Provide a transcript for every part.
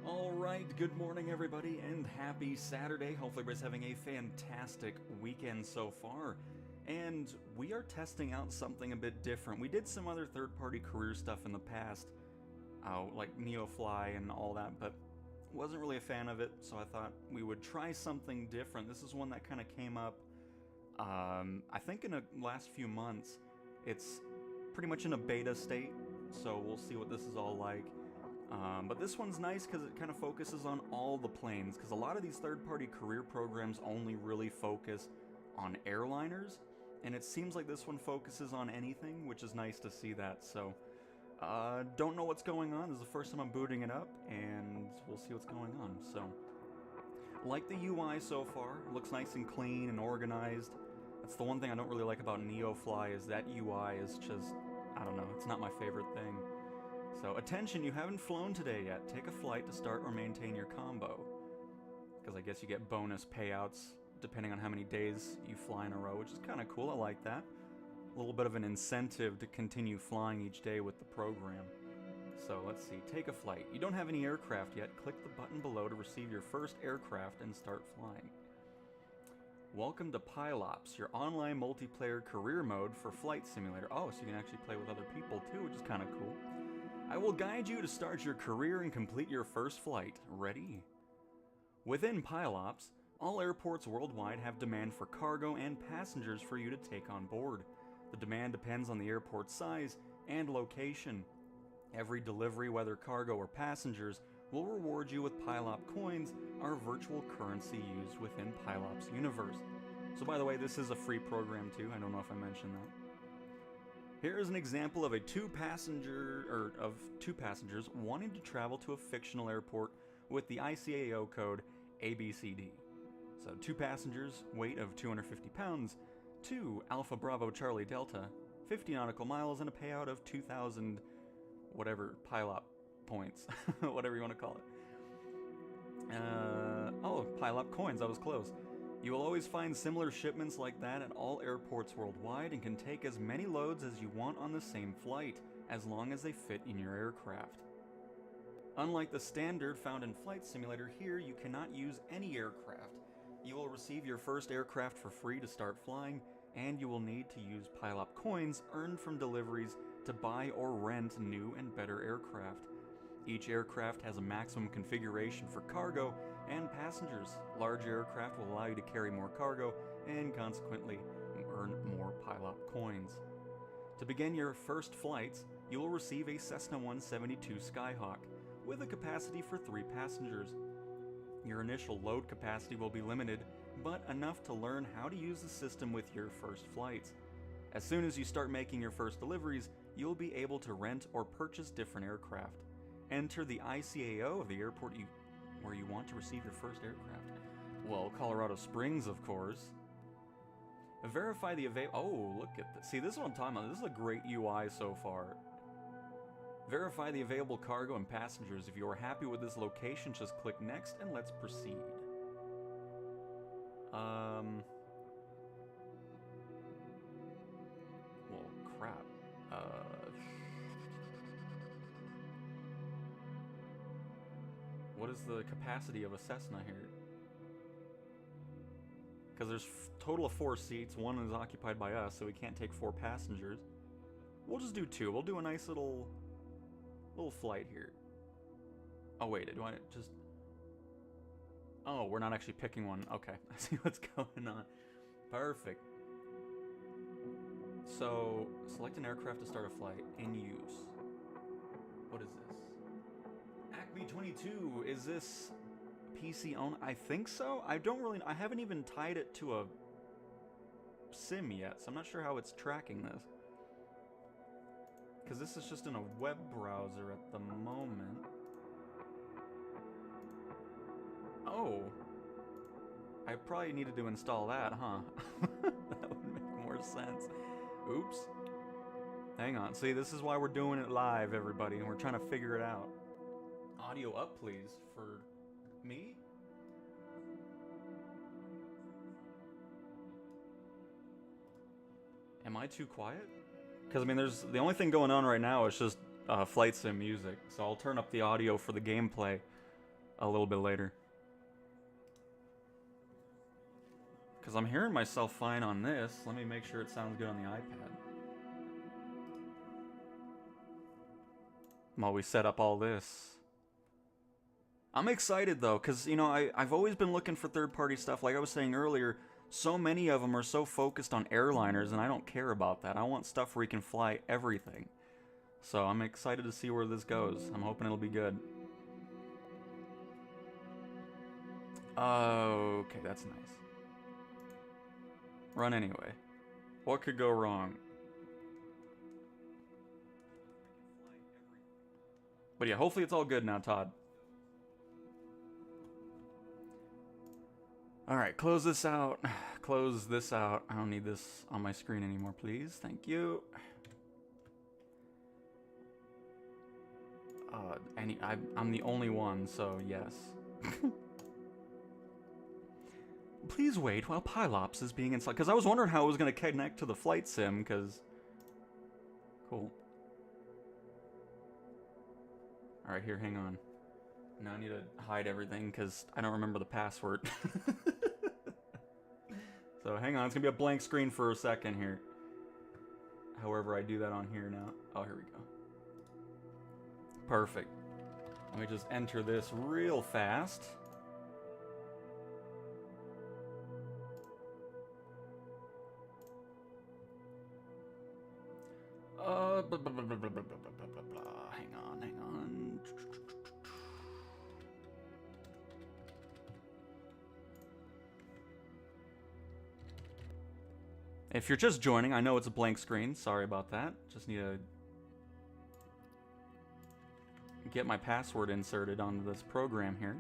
Alright, good morning everybody, and happy Saturday. Hopefully everybody's having a fantastic weekend so far. And we are testing out something a bit different. We did some other third-party career stuff in the past, like NeoFly and all that, but wasn't really a fan of it, so I thought we would try something different. This is one that kind of came up, I think in the last few months. It's pretty much in a beta state, so we'll see what this is all like. But this one's nice because it kind of focuses on all the planes, because a lot of these third-party career programs only really focus on airliners, and it seems like this one focuses on anything, which is nice to see that. So, don't know what's going on. This is the first time I'm booting it up, and we'll see what's going on. So, like the UI so far, it looks nice and clean and organized. That's the one thing I don't really like about NeoFly, is that UI is just, I don't know, it's not my favorite thing. So, attention, you haven't flown today yet. Take a flight to start or maintain your combo. Because I guess you get bonus payouts depending on how many days you fly in a row, which is kind of cool. I like that. A little bit of an incentive to continue flying each day with the program. So, let's see. Take a flight. You don't have any aircraft yet. Click the button below to receive your first aircraft and start flying. Welcome to Pilops, your online multiplayer career mode for Flight Simulator. Oh, so you can actually play with other people too, which is kind of cool. I will guide you to start your career and complete your first flight. Ready? Within Pilops, all airports worldwide have demand for cargo and passengers for you to take on board. The demand depends on the airport's size and location. Every delivery, whether cargo or passengers, will reward you with Pilop coins, our virtual currency used within Pilops universe. So by the way, this is a free program too. I don't know if I mentioned that. Here is an example of two passengers wanting to travel to a fictional airport with the ICAO code ABCD. So 2 passengers, weight of 250 pounds, 2 Alpha Bravo Charlie Delta, 50 nautical miles, and a payout of 2,000 whatever Pilop points, whatever you want to call it. Pilop coins, I was close. You will always find similar shipments like that at all airports worldwide and can take as many loads as you want on the same flight, as long as they fit in your aircraft. Unlike the standard found in Flight Simulator, here you cannot use any aircraft. You will receive your first aircraft for free to start flying, and you will need to use Pilop coins earned from deliveries to buy or rent new and better aircraft. Each aircraft has a maximum configuration for cargo and passengers. Large aircraft will allow you to carry more cargo and consequently earn more Pilop coins. To begin your first flights, you will receive a Cessna 172 Skyhawk with a capacity for 3 passengers. Your initial load capacity will be limited, but enough to learn how to use the system with your first flights. As soon as you start making your first deliveries, you'll be able to rent or purchase different aircraft. Enter the ICAO of the airport where you want to receive your first aircraft. Well, Colorado Springs, of course. Verify the Oh, look at this. See, this is what I'm talking about. This is a great UI so far. Verify the available cargo and passengers. If you are happy with this location, just click next and let's proceed. Well, crap. What is the capacity of a Cessna here? Because there's a total of 4 seats. 1 is occupied by us, so we can't take 4 passengers. We'll just do 2. We'll do a nice little flight here. Oh wait, do I just... Oh, we're not actually picking one. Okay, I see what's going on. Perfect. So, select an aircraft to start a flight. In use. What is this? Acme 22, is this PC only? I think so. I haven't even tied it to a sim yet, so I'm not sure how it's tracking this. Because this is just in a web browser at the moment. Oh. I probably needed to install that, huh? That would make more sense. Oops. Hang on. See, this is why we're doing it live, everybody, and we're trying to figure it out. Audio up, please, for me. Am I too quiet? Because, I mean, the only thing going on right now is just flight sim music, so I'll turn up the audio for the gameplay a little bit later. Because I'm hearing myself fine on this. Let me make sure it sounds good on the iPad. While we set up all this. I'm excited though, because, you know, I've always been looking for third-party stuff. Like I was saying earlier, so many of them are so focused on airliners, and I don't care about that. I want stuff where you can fly everything. So I'm excited to see where this goes. I'm hoping it'll be good. Okay, that's nice. Run anyway. What could go wrong? But yeah, hopefully it's all good now, Todd. Alright, close this out. Close this out. I don't need this on my screen anymore, please. Thank you. I'm the only one, so yes. Please wait while Pilops is being installed. Because I was wondering how it was going to connect to the flight sim, because... Cool. Alright, here, hang on. Now I need to hide everything, because I don't remember the password. So hang on, it's going to be a blank screen for a second here. However, I do that on here now. Oh, here we go. Perfect. Let me just enter this real fast. Hang on. If you're just joining, I know it's a blank screen. Sorry about that. Just need to get my password inserted onto this program here.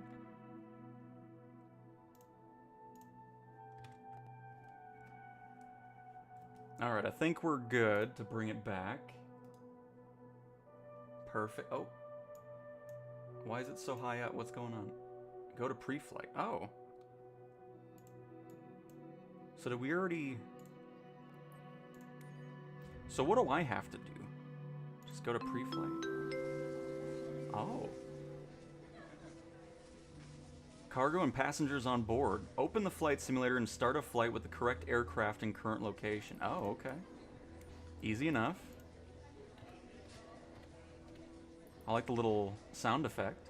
Alright, I think we're good to bring it back. Perfect. Oh. Why is it so high up? What's going on? Go to pre-flight. Oh. So did we already... So what do I have to do? Just go to pre-flight? Oh. Cargo and passengers on board. Open the flight simulator and start a flight with the correct aircraft and current location. Oh, okay. Easy enough. I like the little sound effect.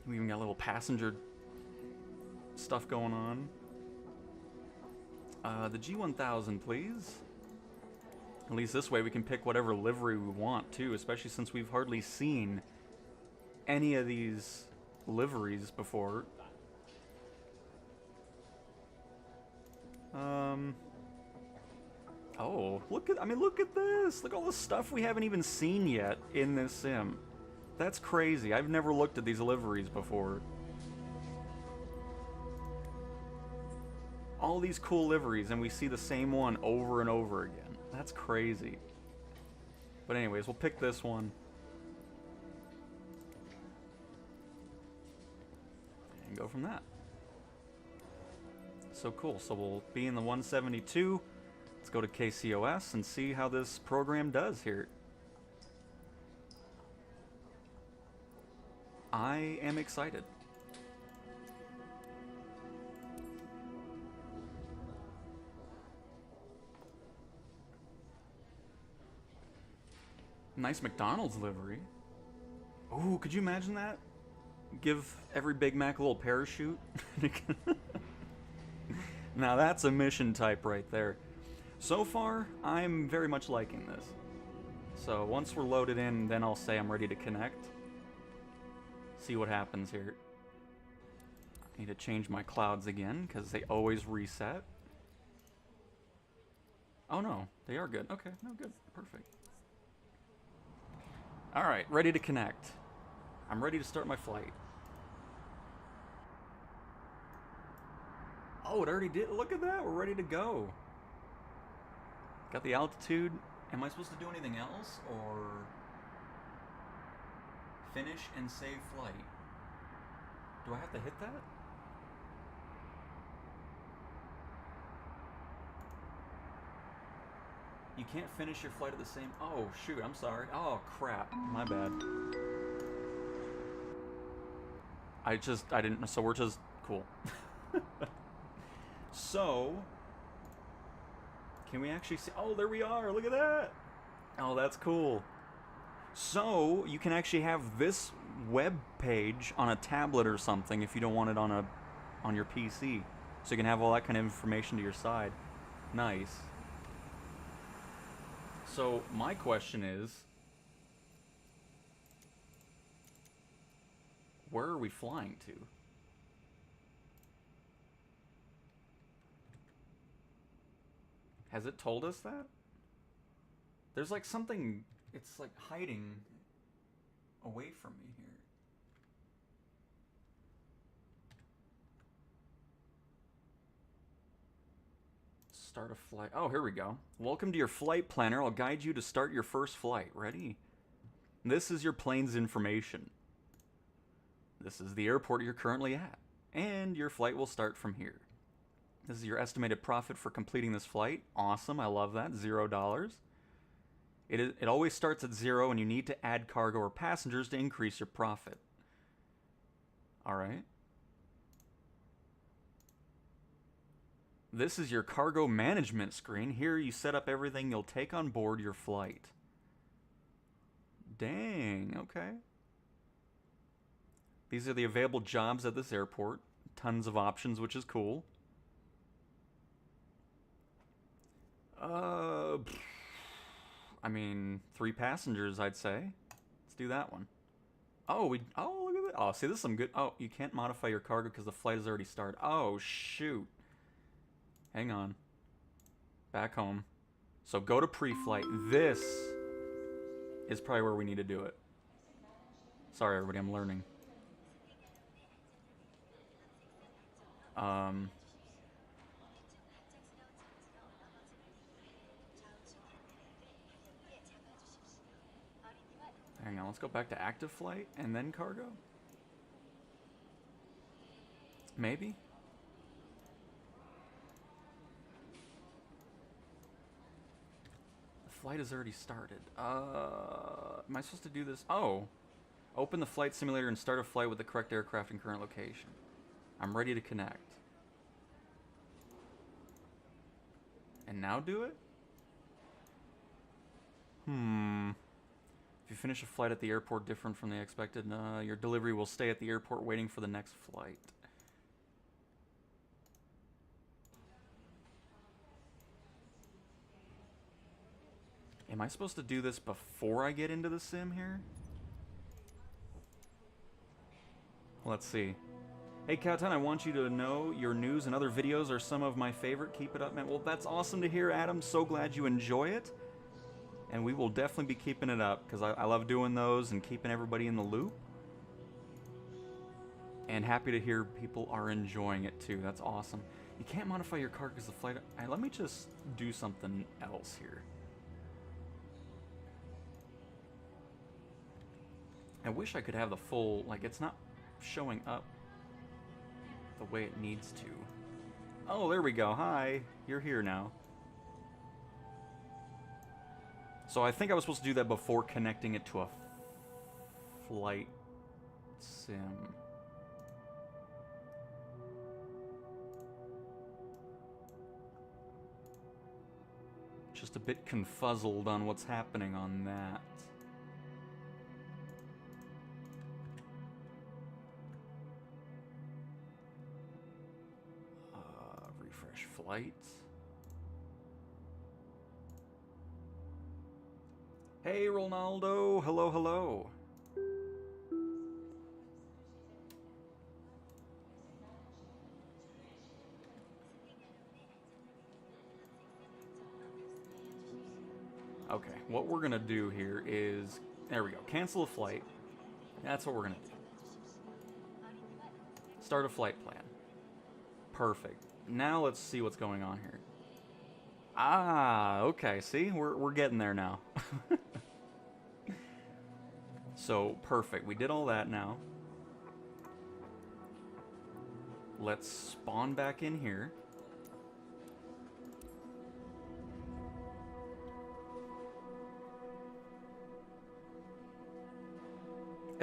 We even got a little passenger stuff going on. The G1000, please. At least this way we can pick whatever livery we want, too, especially since we've hardly seen any of these liveries before. Oh, look at this. Look at all the stuff we haven't even seen yet in this sim. That's crazy. I've never looked at these liveries before. All these cool liveries, and we see the same one over and over again. That's crazy. But anyways, we'll pick this one. And go from that. So cool. So we'll be in the 172. Let's go to KCOS and see how this program does here. I am excited. Nice McDonald's livery. Ooh, could you imagine that? Give every Big Mac a little parachute? Now that's a mission type right there. So far, I'm very much liking this. So once we're loaded in, then I'll say I'm ready to connect. See what happens here. I need to change my clouds again, because they always reset. Oh no, they are good. Okay, no, good. Perfect. Alright, ready to connect. I'm ready to start my flight. Oh, it already did. Look at that. We're ready to go. Got the altitude. Am I supposed to do anything else? Or finish and save flight? Do I have to hit that? You can't finish your flight at the same... Oh, shoot. I'm sorry. Oh, crap. My bad. I didn't, so we're just, cool. So, can we actually see, oh, there we are, look at that. Oh, that's cool. So, you can actually have this web page on a tablet or something if you don't want it on your PC. So you can have all that kind of information to your side. Nice. So, my question is, where are we flying to? Has it told us that? There's like something, it's like hiding away from me here. Start a flight. Oh, here we go. Welcome to your flight planner. I'll guide you to start your first flight. Ready? This is your plane's information. This is the airport you're currently at. And your flight will start from here. This is your estimated profit for completing this flight. Awesome, I love that. $0. It always starts at 0 and you need to add cargo or passengers to increase your profit. Alright. This is your cargo management screen. Here you set up everything you'll take on board your flight. Dang, okay. These are the available jobs at this airport. Tons of options, which is cool. I mean, 3 passengers, I'd say. Let's do that one. Oh, look at that. Oh, see, this is some good. Oh, you can't modify your cargo because the flight has already started. Oh, shoot. Hang on. Back home. So go to pre-flight. This is probably where we need to do it. Sorry, everybody, I'm learning. Hang on, let's go back to active flight and then cargo. Maybe? The flight has already started. Am I supposed to do this? Oh. Open the flight simulator and start a flight with the correct aircraft and current location. I'm ready to connect. And now do it? If you finish a flight at the airport different from the expected, your delivery will stay at the airport waiting for the next flight. Am I supposed to do this before I get into the sim here? Let's see. Hey, Cowtown, I want you to know your news and other videos are some of my favorite. Keep it up, man. Well, that's awesome to hear, Adam. So glad you enjoy it. And we will definitely be keeping it up because I love doing those and keeping everybody in the loop. And happy to hear people are enjoying it too. That's awesome. You can't modify your car because the flight... let me just do something else here. I wish I could have the full... like, it's not showing up the way it needs to. Oh, there we go. Hi. You're here now. So I think I was supposed to do that before connecting it to a flight sim. Just a bit confuzzled on what's happening on that. Refresh flight. Hey, Ronaldo. Hello, hello. Okay, what we're gonna do here is... there we go. Cancel a flight. That's what we're gonna do. Start a flight plan. Perfect. Now let's see what's going on here. Ah, okay. See? We're getting there now. So, perfect. We did all that now. Let's spawn back in here.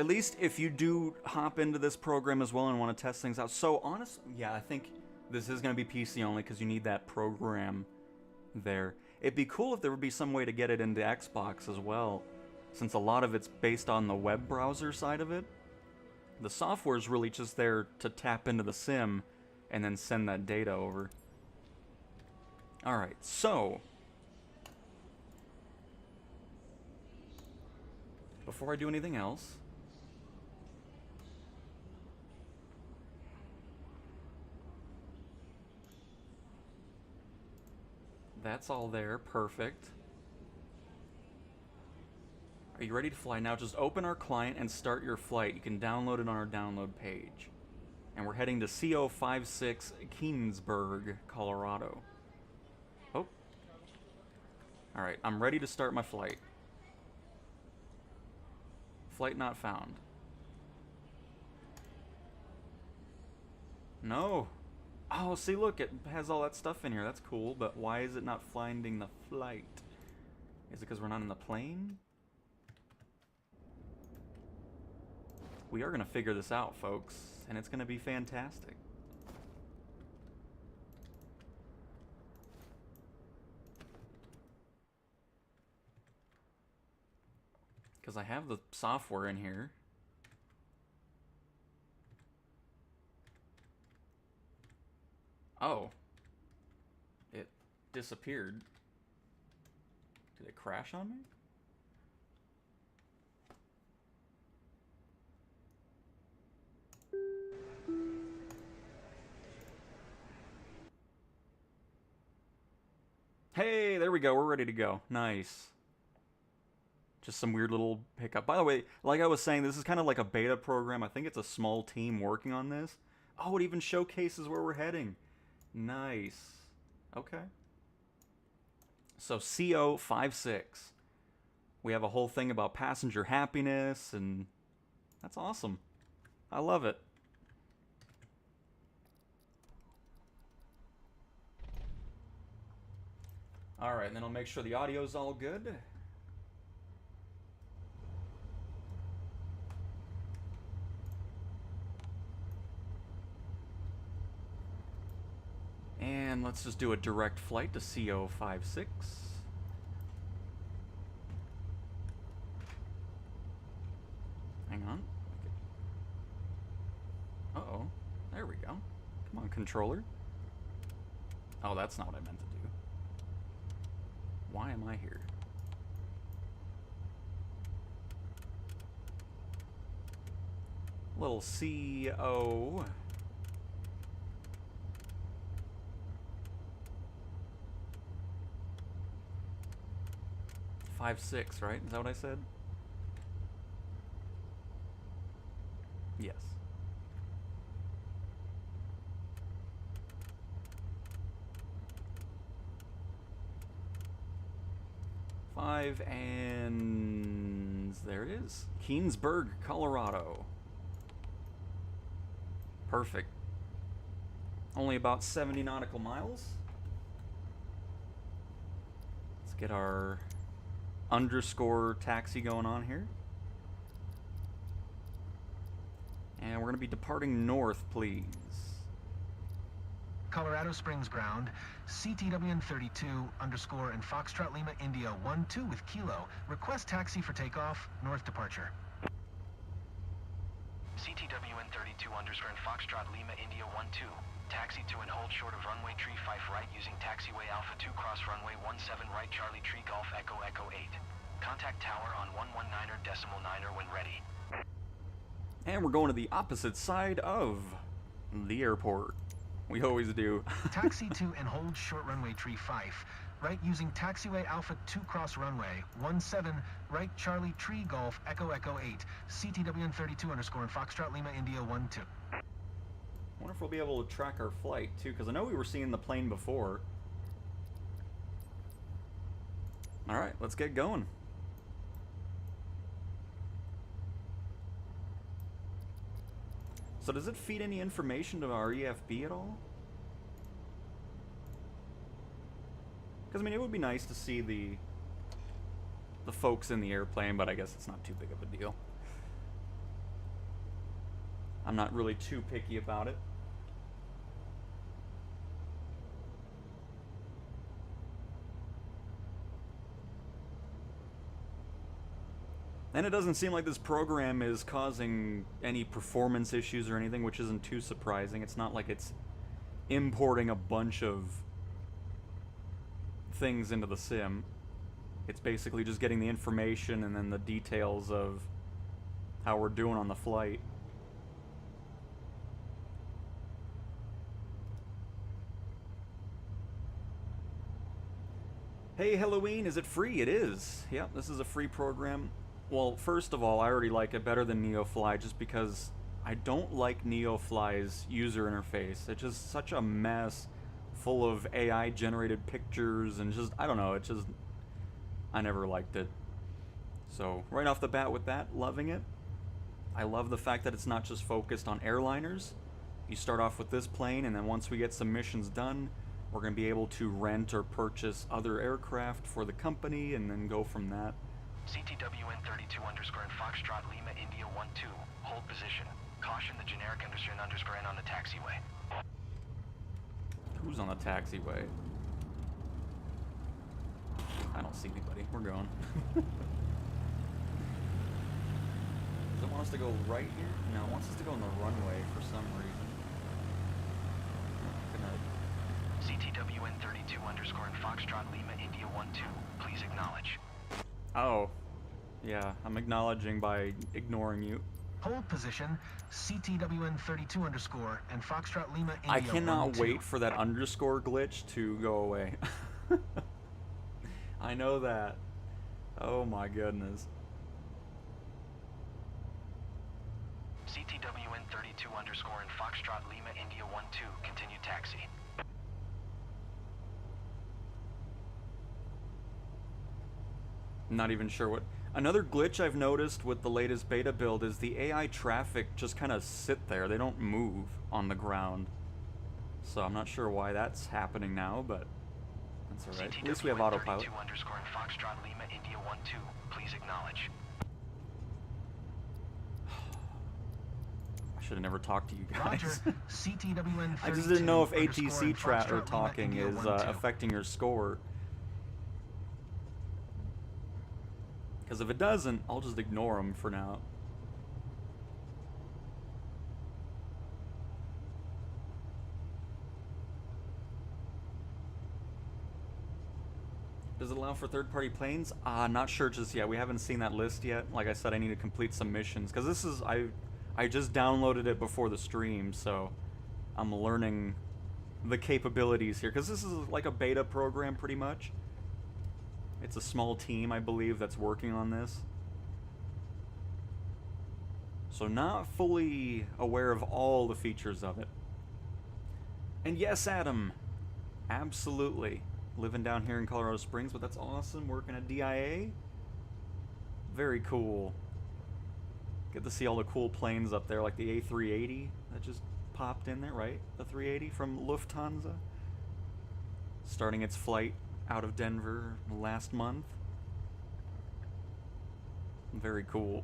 At least if you do hop into this program as well and want to test things out. So honestly, yeah, I think this is going to be PC only because you need that program there. It'd be cool if there would be some way to get it into Xbox as well, since a lot of it's based on the web browser side of it. The software is really just there to tap into the sim and then send that data over. Alright, so before I do anything else, that's all there, perfect. Are you ready to fly? Now just open our client and start your flight. You can download it on our download page. And we're heading to CO56 Keensburg, Colorado. Oh. Alright, I'm ready to start my flight. Flight not found. No. Oh, see, look, it has all that stuff in here. That's cool, but why is it not finding the flight? Is it because we're not in the plane? We are going to figure this out, folks, and it's going to be fantastic. Because I have the software in here. Oh. It disappeared. Did it crash on me? Hey, there we go. We're ready to go. Nice. Just some weird little hiccup. By the way, like I was saying, this is kind of like a beta program. I think it's a small team working on this. Oh, it even showcases where we're heading. Nice. Okay. So CO56. We have a whole thing about passenger happiness, and that's awesome. I love it. Alright, and then I'll make sure the audio's all good. And let's just do a direct flight to CO56. Hang on. Uh-oh. There we go. Come on, controller. Oh, that's not what I meant to do. Why am I here? Little CO. Five, 6, right? Is that what I said? Yes. Five, and there it is. Keensburg, Colorado. Perfect. Only about 70 nautical miles. Let's get our underscore taxi going on here. And we're going to be departing north, please. Colorado Springs ground, CTWN 32 underscore and Foxtrot Lima India 12 with Kilo. Request taxi for takeoff, north departure. CTWN 32 underscore and Foxtrot Lima India 12. Taxi to and hold short of runway tree 5 right using taxiway Alpha 2 cross runway 17 right Charlie Tree Golf Echo Echo 8. Contact tower on 119.9er when ready. And we're going to the opposite side of the airport. We always do. Taxi to and hold short runway tree 5 right using taxiway Alpha 2 cross runway 17 right Charlie Tree Golf Echo Echo 8. CTWN 32 underscore and Foxtrot Lima India 12. I wonder if we'll be able to track our flight too, because I know we were seeing the plane before. Alright, let's get going. So does it feed any information to our EFB at all? Because I mean, it would be nice to see the folks in the airplane, but I guess it's not too big of a deal. I'm not really too picky about it. And it doesn't seem like this program is causing any performance issues or anything, which isn't too surprising. It's not like it's importing a bunch of things into the sim. It's basically just getting the information and then the details of how we're doing on the flight. Hey, Halloween, is it free? It is. Yep, this is a free program. Well, first of all, I already like it better than NeoFly just because I don't like NeoFly's user interface. It's just such a mess, full of AI-generated pictures and just, I don't know, it just, I never liked it. So, right off the bat with that, loving it. I love the fact that it's not just focused on airliners. You start off with this plane, and then once we get some missions done, we're going to be able to rent or purchase other aircraft for the company, and then go from that. CTWN 32 underscore and Foxtrot Lima India 12. Hold position. Caution the generic underscore N on the taxiway. Who's on the taxiway? I don't see anybody. We're going. Does it want us to go right here? No, it wants us to go on the runway for some reason. CTWN 32 underscore and Foxtrot Lima India 12. Please acknowledge. Oh. Yeah, I'm acknowledging by ignoring you. Hold position, CTWN 32 underscore and Foxtrot Lima India I cannot 12. wait for that underscore glitch to go away. I know that. Oh my goodness. CTWN 32 underscore and Foxtrot Lima India 12. Continue taxi. Not even sure what. Another glitch I've noticed with the latest beta build is the AI traffic just kind of sit there. They don't move on the ground. So I'm not sure why that's happening now, but that's alright. At least we have autopilot. CTWN 32 underscore and Foxtrot Lima India 12. Please acknowledge. I should have never talked to you guys. Roger, CTWN 32 I just didn't know if underscore ATC and Foxtrot Lima talking India is 12. affecting your score. Because if it doesn't, I'll just ignore them for now. Does it allow for third-party planes? Not sure just yet. We haven't seen that list yet. Like I said, I need to complete some missions. Because this is... I just downloaded it before the stream, so I'm learning the capabilities here. Because this is like a beta program, pretty much. It's a small team, I believe, that's working on this. So not fully aware of all the features of it. And yes, Adam, absolutely. Living down here in Colorado Springs, but that's awesome. Working at DIA. Very cool. Get to see all the cool planes up there, like the A380 that just popped in there, right? The 380 from Lufthansa. Starting its flight out of Denver last month. Very cool.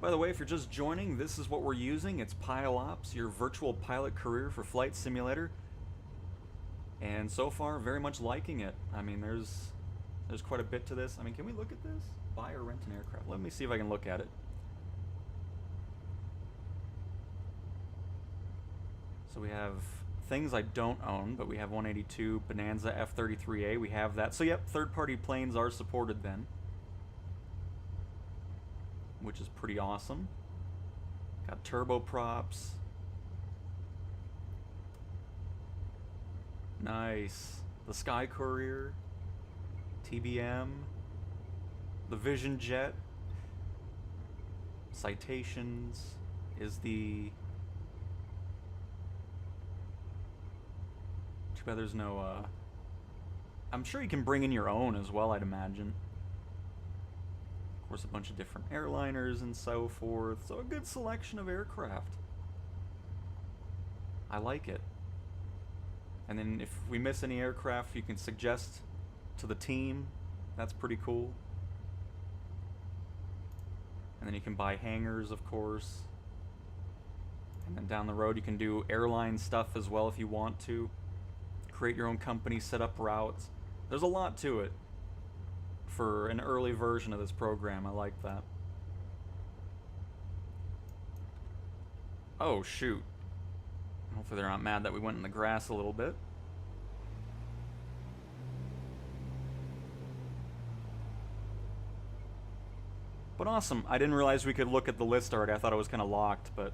By the way, if you're just joining, this is what we're using. It's Pilops, your virtual pilot career for Flight Simulator. And so far, very much liking it. I mean, there's quite a bit to this. I mean, can we look at this? Buy or rent an aircraft. Let me see if I can look at it. So we have things I don't own, but we have 182 Bonanza F-33A. We have that. So yep, third-party planes are supported then, which is pretty awesome. Got turboprops. Nice. The Sky Courier, TBM, the Vision Jet. Citations is the... Too bad there's no, I'm sure you can bring in your own as well, I'd imagine. Of course, a bunch of different airliners and so forth. So a good selection of aircraft. I like it. And then if we miss any aircraft, you can suggest to the team. That's pretty cool. And then you can buy hangars, of course. And then down the road you can do airline stuff as well if you want to. Create your own company, set up routes. There's a lot to it for an early version of this program. I like that. Oh, shoot. Hopefully they're not mad that we went in the grass a little bit. But awesome. I didn't realize we could look at the list already. I thought it was kind of locked, but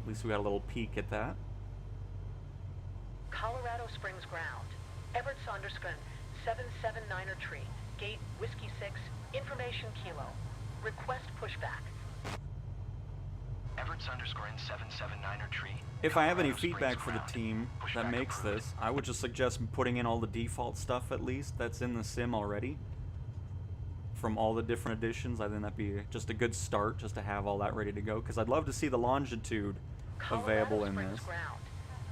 at least we got a little peek at that. Colorado Springs ground. Everett Saundersgren, 779er tree. Gate Whiskey 6, information kilo. Request pushback. Everett Saundersgren, 779er tree. If I have any Colorado Springs feedback for the ground. team that Pushback makes approved. this, I would just suggest putting in all the default stuff at least that's in the sim already. From all the different editions, I think that'd be just a good start just to have all that ready to go. Because I'd love to see the longitude available Colorado in Springs this. ground.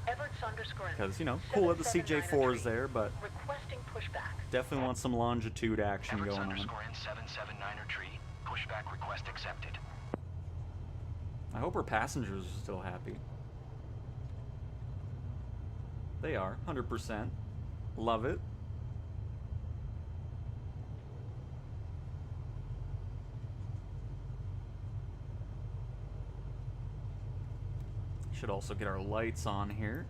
Everett Saundersgren, Because, you know, cool that the 779er CJ4 is tree. there, but Requesting pushback. definitely want some longitude action Everett going on. Saundersgren, 779er tree. Pushback request accepted. I hope our passengers are still happy. They are, 100%. Love it. Should also get our lights on here.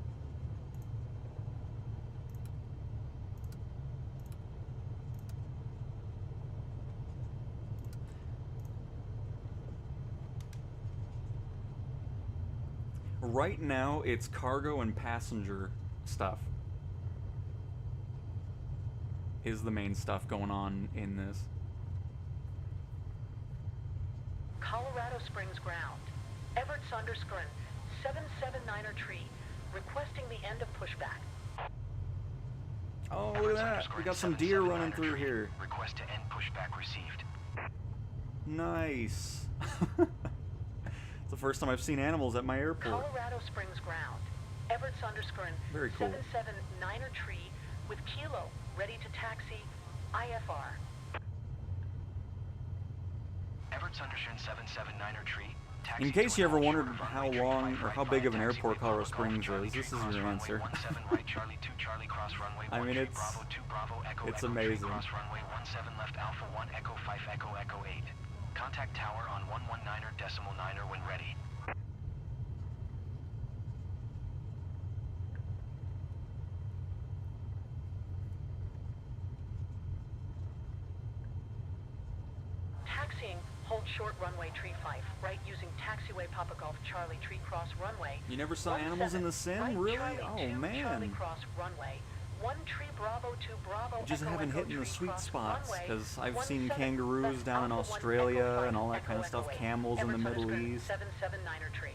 Right now, it's cargo and passenger stuff is the main stuff going on in this. Colorado Springs ground. Everett Saundersgren, 779er tree. Requesting the end of pushback. Oh, look at that. We got some deer running through here. Request to end pushback received. Nice. It's the first time I've seen animals at my airport. Colorado Springs ground. Everett Saundersgren, Very cool. 779er tree with kilo ready to taxi IFR. Everett Saundersgren, 779er tree. Taxi In case to you an ever all wondered short of how runway long 35 or how right big of an via airport taxiway Colorado Golf Springs Charlie is, 2 this is cross your runway answer. 17 right Charlie 2 Charlie cross runway I 1 mean, tree it's- Bravo 2 Bravo Echo it's Echo 3 amazing. cross runway 17 left Alpha 1 Echo 5 Echo Echo 8. Contact tower on 119er decimal 9er when ready. Taxiing, hold short runway tree 5, right using taxiway Papa Golf Charlie tree cross runway. You never saw animals in the sim? Right Really? Charlie Oh, 2 Charlie man. cross runway. 1 tree Bravo 2 Bravo You just Echo haven't Echo hit in the tree sweet cross spots, runway. because I've seen 17 kangaroos left down in Alpha 1 Australia Echo 5 and all that Echo kind of stuff, Echo 8. camels in the Everett Middle Saundersgren, East. 779er tree.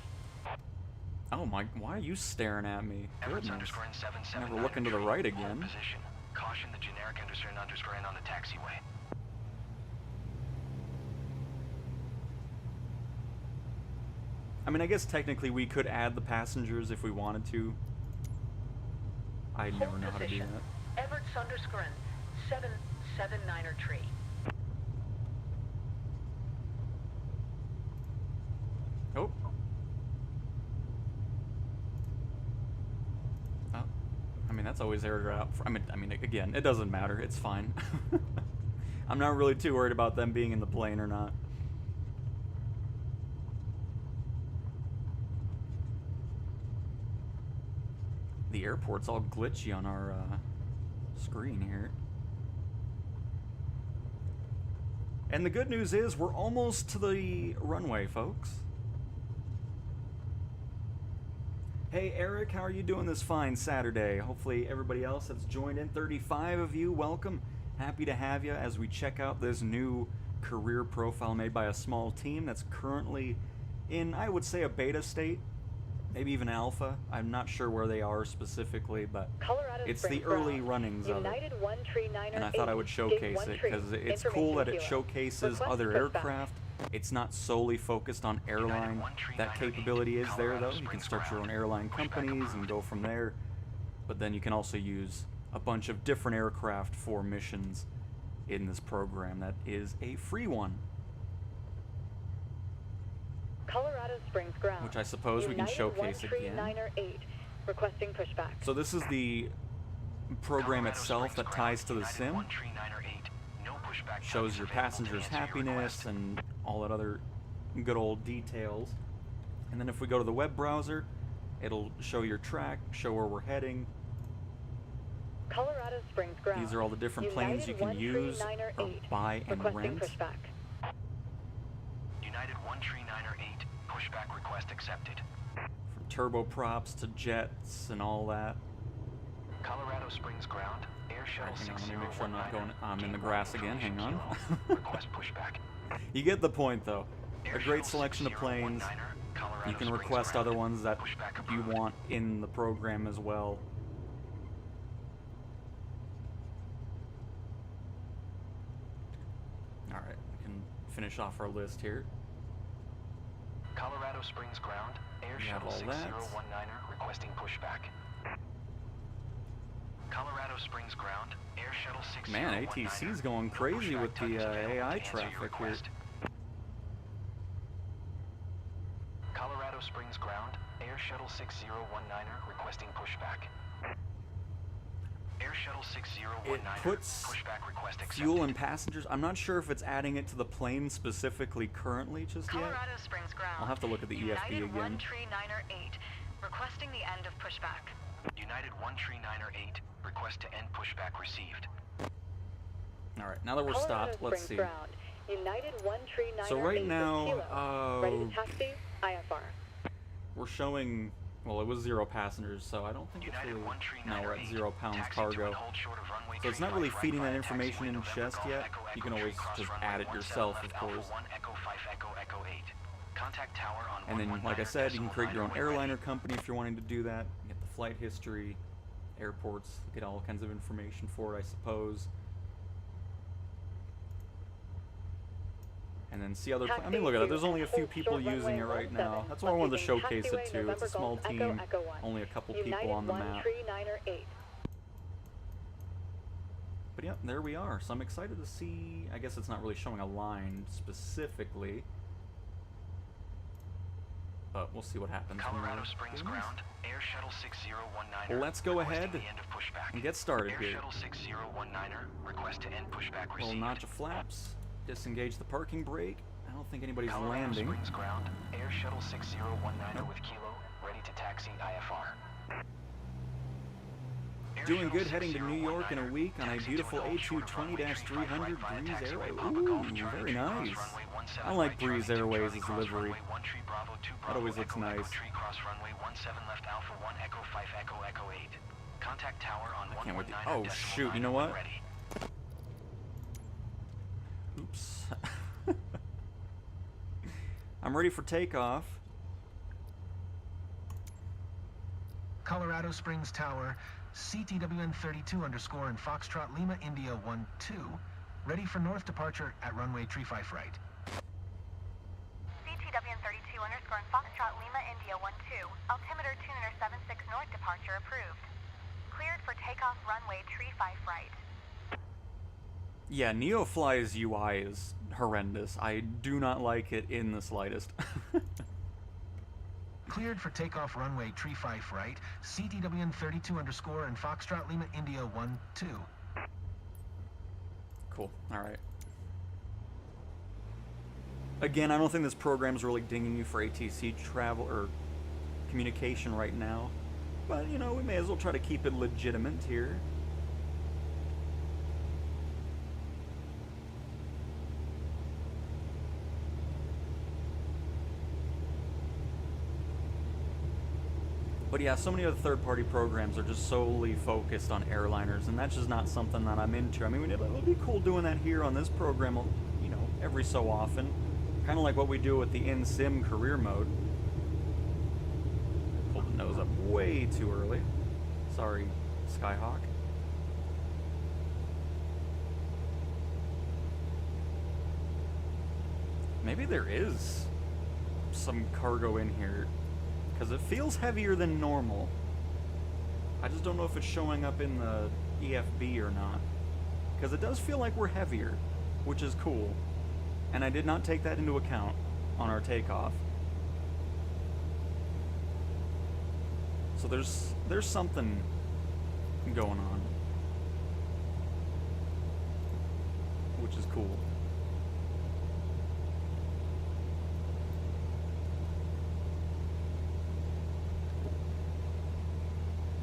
Oh my, why are you staring at me? Everett Goodness. Saundersgren, 779er Never looking to the tree. right Hold again. Position. Caution the generic underscore on the taxiway. I mean, I guess technically we could add the passengers if we wanted to. I never Hold know how to do position. that. Everett Saundersgren, 779er tree. Oh. Oh. I mean, that's always aired out. I mean, again, it doesn't matter. It's fine. I'm not really too worried about them being in the plane or not. The airport's all glitchy on our screen here. And the good news is we're almost to the runway, folks. Hey Eric, how are you doing this fine Saturday? Hopefully everybody else that's joined in, 35 of you, welcome. Happy to have you as we check out this new career profile made by a small team that's currently in, I would say, a beta state. Maybe even alpha. I'm not sure where they are specifically, but Colorado it's the Springs early ground. runnings of it. United 1 tree 9er And I thought I would 8, showcase gate 1 it tree. because it's cool that it Information showcases kilo. other Request pushback. aircraft. It's not solely focused on airline. That capability is there though. You can start your own airline companies and go from there. But then you can also use a bunch of different aircraft for missions in this program that is a free one. Colorado Springs ground. which I suppose we can showcase again. 1398, requesting pushback. So this is the program itself that ties to the sim. Shows your passengers' happiness and all that other good old details. And then if we go to the web browser, it'll show your track, show where we're heading. Colorado Springs ground. These are all the different planes you can use or buy and rent. Pushback. United 13908, pushback request accepted. From turboprops to jets and all that. Colorado Springs ground, air shuttle Hang on, 6019. let me make sure I'm not going. I'm in the grass again. Hang on. Request pushback. You get the point, though. A great selection of planes. You can request other ones that you want in the program as well. Alright, we can finish off our list here. Colorado Springs ground, air We have shuttle all that. 6019er requesting pushback. Colorado Springs ground, air shuttle 6019er. Man, ATC's going crazy with the AI traffic here. Colorado Springs ground, air shuttle 6019er requesting pushback. Air shuttle 6019er It puts pushback request accepted. fuel and passengers. I'm not sure if it's adding it to the plane specifically currently just yet. Colorado Springs ground. I'll have to look at the EFB United again. 1398, requesting the end of pushback. United 13908, request to end pushback received. Alright, now that we're Colorado stopped, let's Springs see. ground. United 1398 So right now, ready to taxi, IFR. we're showing, well, it was 0 passengers, so I don't think it's United really, 13908, no, we're at 0 pounds taxi to cargo. and hold short of runway So it's not really 35 feeding right that via information in taxiway just November yet. Golf Echo You can Echo always cross just runway add it 17 yourself, left of Alpha course. 1 Echo 5 Echo Echo 8. Contact tower on And then, like I said, you can create your own 119.9 airliner company if you're wanting to do that. You get the flight history, airports, get all kinds of information for it, I suppose. And then see other. I mean, look at that. There's only a few people using it right now. That's why I wanted to showcase it too. It's a small team, only a couple people on the map. But yeah, there we are. So I'm excited to see. I guess it's not really showing a line specifically, but we'll see what happens. Colorado Springs ground, air shuttle 6019er. Well, let's go ahead requesting the end of pushback. and get started Air here. shuttle 6019er, request to end pushback Little received. notch of flaps. Disengage the parking brake. I don't think anybody's Colorado landing. Springs ground, air shuttle 6019er with kilo, ready to taxi IFR. Air Doing shuttle good, heading to New York in a 6019er, week on a taxi to beautiful and hold short of runway A220-300 35 via Breeze taxiway Airways. Papa Golf Ooh, Charlie very Tree cross nice. runway 17 I like right Breeze Charlie Airways' Charlie cross livery. runway 1 Tree Bravo 2 That Bravo always looks Echo Echo nice. Tree cross runway 17 left Alpha 1 Echo 5 Echo Echo 8. Contact tower on I can't wait 119 to- oh, shoot, you know what? Ready. Oops. I'm ready for takeoff. Colorado Springs Tower, CTWN 32 underscore and Foxtrot Lima India 12, ready for north departure at runway 35 right. CTWN 32 underscore and Foxtrot Lima India 12, altimeter tuner 76 north departure approved. Cleared for takeoff runway 35 right. Yeah, NeoFly's UI is horrendous. I do not like it in the slightest. Cleared for takeoff runway 35 right, CTWN 32 underscore and Foxtrot Lima India 12. Cool. Alright. Again, I don't think this program's really dinging you for ATC travel or communication right now. But, you know, we may as well try to keep it legitimate here. But yeah, so many other third-party programs are just solely focused on airliners, and that's just not something that I'm into. I mean, it would be cool doing that here on this program, you know, every so often. Kind of like what we do with the in-sim career mode. Pulled the nose up way too early. Sorry, Skyhawk. Maybe there is some cargo in here, because it feels heavier than normal. I just don't know if it's showing up in the EFB or not. Because it does feel like we're heavier, which is cool. And I did not take that into account on our takeoff. So there's something going on, which is cool.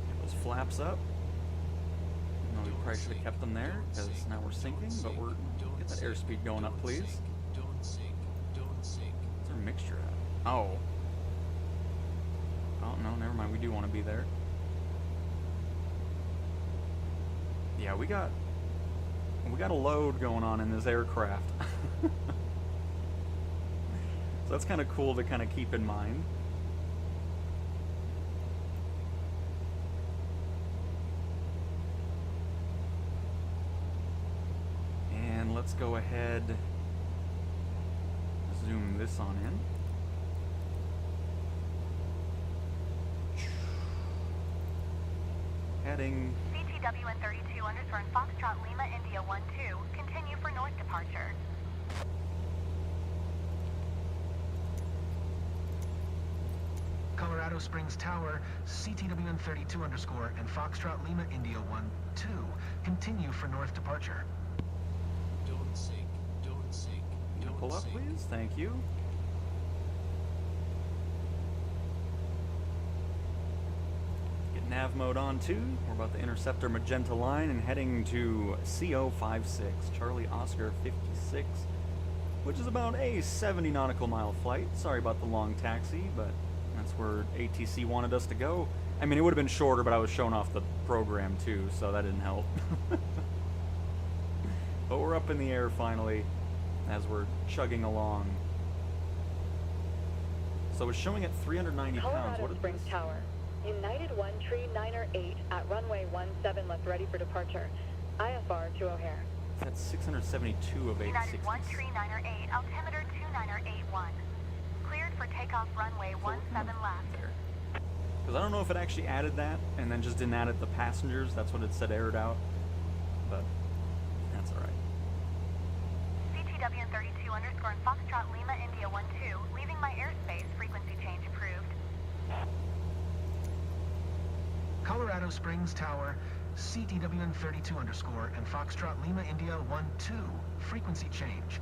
Get those flaps up. No, we probably should have kept them there because now we're sinking, but we're get that airspeed going up, please. What's our mixture at? Oh. Oh no, never mind. We do want to be there. Yeah, we got a load going on in this aircraft. So that's kind of cool to kind of keep in mind. And let's go ahead, zoom this on in. Heading CTWN 32 underscore and Foxtrot Lima India 12, continue for north departure. Colorado Springs Tower, CTWN 32 underscore and Foxtrot Lima India 12, continue for north departure. Don't sink, don't sink, Can you don't pull up, sink. please? Thank you. Get nav mode on too. We're about to intercept our magenta line and heading to CO56, Charlie Oscar 56, which is about a 70 nautical mile flight. Sorry about the long taxi, but that's where ATC wanted us to go. I mean, it would have been shorter, but I was showing off the program too, so that didn't help. But we're up in the air finally as we're chugging along. So it's showing at 390 pounds. Colorado What is Springs this? Tower. United 1 Tree 908 at runway 17 left, ready for departure. IFR to O'Hare. That's 672 of United 860. 1398, altimeter 29081. Cleared for takeoff runway 17 left. Because I don't know if it actually added that and then just didn't add it the passengers. That's what it said aired out. But that's alright. CTWN 32 underscore and Foxtrot Lima India 12, leaving my airspace, frequency change approved. Colorado Springs Tower, CTWN 32 underscore and Foxtrot Lima India 12, frequency change.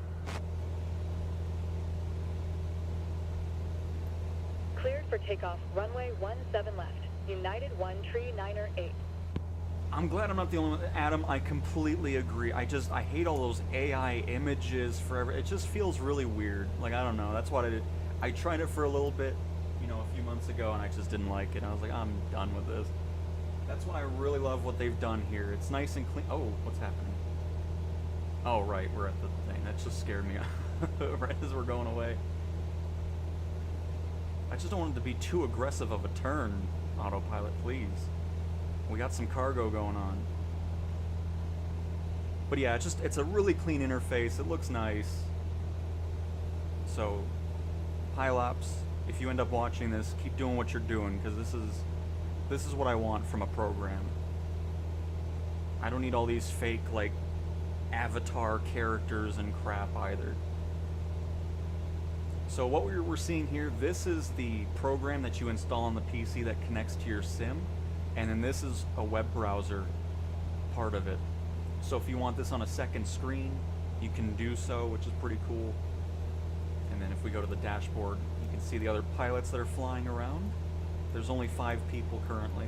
Cleared for takeoff, runway 17 left. United 1 Tree 908. I'm glad I'm not the only one. Adam, I completely agree. I hate all those AI images forever. It just feels really weird. Like, I don't know. That's what I did. I tried it for a little bit, you know, a few months ago, and I just didn't like it. I was like, I'm done with this. That's why I really love what they've done here. It's nice and clean. Oh, what's happening? Oh, right. We're at the thing. That just scared me right as we're going away. I just don't want it to be too aggressive of a turn, autopilot, please. We got some cargo going on. But yeah, it's a really clean interface. It looks nice. So, Pilops, if you end up watching this, keep doing what you're doing, because this is what I want from a program. I don't need all these fake, like, avatar characters and crap either. So what we're seeing here, this is the program that you install on the PC that connects to your sim, and then this is a web browser part of it. So if you want this on a second screen, you can do so, which is pretty cool. And then if we go to the dashboard, you can see the other pilots that are flying around. There's only 5 people currently.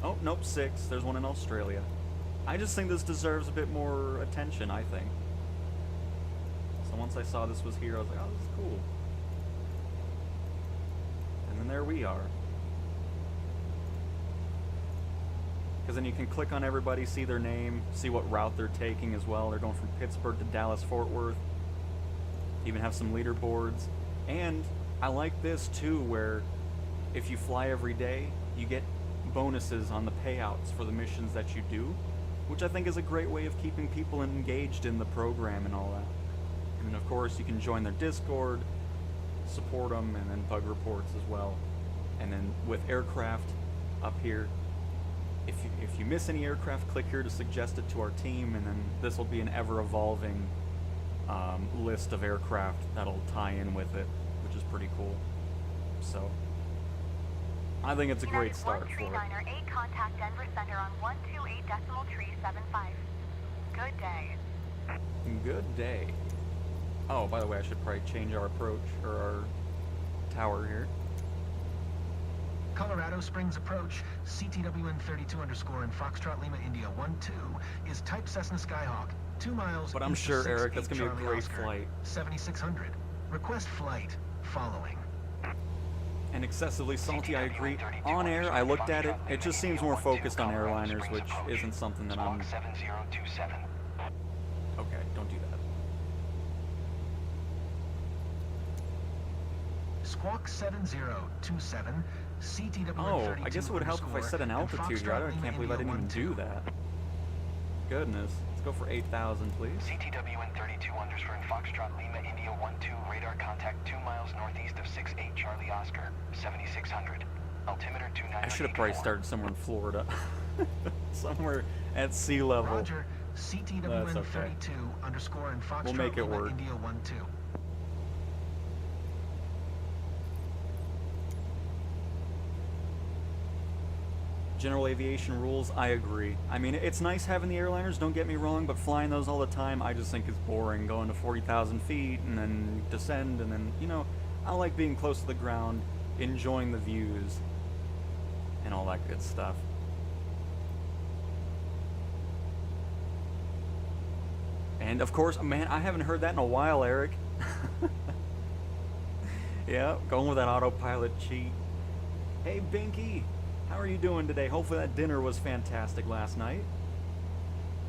Oh, nope, 6. There's one in Australia. I just think this deserves a bit more attention, I think. So once I saw this was here, I was like, oh, this is cool. And then there we are. Because then you can click on everybody, see their name, see what route they're taking as well. They're going from Pittsburgh to Dallas, Fort Worth. Even have some leaderboards. And I like this too, where if you fly every day, you get bonuses on the payouts for the missions that you do, which I think is a great way of keeping people engaged in the program and all that. And of course, you can join their Discord, support them, and then bug reports as well. And then with aircraft up here, if you miss any aircraft, click here to suggest it to our team, and then this will be an ever-evolving list of aircraft that'll tie in with it, which is pretty cool. So, I think it's a great United start for it. 139er 8, contact Denver Center on 128.375. Good day. Good day. Oh, by the way, I should probably change our approach, or our tower here. Colorado Springs approach, CTWN 32 underscore and Foxtrot Lima India 12 is type Cessna Skyhawk, 2 miles. But I'm east of sure, 68 Eric, that's gonna be a Charlie great Oscar, flight. 7600. Request flight following. And excessively salty, I agree. On air, I looked at it, it just seems more focused on airliners, which isn't something that I'm... Squawk 7027. Okay, don't do that. Squawk 7027, CTWN Oh, 32 I guess it would help if I set an underscore altitude here. I and Foxtrot can't believe I Lima didn't even India do that. Goodness. Let's go for 8,000, please. CTWN 32 underscore and Foxtrot Lima India 12, radar contact 2 miles northeast of 68 Charlie Oscar, 7600. Altimeter 29. I should have probably started somewhere in Florida. Somewhere at sea level. Roger, CTWN That's okay. 32 underscore and Foxtrot We'll make it Lima work. India 12. General aviation rules, I agree. I mean, it's nice having the airliners, don't get me wrong, but flying those all the time, I just think is boring. Going to 40,000 feet and then descend and then, you know, I like being close to the ground, enjoying the views, and all that good stuff. And of course, man, I haven't heard that in a while, Eric. Yeah, going with that autopilot cheat. Hey, Binky. How are you doing today? Hopefully that dinner was fantastic last night.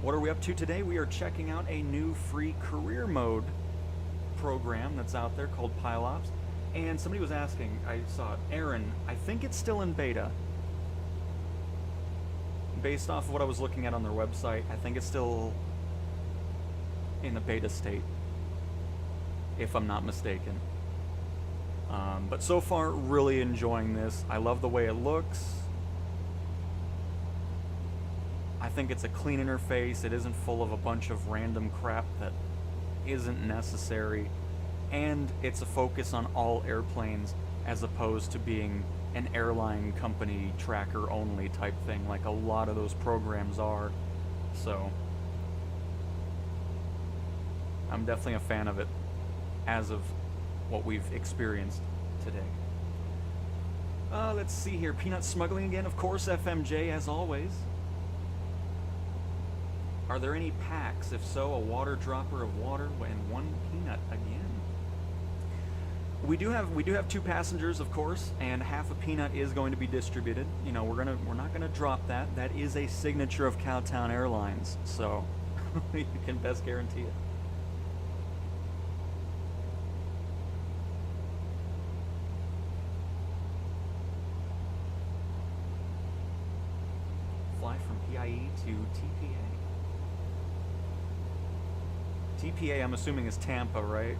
What are we up to today? We are checking out a new free career mode program that's out there called Pilops. And somebody was asking, I saw it, Aaron, I think it's still in beta. Based off of what I was looking at on their website, I think it's still in the beta state, if I'm not mistaken. But so far, really enjoying this. I love the way it looks. I think it's a clean interface. It isn't full of a bunch of random crap that isn't necessary. And it's a focus on all airplanes as opposed to being an airline company tracker only type thing like a lot of those programs are. So I'm definitely a fan of it as of what we've experienced today. Let's see here. Peanut smuggling again, of course, FMJ as always. Are there any packs? If so, a water dropper of water and 1 peanut again. We do have 2 passengers, of course, and half a peanut is going to be distributed. You know, we're not gonna drop that. That is a signature of Cowtown Airlines, so you can best guarantee it. Fly from PIE to TPA. TPA, I'm assuming, is Tampa, right?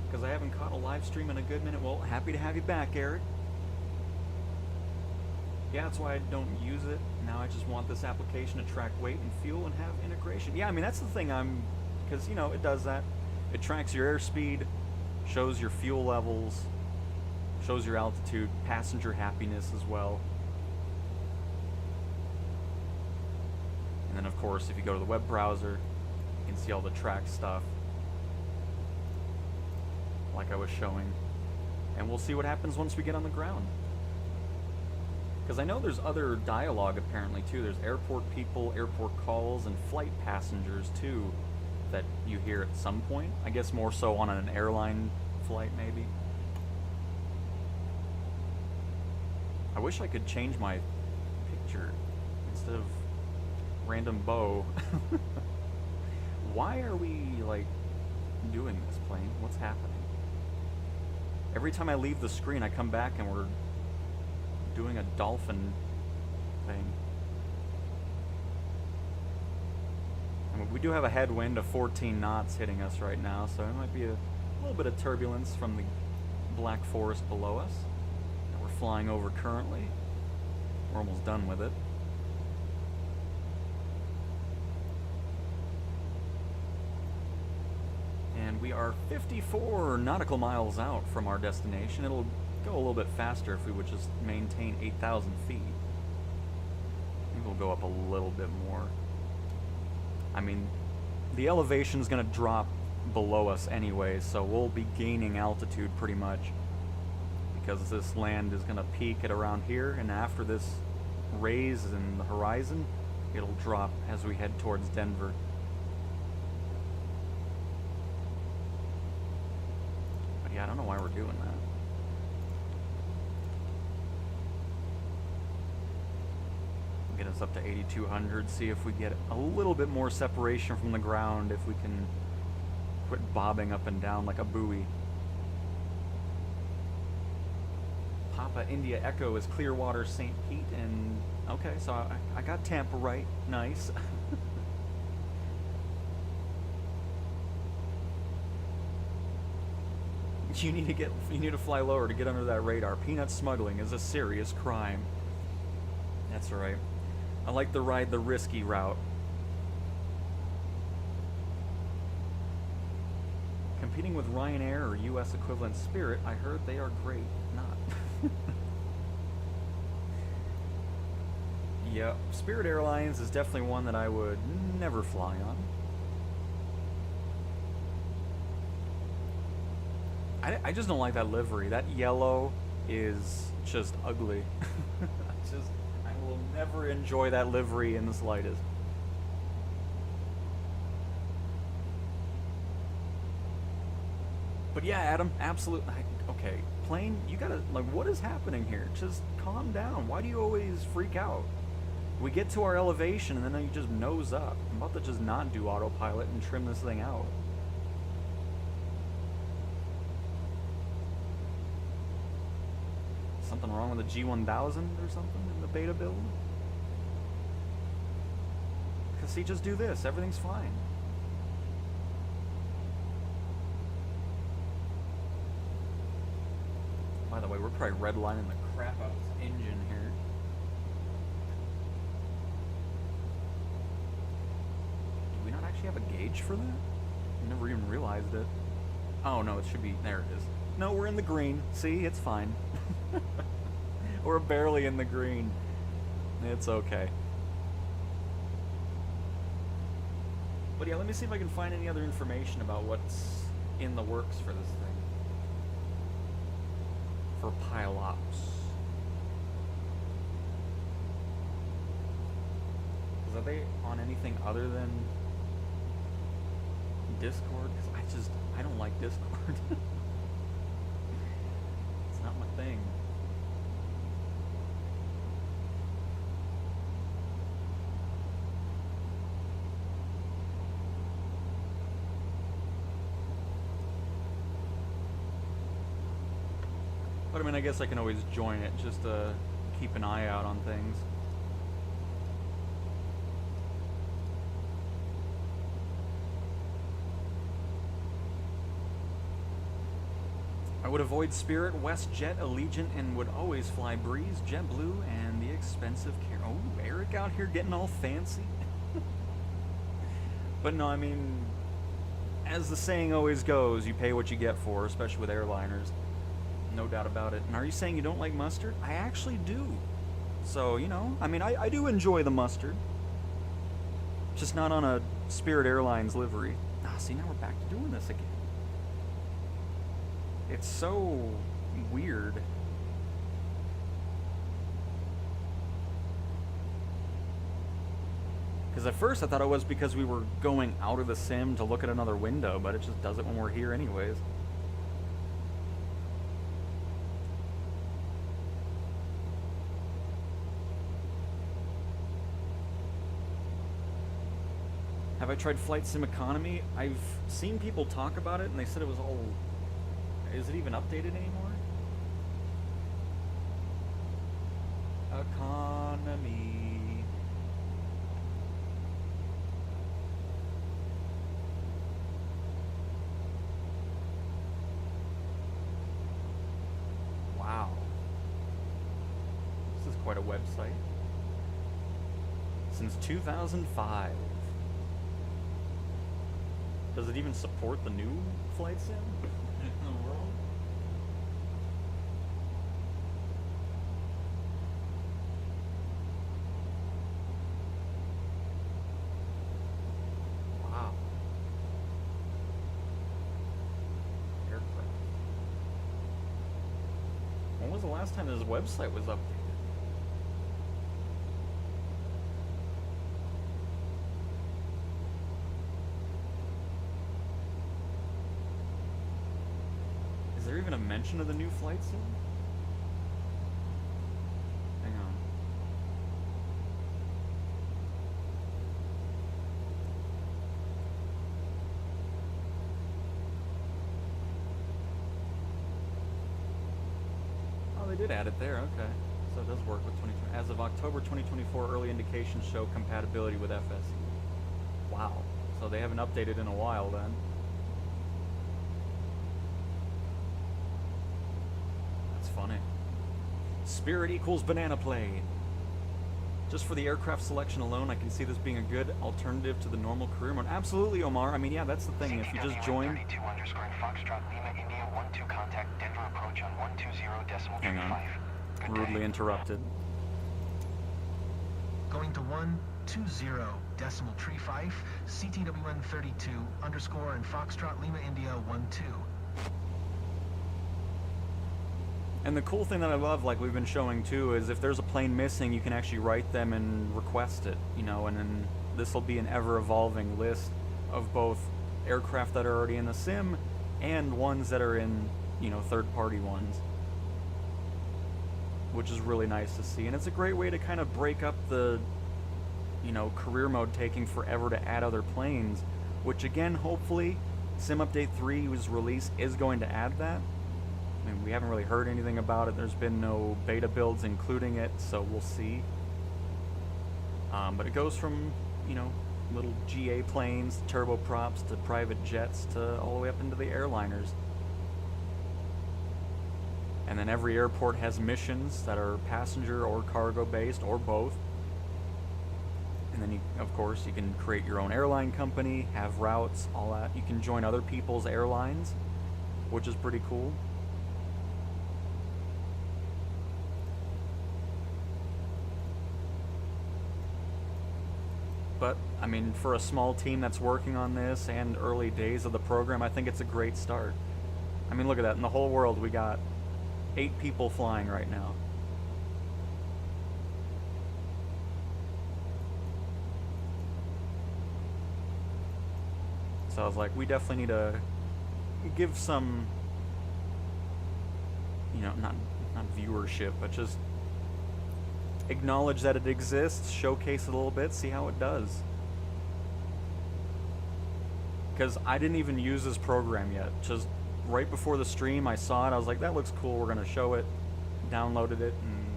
Because I haven't caught a live stream in a good minute. Well, happy to have you back, Eric. Yeah, that's why I don't use it. Now I just want this application to track weight and fuel and have integration. Yeah, I mean, that's the thing because, you know, it does that. It tracks your airspeed, shows your fuel levels, shows your altitude, passenger happiness as well. And then, of course, if you go to the web browser, you can see all the track stuff, like I was showing. And we'll see what happens once we get on the ground. Because I know there's other dialogue, apparently, too. There's airport people, airport calls, and flight passengers, too, that you hear at some point. I guess more so on an airline flight, maybe. I wish I could change my picture instead of random bow. Why are we, like, doing this plane? What's happening? Every time I leave the screen, I come back and we're doing a dolphin thing. I mean, we do have a headwind of 14 knots hitting us right now, so it might be a little bit of turbulence from the Black Forest below us that we're flying over currently. We're almost done with it. And And we are 54 nautical miles out from our destination. It'll go a little bit faster if we would just maintain 8,000 feet. Maybe we'll go up a little bit more. I mean, the elevation's gonna drop below us anyway, so we'll be gaining altitude pretty much. Because this land is gonna peak at around here, and after this raise in the horizon, it'll drop as we head towards Denver. But yeah, I don't know why we're doing that. Get us up to 8,200, see if we get a little bit more separation from the ground, if we can quit bobbing up and down like a buoy. Papa India Echo is Clearwater, St. Pete, and okay, so I got Tampa right. Nice. You need to fly lower to get under that radar. Peanut smuggling is a serious crime. That's right. I like to ride the risky route. Competing with Ryanair or US equivalent Spirit, I heard they are great. Not. Yeah, Spirit Airlines is definitely one that I would never fly on. I just don't like that livery. That yellow is just ugly. I will never enjoy that livery in the slightest. But yeah, Adam, absolutely. Okay, plane, you gotta, like, what is happening here? Just calm down. Why do you always freak out? We get to our elevation and then you just nose up. I'm about to just not do autopilot and trim this thing out. Something wrong with the G1000 or something in the beta build? Because see, just do this. Everything's fine. By the way, we're probably redlining the crap out of this engine here. Do we not actually have a gauge for that? I never even realized it. Oh no, it should be, there it is. No, we're in the green. See, it's fine. We're barely in the green. It's okay. But yeah, let me see if I can find any other information about what's in the works for this thing. For Pilops. Are they on anything other than Discord? Because I don't like Discord. It's not my thing. But I mean, I guess I can always join it just to keep an eye out on things. I would avoid Spirit, WestJet, Allegiant, and would always fly Breeze, JetBlue, and the expensive Care. Oh, Eric out here getting all fancy. But no, I mean, as the saying always goes, you pay what you get for, especially with airliners. No doubt about it. And are you saying you don't like mustard? I actually do. So, you know, I mean, I do enjoy the mustard. Just not on a Spirit Airlines livery. Ah, see, now we're back to doing this again. It's so weird. Because at first I thought it was because we were going out of the sim to look at another window, but it just does it when we're here anyways. Have I tried Flight Sim Economy? I've seen people talk about it and they said it was all... Is it even updated anymore? Economy. Wow. This is quite a website. Since 2005. Does it even support the new flight sim in the world? Wow. Aircraft. When was the last time this website was updated? Is there even a mention of the new flight sim? Hang on. Oh, they did add it there, okay. So it does work with 2020. As of October 2024, early indications show compatibility with FSE. Wow. So they haven't updated in a while then. That's funny. Spirit equals banana plane. Just for the aircraft selection alone, I can see this being a good alternative to the normal career mode. Absolutely, Omar. I mean, yeah, that's the thing. If you just join... 32 underscore in Foxtrot Lima India 12 contact Denver approach on 120.35. Hang on. Good day. Rudely interrupted. Going to 120.35, CTWN 32 underscore in Foxtrot Lima India 12. And the cool thing that I love, like we've been showing too, is if there's a plane missing, you can actually write them and request it, you know, and then this will be an ever-evolving list of both aircraft that are already in the sim and ones that are in, you know, third-party ones, which is really nice to see. And it's a great way to kind of break up the, you know, career mode taking forever to add other planes, which again, hopefully, Sim Update 3's release is going to add that. I mean, we haven't really heard anything about it. There's been no beta builds including it, so we'll see. But it goes from, you know, little GA planes, turboprops, to private jets, to all the way up into the airliners. And then every airport has missions that are passenger or cargo based, or both. And then, of course, you can create your own airline company, have routes, all that. You can join other people's airlines, which is pretty cool. But, I mean, for a small team that's working on this and early days of the program, I think it's a great start. I mean, look at that. In the whole world, we got 8 people flying right now. So I was like, we definitely need to give some, you know, not viewership, but just acknowledge that it exists, showcase it a little bit, see how it does. Because I didn't even use this program yet. Just right before the stream, I saw it. I was like, that looks cool. We're going to show it. Downloaded it. And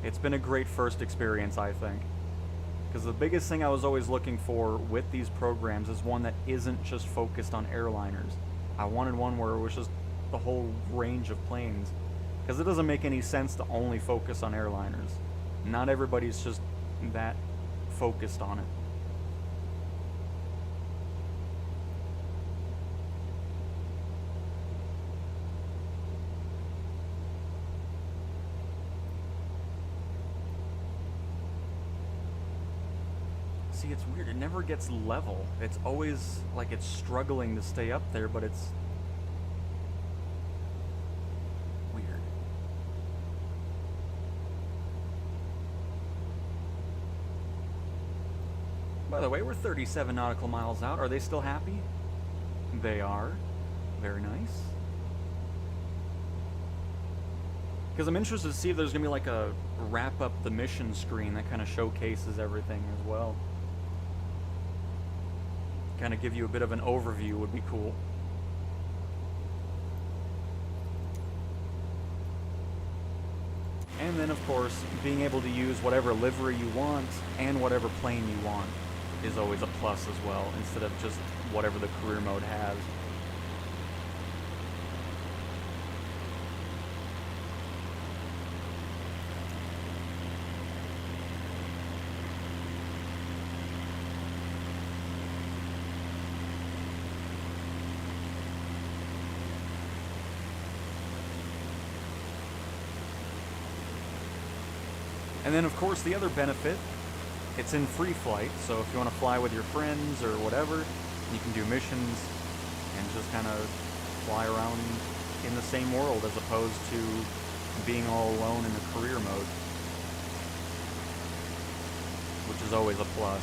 it's been a great first experience, I think. Because the biggest thing I was always looking for with these programs is one that isn't just focused on airliners. I wanted one where it was just the whole range of planes. Because it doesn't make any sense to only focus on airliners. Not everybody's just that focused on it. See, it's weird. It never gets level. It's always like it's struggling to stay up there, but it's weird. By the way, we're 37 nautical miles out. Are they still happy? They are. Very nice. Because I'm interested to see if there's going to be like a wrap up the mission screen that kind of showcases everything as well. Kind of give you a bit of an overview would be cool. And then, of course, being able to use whatever livery you want and whatever plane you want is always a plus as well, instead of just whatever the career mode has. And then, of course, the other benefit, it's in free flight, so if you want to fly with your friends or whatever, you can do missions and just kind of fly around in the same world as opposed to being all alone in a career mode, which is always a plus.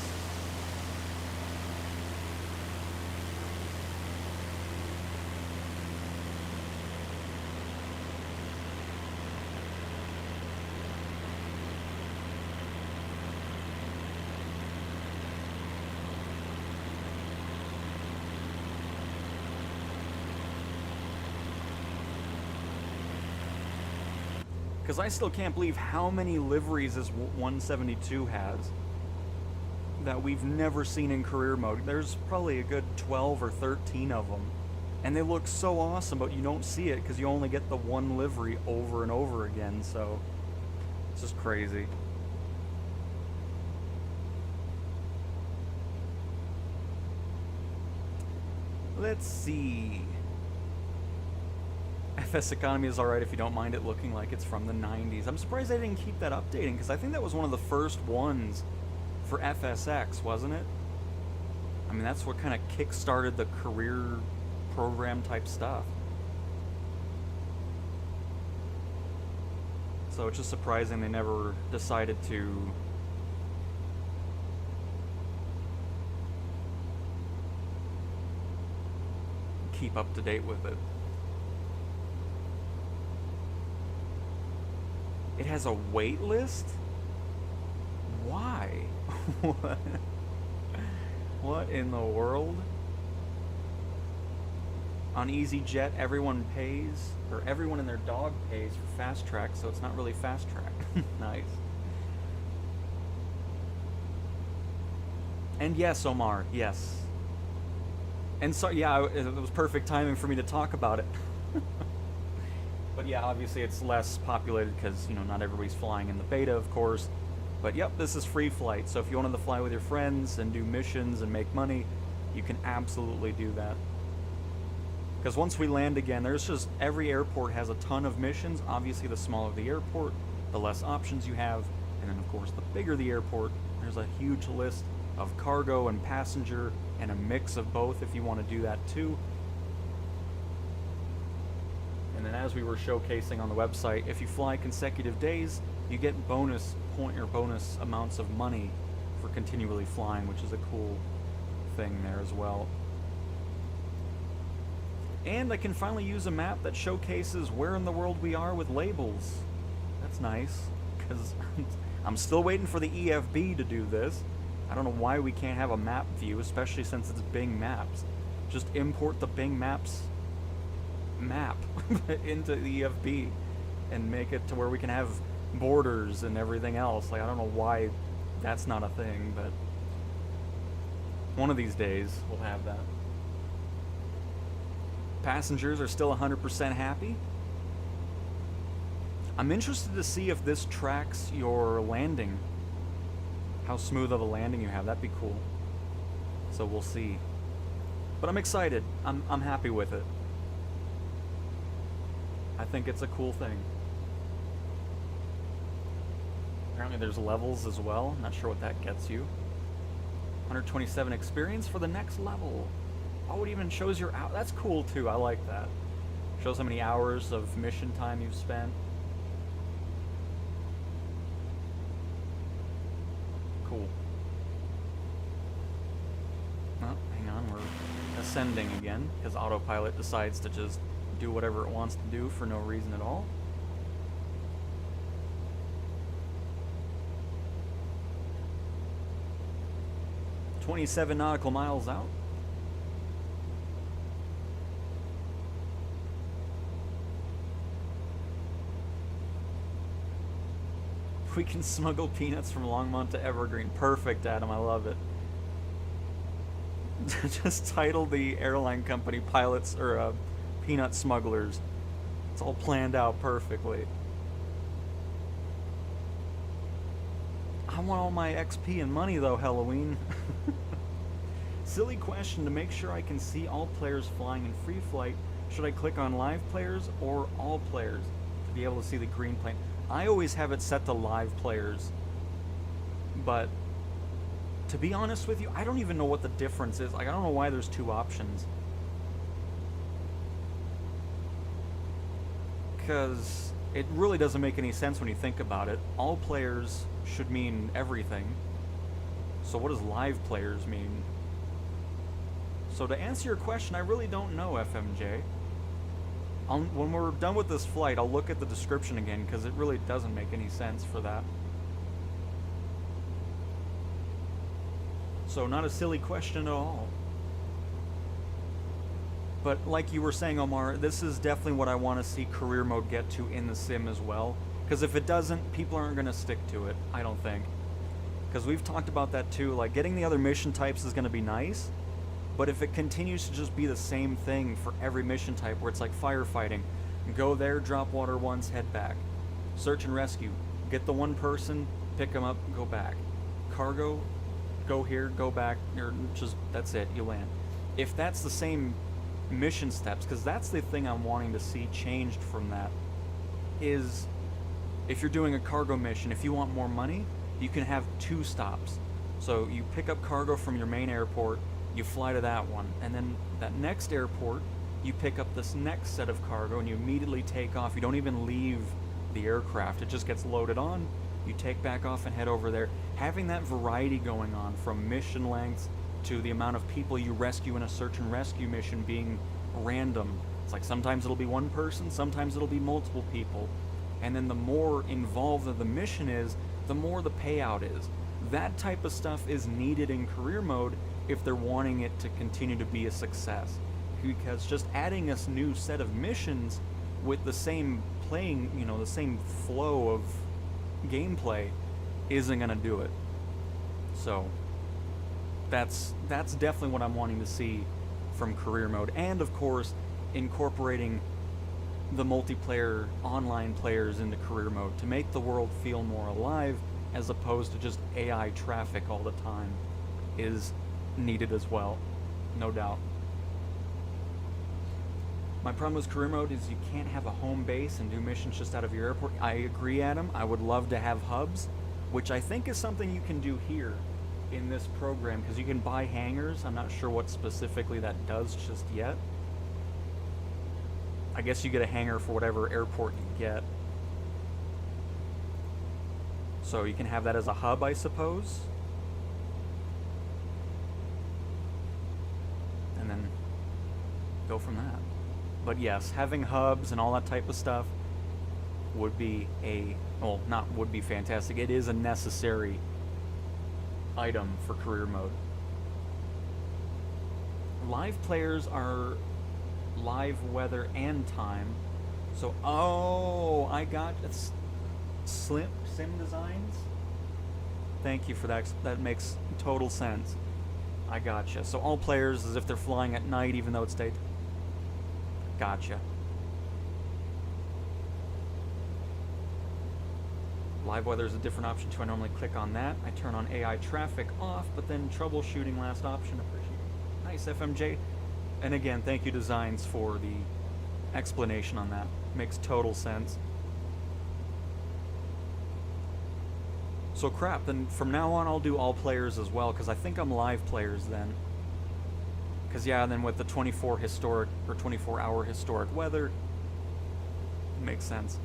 Because I still can't believe how many liveries this 172 has that we've never seen in career mode. There's probably a good 12 or 13 of them. And they look so awesome, but you don't see it because you only get the one livery over and over again, so it's just crazy. Let's see. FS Economy is alright if you don't mind it looking like it's from the 90s. I'm surprised they didn't keep that updating, because I think that was one of the first ones for FSX, wasn't it? I mean, that's what kind of kick-started the career program type stuff. So it's just surprising they never decided to keep up to date with it. It has a wait list? Why? What in the world? On EasyJet, everyone pays, or everyone and their dog pays for fast track, so it's not really fast track. Nice. And yes, Omar, yes. And so, yeah, it was perfect timing for me to talk about it. But yeah, obviously it's less populated because, you know, not everybody's flying in the beta, of course. But yep, this is free flight, so if you wanted to fly with your friends and do missions and make money, you can absolutely do that. Because once we land again, there's just, every airport has a ton of missions. Obviously, the smaller the airport, the less options you have. And then, of course, the bigger the airport, there's a huge list of cargo and passenger and a mix of both if you want to do that too. And then as we were showcasing on the website, if you fly consecutive days, you get bonus point or bonus amounts of money for continually flying, which is a cool thing there as well. And I can finally use a map that showcases where in the world we are with labels. That's nice, because I'm still waiting for the EFB to do this. I don't know why we can't have a map view, especially since it's Bing Maps. Just import the Bing Maps map into the EFB and make it to where we can have borders and everything else. Like, I don't know why that's not a thing, but one of these days we'll have that. Passengers are still 100% happy. I'm interested to see if this tracks your landing. How smooth of a landing you have. That'd be cool. So we'll see. But I'm excited. I'm happy with it. I think it's a cool thing. Apparently there's levels as well. Not sure what that gets you. 127 experience for the next level. Oh, it even shows your out. That's cool too. I like that. Shows how many hours of mission time you've spent. Cool. Oh, hang on. We're ascending again because autopilot decides to just do whatever it wants to do for no reason at all. "27 nautical miles out. We can smuggle peanuts from Longmont to Evergreen. Perfect, Adam. I love it. Just title the airline company Pilots or Peanut Smugglers. It's all planned out perfectly. I want all my XP and money though, Halloween. Silly question. To make sure I can see all players flying in free flight, should I click on live players or all players to be able to see the green plane? I always have it set to live players, but to be honest with you, I don't even know what the difference is. Like, I don't know why there's two options. Because it really doesn't make any sense when you think about it. All players should mean everything. So what does live players mean? So to answer your question, I really don't know, FMJ. When we're done with this flight, I'll look at the description again, because it really doesn't make any sense for that. So not a silly question at all. But like you were saying, Omar, this is definitely what I want to see career mode get to in the sim as well. Because if it doesn't, people aren't going to stick to it, I don't think. Because we've talked about that too, like getting the other mission types is going to be nice, but if it continues to just be the same thing for every mission type, where it's like firefighting, go there, drop water once, head back. Search and rescue, get the one person, pick them up, go back. Cargo, go here, go back, or just, that's it, you land. If that's the same mission steps, because that's the thing I'm wanting to see changed from that, is if you're doing a cargo mission, if you want more money, you can have 2 stops. So you pick up cargo from your main airport, you fly to that one, and then that next airport, you pick up this next set of cargo and you immediately take off. You don't even leave the aircraft, it just gets loaded on, you take back off and head over there. Having that variety going on, from mission lengths to the amount of people you rescue in a search and rescue mission being random. It's like sometimes it'll be one person, sometimes it'll be multiple people. And then the more involved that the mission is, the more the payout is. That type of stuff is needed in career mode if they're wanting it to continue to be a success. Because just adding a new set of missions with the same playing, the same flow of gameplay isn't gonna do it. So that's definitely what I'm wanting to see from career mode, and of course incorporating the multiplayer online players into career mode to make the world feel more alive, as opposed to just AI traffic all the time, is needed as well, no doubt. My problem with career mode is you can't have a home base and do missions just out of your airport. I agree, Adam. I would love to have hubs, which I think is something you can do here in this program, because you can buy hangars. I'm not sure what specifically that does just yet. I guess you get a hangar for whatever airport you get. So you can have that as a hub, I suppose. And then go from that. But yes, having hubs and all that type of stuff would be not would be fantastic. It is a necessary item for career mode. Live players are live weather and time. So, I got Sim Designs. Thank you for that. That makes total sense. I gotcha. So all players, as if they're flying at night, even though it's daytime. Gotcha. Live weather is a different option too. I normally click on that. I turn on AI traffic off, but then troubleshooting last option. Appreciate it. Nice, FMJ. And again, thank you Designs for the explanation on that. Makes total sense. So crap, then from now on I'll do all players as well, because I think I'm live players then. Because yeah, then with the 24-hour historic weather, makes sense.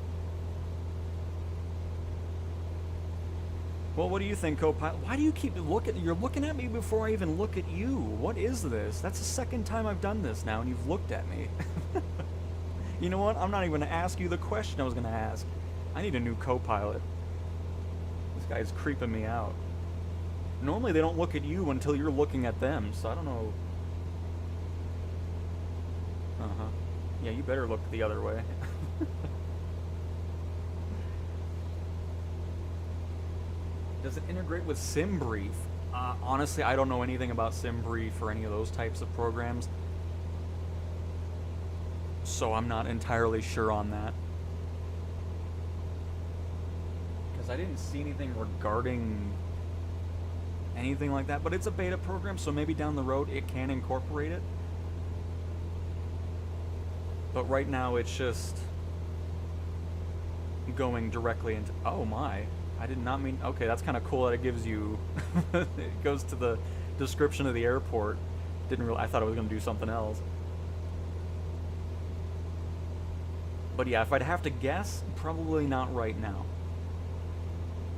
Well, what do you think, co-pilot? Why do you keep you're looking at me before I even look at you? What is this? That's the second time I've done this now, and you've looked at me. You know what? I'm not even going to ask you the question I was going to ask. I need a new co-pilot. This guy's creeping me out. Normally they don't look at you until you're looking at them, so I don't know. Uh-huh. Yeah, you better look the other way. Does it integrate with SimBrief? Honestly, I don't know anything about SimBrief or any of those types of programs, so I'm not entirely sure on that. Because I didn't see anything regarding anything like that, but it's a beta program, so maybe down the road it can incorporate it. But right now it's just going directly into... Oh my. I did not mean... Okay, that's kind of cool that it gives you... it goes to the description of the airport. Didn't really... I thought it was going to do something else. But yeah, if I'd have to guess, probably not right now.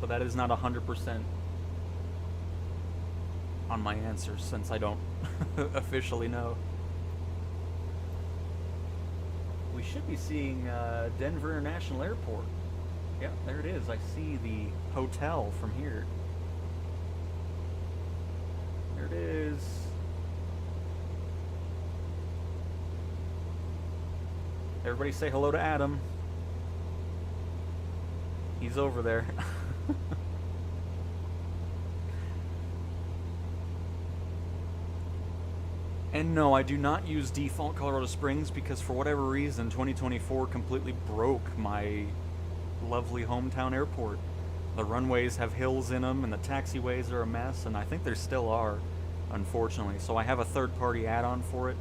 But that is not 100% on my answer, since I don't officially know. We should be seeing Denver International Airport. Yeah, there it is. I see the hotel from here. There it is. Everybody say hello to Adam. He's over there. And no, I do not use default Colorado Springs because for whatever reason, 2024 completely broke my lovely hometown airport. The runways have hills in them and the taxiways are a mess, and I think there still are, unfortunately. So I have a third-party add-on for it.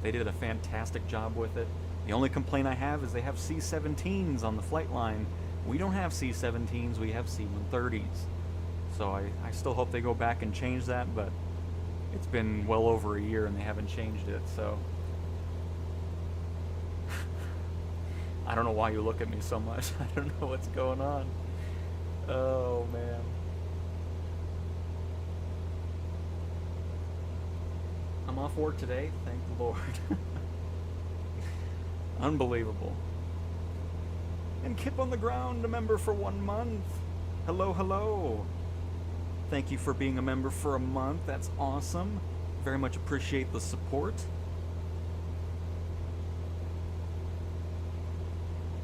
They did a fantastic job with it. The only complaint I have is they have C-17s on the flight line. We don't have C-17s, we have C-130s. So I still hope they go back and change that, but it's been well over a year and they haven't changed it, so... I don't know why you look at me so much. I don't know what's going on. Oh, man. I'm off work today, thank the Lord. Unbelievable. And Kip on the Ground, a member for 1 month. Hello, hello. Thank you for being a member for a month. That's awesome. Very much appreciate the support.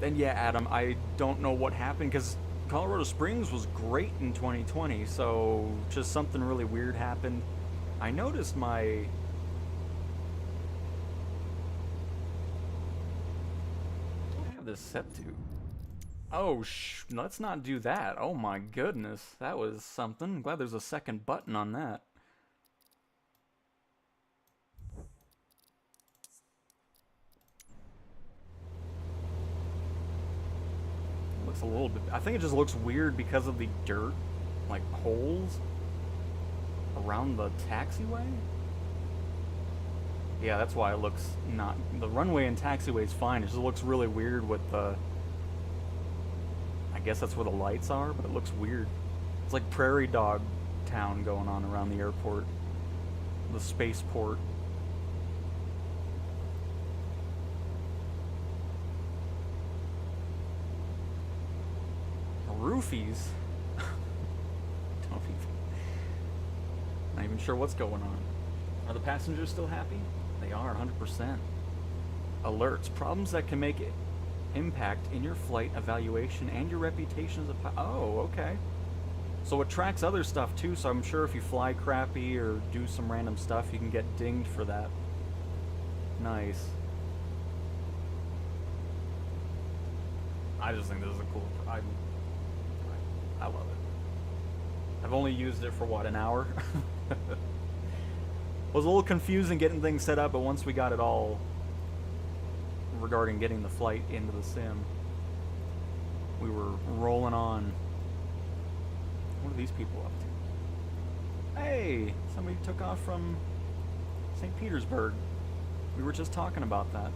And yeah, Adam, I don't know what happened because Colorado Springs was great in 2020, so just something really weird happened. I noticed my... What do I have this set to? Oh, let's not do that. Oh my goodness, that was something. I'm glad there's a second button on that. Looks a little bit... I think it just looks weird because of the dirt, like, holes around the taxiway. Yeah, that's why it looks not... The runway and taxiway is fine. It just looks really weird with the... I guess that's where the lights are, but it looks weird. It's like prairie dog town going on around the airport. The spaceport. Roofies? Don't even... Not even sure what's going on. Are the passengers still happy? They are, 100%. Alerts. Problems that can make it impact in your flight evaluation and your reputation as a pilot. Oh, okay. So it tracks other stuff too, so I'm sure if you fly crappy or do some random stuff, you can get dinged for that. Nice. I just think this is a cool... I love it. I've only used it for, what, an hour? Was a little confusing getting things set up, but once we got it all regarding getting the flight into the sim, we were rolling on. What are these people up to? Hey, somebody took off from St. Petersburg. We were just talking about that.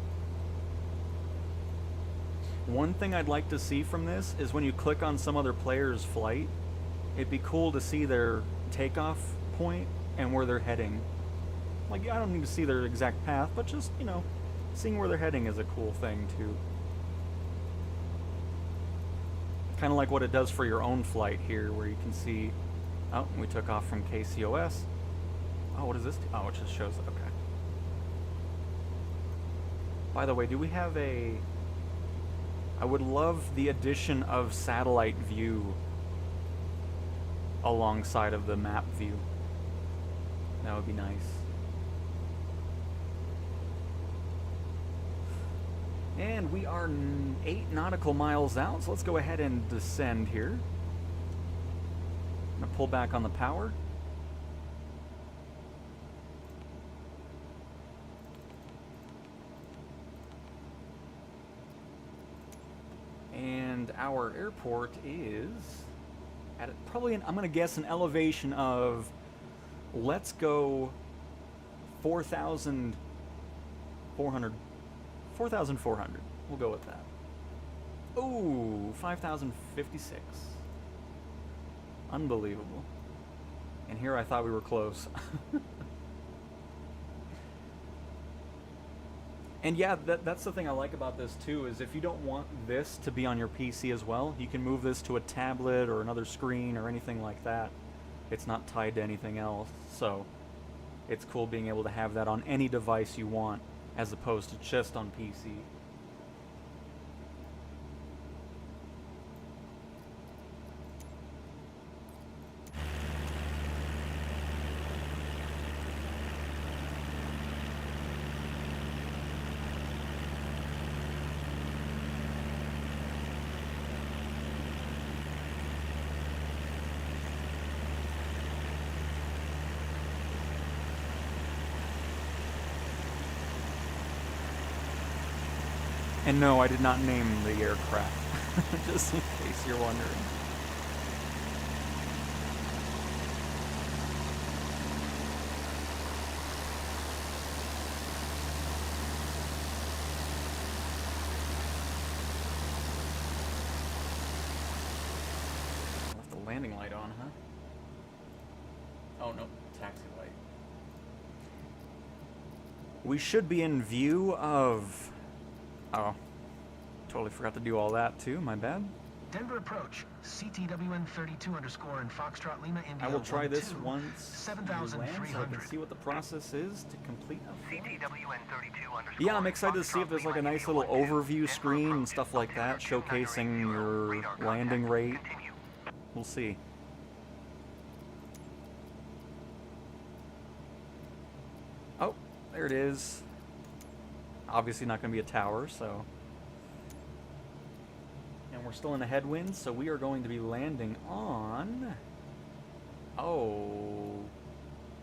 One thing I'd like to see from this is when you click on some other player's flight, it'd be cool to see their takeoff point and where they're heading. Like, I don't need to see their exact path, but just, you know, seeing where they're heading is a cool thing, too. Kind of like what it does for your own flight here, where you can see... Oh, we took off from KCOS. Oh, what is this? Oh, it just shows... Okay. By the way, do we have a... I would love the addition of satellite view alongside of the map view. That would be nice. And we are 8 nautical miles out, so let's go ahead and descend here. I'm gonna pull back on the power. And And our airport is at probably, I'm going to guess, an elevation of, let's go 4,400. 4,400. We'll go with that. Ooh, 5,056. Unbelievable. And here I thought we were close. And yeah, that's the thing I like about this too, is if you don't want this to be on your PC as well, you can move this to a tablet or another screen or anything like that. It's not tied to anything else, so it's cool being able to have that on any device you want, as opposed to just on PC. And no, I did not name the aircraft, just in case you're wondering. Left the landing light on, huh? Oh, no, taxi light. We should be in view of... Oh, totally forgot to do all that too, my bad. Denver approach, CTWN 32 underscore and Foxtrot Lima India. I will try this 12, once 7,300. so I can see what the process is to complete a flight. CTWN 32 underscore. Yeah, I'm excited to see if there's like a nice little overview screen and stuff like that, showcasing your landing rate. We'll see. Oh, there it is. Obviously not going to be a tower, so... And we're still in a headwind, so we are going to be landing on... Oh...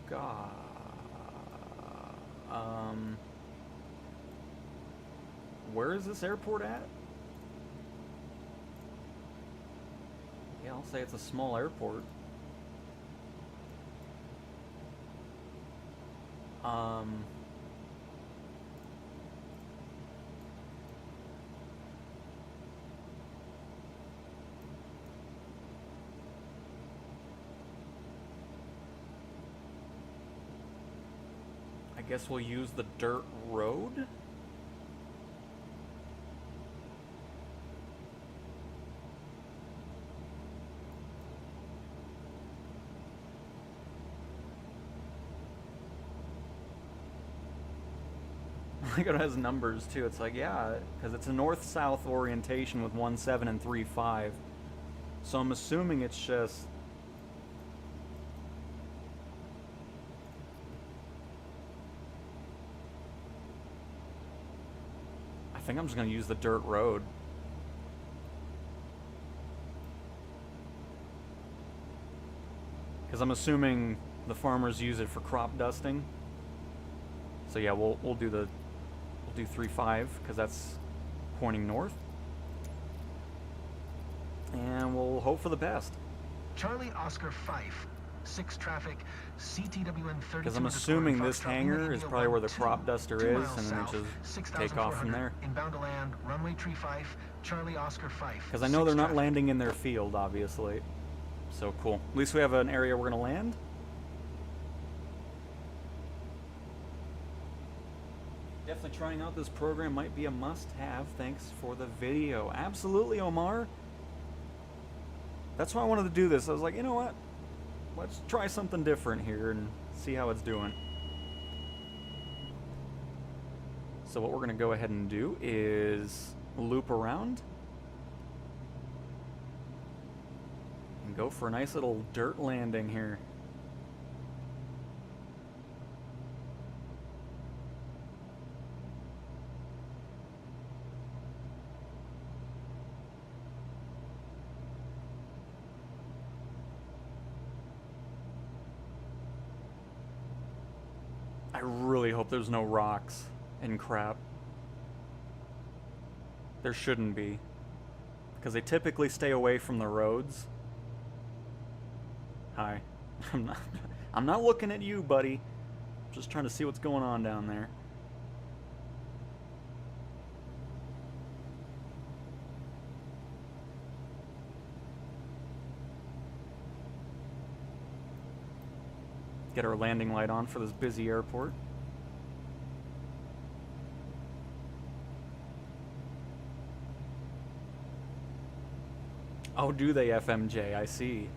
God... Where is this airport at? Yeah, I'll say it's a small airport. I guess we'll use the dirt road? Like it has numbers too. It's like, yeah, because it's a north-south orientation with 1.7 and 3.5. So I'm assuming it's just... I think I'm just going to use the dirt road. Because I'm assuming the farmers use it for crop dusting. So yeah, we'll do 3.5 because that's pointing north. And we'll hope for the best. Charlie Oscar Fife, 6 traffic, CTWN 32. Because I'm assuming this hangar is probably where the crop duster is, and then we just take off from there. Inbound to land, runway tree Fife, Charlie Oscar Fife. Because I know they're not landing in their field, obviously. So cool. At least we have an area we're going to land. Definitely trying out this program might be a must-have. Thanks for the video. Absolutely, Omar. That's why I wanted to do this. I was like, you know what? Let's try something different here and see how it's doing. So what we're going to go ahead and do is loop around and go for a nice little dirt landing here. I really hope there's no rocks and crap. There shouldn't be. because they typically stay away from the roads. Hi. I'm not looking at you, buddy. Just trying to see what's going on down there. Get our landing light on for this busy airport. Oh, do they, FMJ? I see.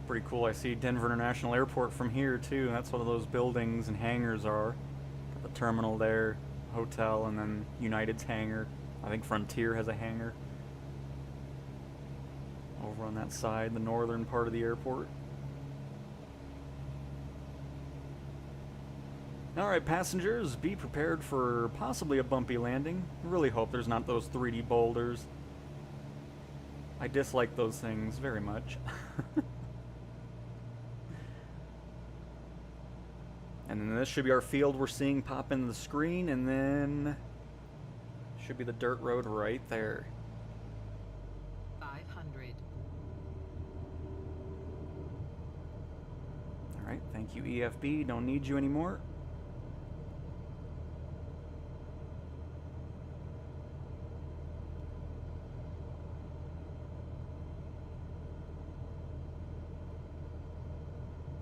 Pretty cool. I see Denver International Airport from here too. That's what those buildings and hangars are. Got the terminal there, hotel, and then United's hangar. I think Frontier has a hangar over on that side, the northern part of the airport. Alright, passengers, be prepared for possibly a bumpy landing. Really hope there's not those 3D boulders. I dislike those things very much. And then this should be our field we're seeing pop into the screen, and then should be the dirt road right there. 500. Alright, thank you EFB, don't need you anymore.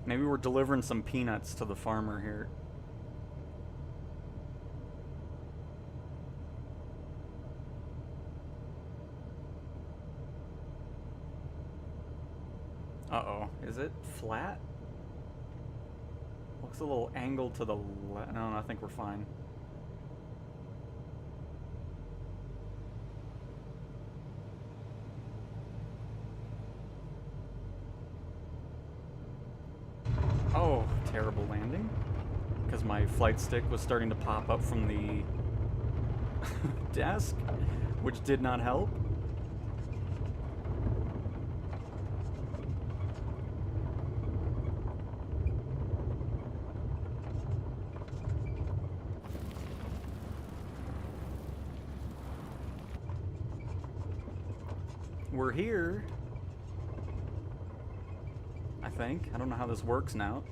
Maybe we're delivering some peanuts to the farmer here. Uh-oh. Is it flat? Looks a little angled to the left. No, I think we're fine. Oh, terrible landing. Because my flight stick was starting to pop up from the desk, which did not help. We're here. I think. I don't know how this works now.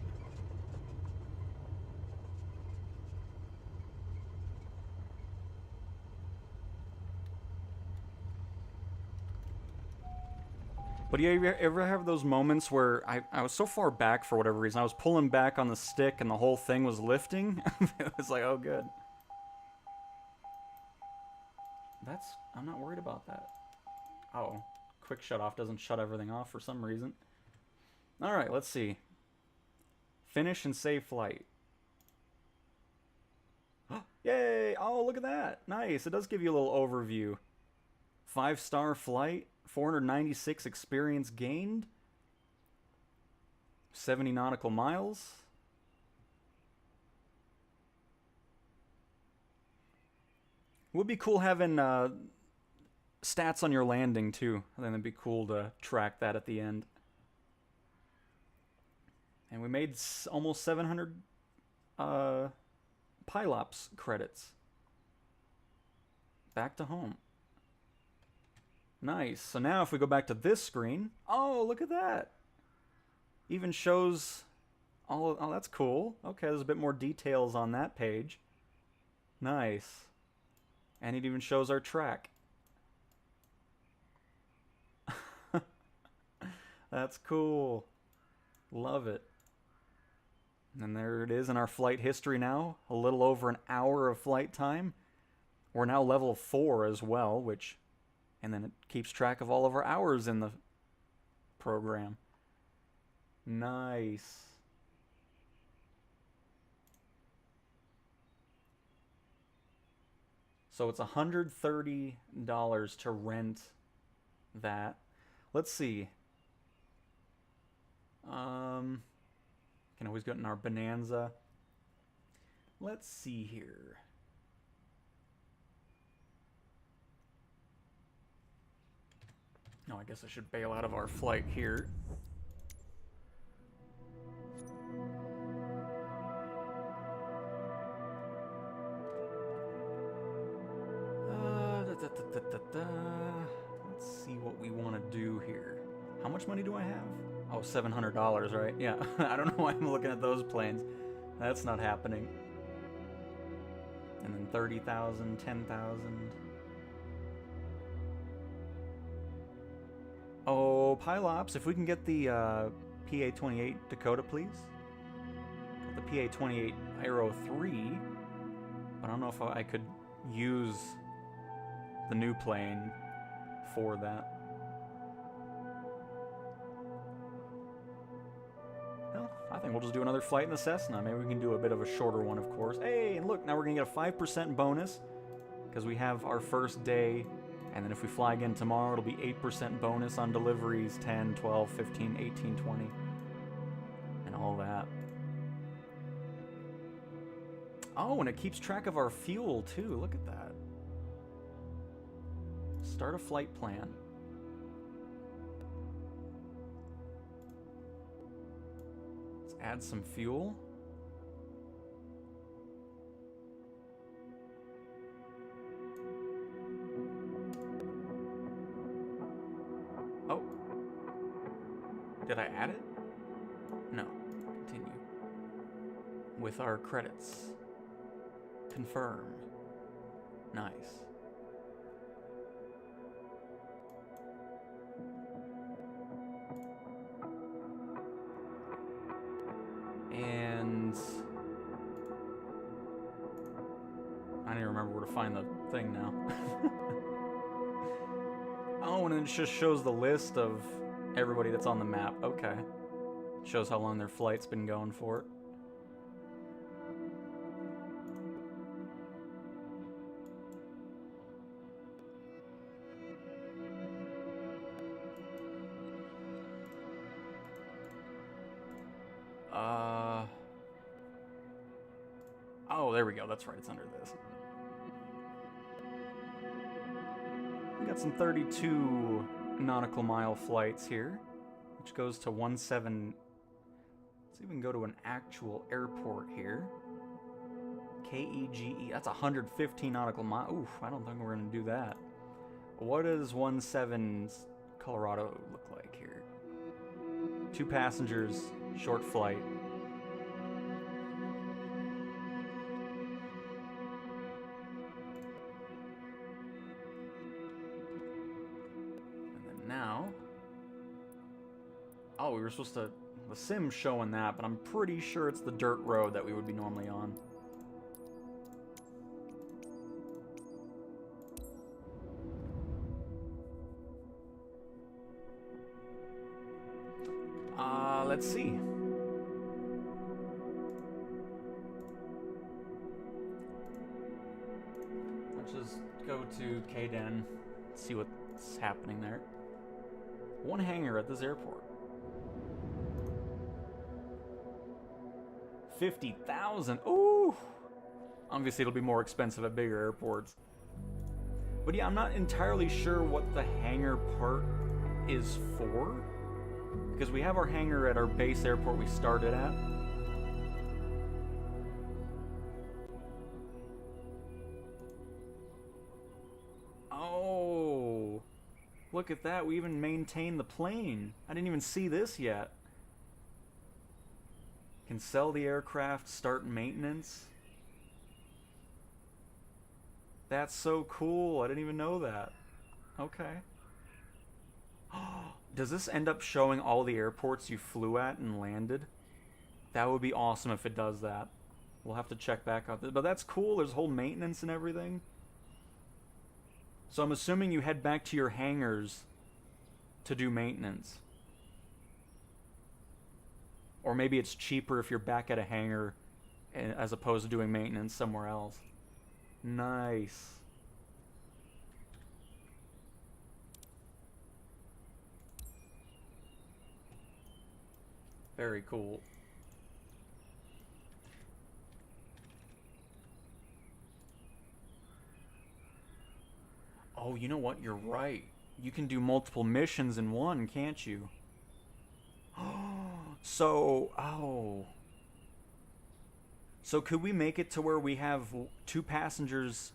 But yeah, you ever have those moments where I was so far back for whatever reason, I was pulling back on the stick and the whole thing was lifting? It was like, oh good. I'm not worried about that. Oh, quick shut off doesn't shut everything off for some reason. Alright, let's see. Finish and save flight. Yay! Oh, look at that! Nice! It does give you a little overview. 5-star flight, 496 experience gained, 70 nautical miles. Would be cool having stats on your landing too. I think it'd be cool to track that at the end. And we made almost 700 Pilops credits. Back to home. Nice. So now if we go back to this screen, oh, look at that. Even shows all of, oh, that's cool. Okay, there's a bit more details on that page. Nice. And it even shows our track. That's cool. Love it. And there it is in our flight history now. A little over an hour of flight time. We're now level 4 as well, which... And then it keeps track of all of our hours in the program. Nice. So it's $130 to rent that. Let's see. Can Can always get in our Bonanza. Let's see here. No, I guess I should bail out of our flight here. Let's see what we want to do here. How much money do I have? Oh, $700, right? Yeah, I don't know why I'm looking at those planes. That's not happening. And then 30,000, 10,000. Oh, Pilops, if we can get the PA-28 Dakota, please. Got the PA-28 Aero 3, but I don't know if I could use the new plane for that. Well, I think we'll just do another flight in the Cessna. Maybe we can do a bit of a shorter one, of course. Hey, and look, now we're going to get a 5% bonus because we have our first day. And then if we fly again tomorrow, it'll be 8% bonus on deliveries, 10, 12, 15, 18, 20, and all that. Oh, and it keeps track of our fuel, too. Look at that. Start a flight plan. Let's add some fuel. Oh. Did I add it? No. Continue. With our credits. Confirm. Nice. And I don't even remember where to find the thing now. Oh, and it just shows the list of everybody that's on the map. Okay. Shows how long their flight's been going for. Oh, there we go. That's right. It's under this. We got some 32 nautical mile flights here, which goes to 17. Let's even go to an actual airport here. KEGE. That's 115 nautical miles. Oof, I don't think we're going to do that. What does 17 Colorado look like here? 2 passengers, short flight. Oh, we were supposed to... The sim's showing that, but I'm pretty sure it's the dirt road that we would be normally on. Let's see. Let's just go to KDEN, see what's happening there. 1 hangar at this airport. 50,000. Ooh. Obviously, it'll be more expensive at bigger airports. But yeah, I'm not entirely sure what the hangar part is for. Because we have our hangar at our base airport we started at. Oh. Look at that. We even maintain the plane. I didn't even see this yet. Can sell the aircraft, start maintenance. That's so cool. I didn't even know that. Okay. Does this end up showing all the airports you flew at and landed? That would be awesome if it does that. We'll have to check back on this. But that's cool. There's whole maintenance and everything. So I'm assuming you head back to your hangars to do maintenance. Or maybe it's cheaper if you're back at a hangar as opposed to doing maintenance somewhere else. Nice. Very cool. Oh, you know what? You're right. You can do multiple missions in one, can't you? So could we make it to where we have 2 passengers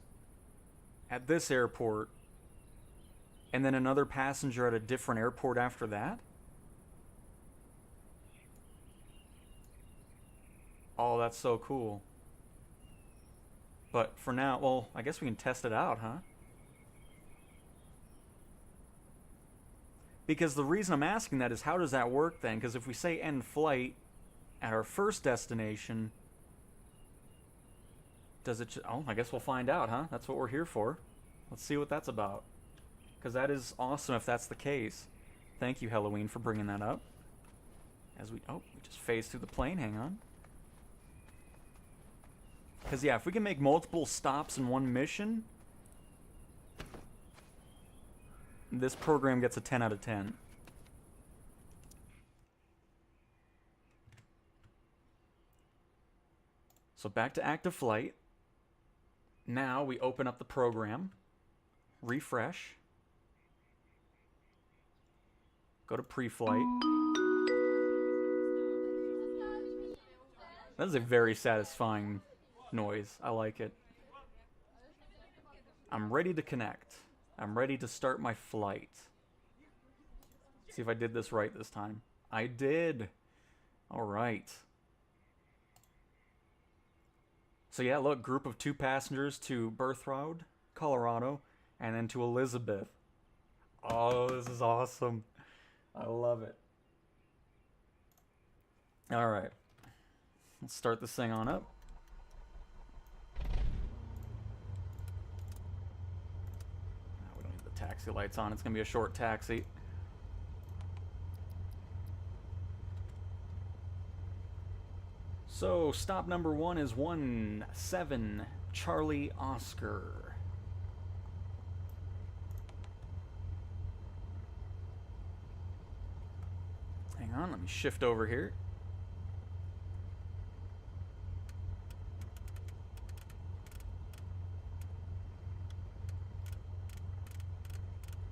at this airport and then another passenger at a different airport after that? Oh, that's so cool. But for now, well, I guess we can test it out, huh? Because the reason I'm asking that is, how does that work then? Because if we say end flight at our first destination, does it... Oh, I guess we'll find out, huh? That's what we're here for. Let's see what that's about. Because that is awesome if that's the case. Thank you, Halloween, for bringing that up. As we... Oh, we just phased through the plane. Hang on. Because, yeah, if we can make multiple stops in one mission, this program gets a 10 out of 10. So back to active flight. Now we open up the program, refresh, go to pre-flight. That is a very satisfying noise. I like it. I'm ready to connect. I'm ready to start my flight. Let's see if I did this right this time. I did. All right. So yeah, look, group of 2 passengers to Berthrud, Colorado, and then to Elizabeth. Oh, this is awesome. I love it. All right. Let's start this thing on up. We don't need the taxi lights on. It's going to be a short taxi. So, stop number 1 is 17 Charlie Oscar. Hang on, let me shift over here.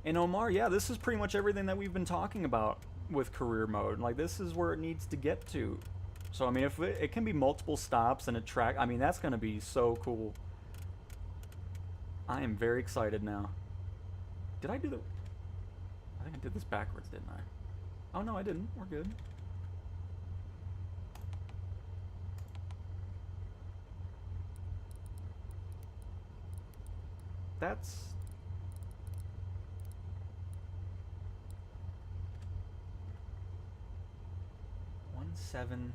And Omar, yeah, this is pretty much everything that we've been talking about with career mode. Like, this is where it needs to get to. So, I mean, if it can be multiple stops and a track, I mean, that's going to be so cool. I am very excited now. Did I do the... I think I did this backwards, didn't I? Oh, no, I didn't. We're good. That's... Seven.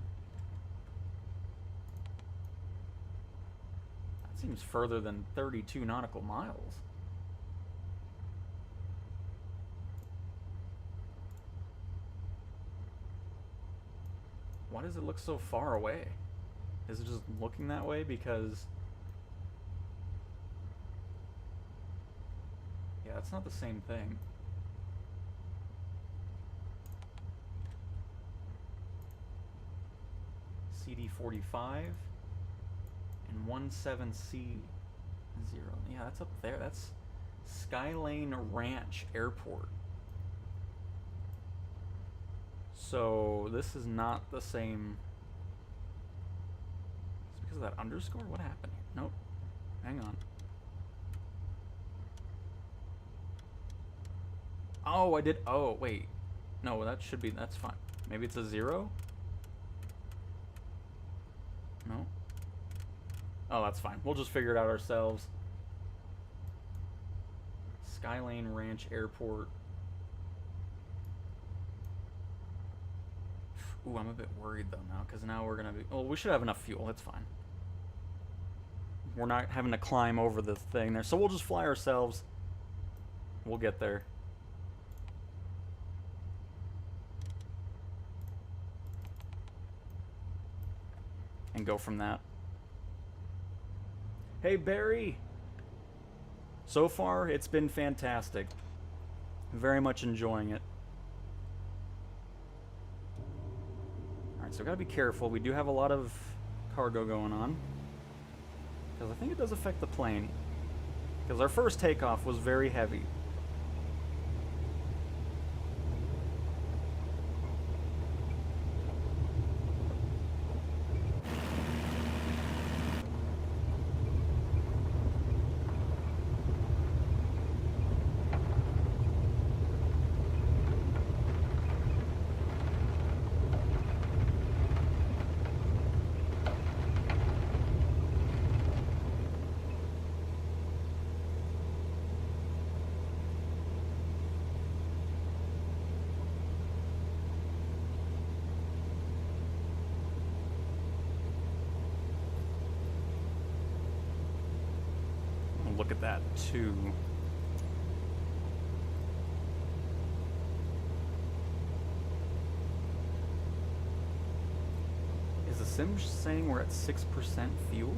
That seems further than 32 nautical miles. Why does it look so far away? Is it just looking that way because... Yeah, it's not the same thing. CD45 and 17C0. Yeah, that's up there. That's Skylane Ranch Airport. So this is not the same. It's because of that underscore? What happened here? Nope. Hang on. Oh, I did. Oh, wait. No, that should be. That's fine. Maybe it's a 0? No. Oh, that's fine. We'll just figure it out ourselves. Skylane Ranch Airport. Ooh, I'm a bit worried though now, because now we're gonna be... Oh, we should have enough fuel. That's fine. We're not having to climb over the thing there, so we'll just fly ourselves. We'll get there. And go from that. Hey Barry! So far, it's been fantastic. Very much enjoying it. Alright, so we gotta be careful. We do have a lot of cargo going on. Because I think it does affect the plane. Because our first takeoff was very heavy. Look at that too. Is the sim saying we're at 6% fuel?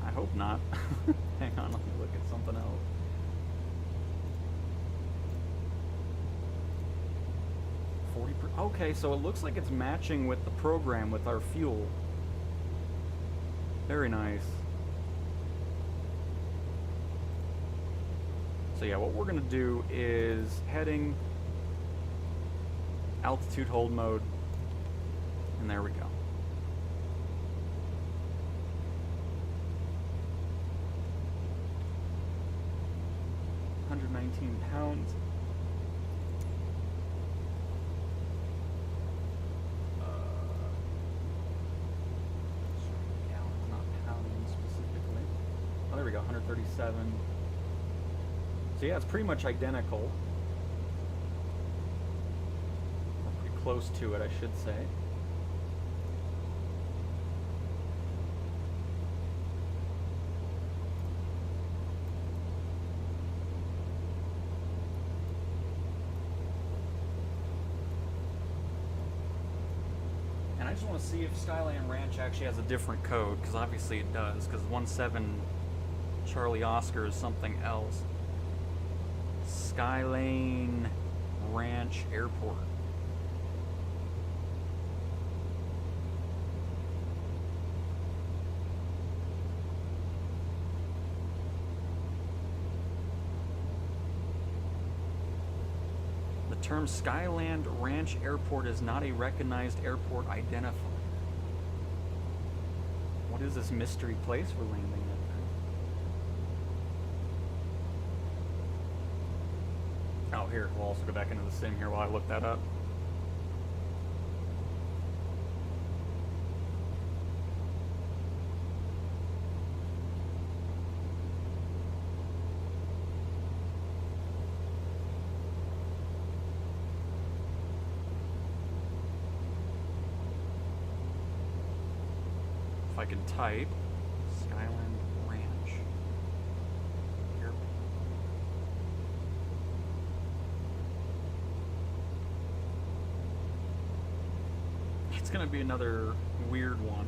I hope not. Hang on, let me look at something else. Okay, so it looks like it's matching with the program with our fuel. Very nice. So yeah, what we're gonna do is heading, altitude hold mode, and there we go. £119. There we go, 137. So yeah, it's pretty much identical. Or pretty close to it, I should say. And I just want to see if Skyland Ranch actually has a different code, because obviously it does, because 17 Charlie Oscar is something else. Skyline Ranch Airport. The term Skyland Ranch Airport is not a recognized airport identifier. What is this mystery place we're landing at? Oh, here, we'll also go back into the sim here while I look that up. If I can type Skyland Ranch Airport. It's gonna be another weird one.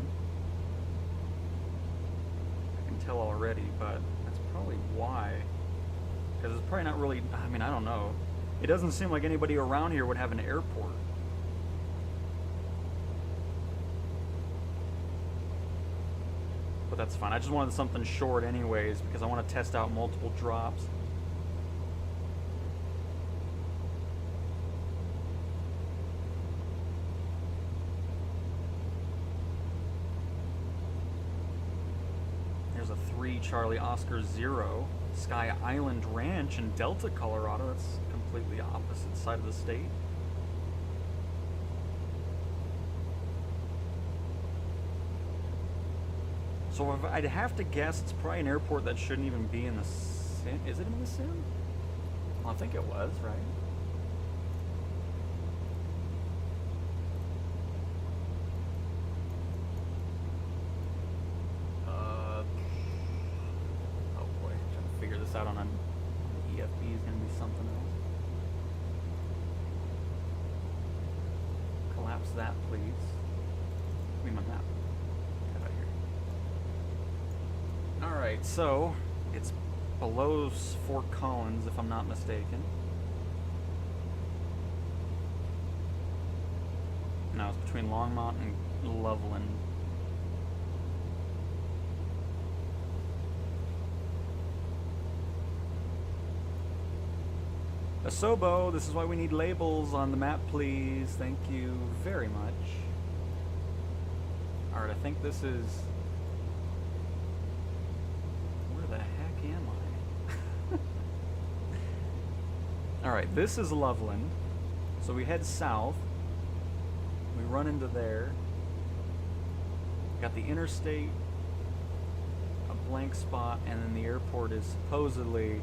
I can tell already, but that's probably why. Because it's probably not really, I mean, I don't know. It doesn't seem like anybody around here would have an airport. But that's fine. I just wanted something short anyways, because I want to test out multiple drops. There's a 3 Charlie Oscar 0 Sky Island Ranch in Delta, Colorado. That's completely opposite side of the state. So if I'd have to guess, it's probably an airport that shouldn't even be in the sim. Is it in the sim? Well, I think it was, right? Oh boy, trying to figure this out on an EFB is going to be something else. Collapse that, please. Give me my map. Get out of here. Alright, so it's below Fort Collins, if I'm not mistaken. No, it's between Longmont and Loveland. Asobo, this is why we need labels on the map, please. Thank you very much. Alright, I think this is... Where the heck am I? Alright, this is Loveland. So we head south. We run into there. Got the interstate, a blank spot, and then the airport is supposedly...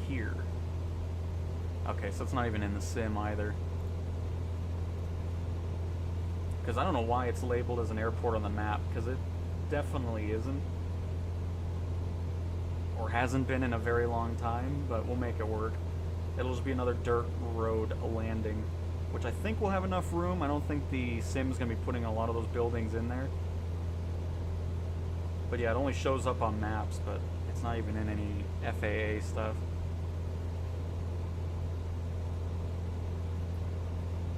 here. Okay, so it's not even in the sim either. Because I don't know why it's labeled as an airport on the map, because it definitely isn't. Or hasn't been in a very long time, but we'll make it work. It'll just be another dirt road landing, which I think will have enough room. I don't think the sim's going to be putting a lot of those buildings in there. But yeah, it only shows up on maps, but it's not even in any FAA stuff.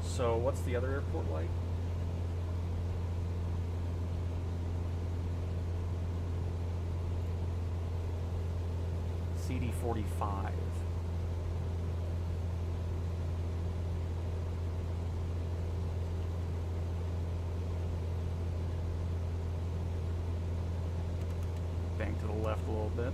So what's the other airport like? CD45. Bank to the left a little bit.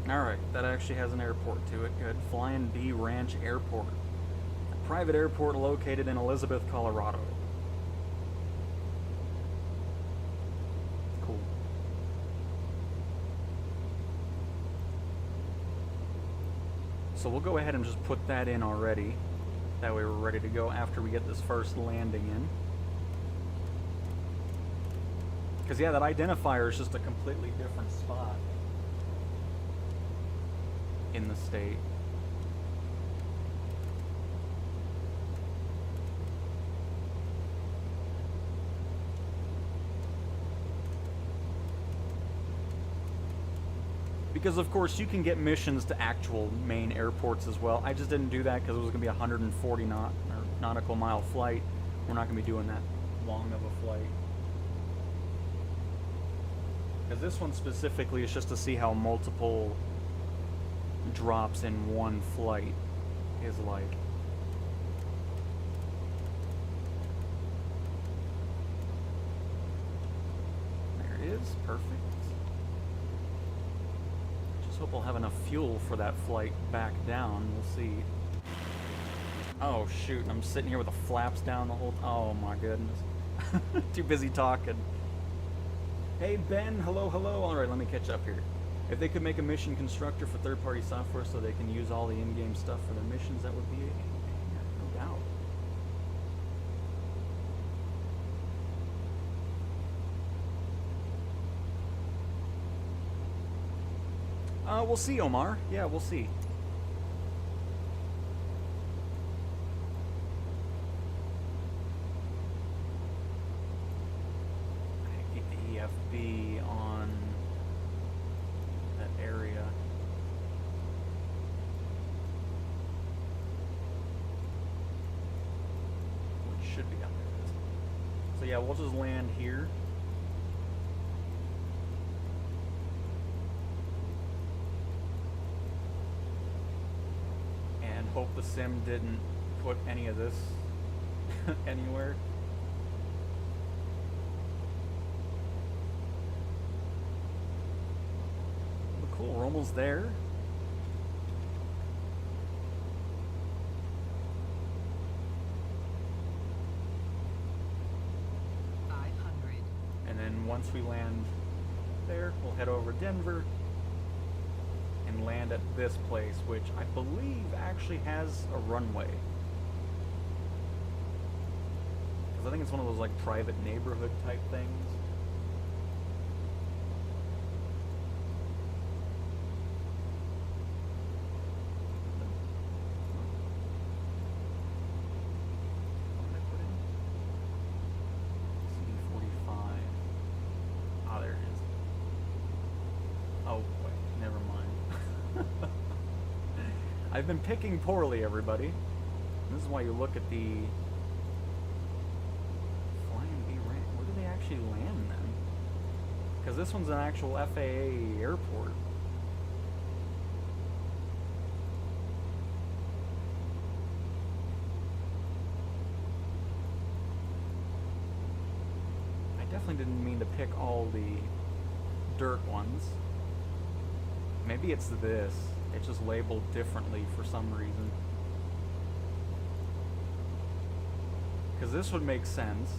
Alright, that actually has an airport to it. Good. Flying Bee Ranch Airport. A private airport located in Elizabeth, Colorado. Cool. So we'll go ahead and just put that in already. That way we're ready to go after we get this first landing in. Because yeah, that identifier is just a completely different spot in the state. Because of course you can get missions to actual main airports as well. I just didn't do that because it was going to be a 140 nautical mile flight. We're not going to be doing that long of a flight. Because this one specifically is just to see how multiple drops in one flight is like. There it is. Perfect. Just hope we'll have enough fuel for that flight back down. We'll see. Oh shoot, I'm sitting here with the flaps down the whole time. Oh my goodness. Too busy talking. Hey Ben, hello, hello. Alright, let me catch up here. If they could make a mission constructor for third-party software so they can use all the in-game stuff for their missions, that would be no doubt. We'll see, Omar. Yeah, we'll see. I keep the EFB on that area. Which should be up there. So yeah, we'll just land here. And hope the sim didn't put any of this anywhere. Cool, we're almost there. And then once we land there, we'll head over to Denver and land at this place, which I believe actually has a runway. Because I think it's one of those like private neighborhood type things. I've been picking poorly, everybody. This is why you look at the Flying B ramp. Where do they actually land then? Because this one's an actual FAA airport. I definitely didn't mean to pick all the dirt ones. Maybe it's this. It's just labeled differently for some reason. Because this would make sense.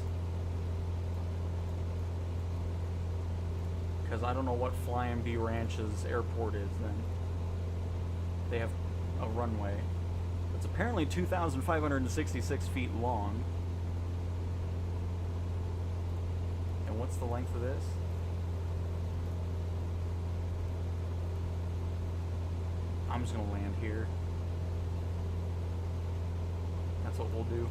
Because I don't know what Flying B Ranch's airport is then. They have a runway. It's apparently 2,566 feet long. And what's the length of this? I'm just gonna land here. That's what we'll do.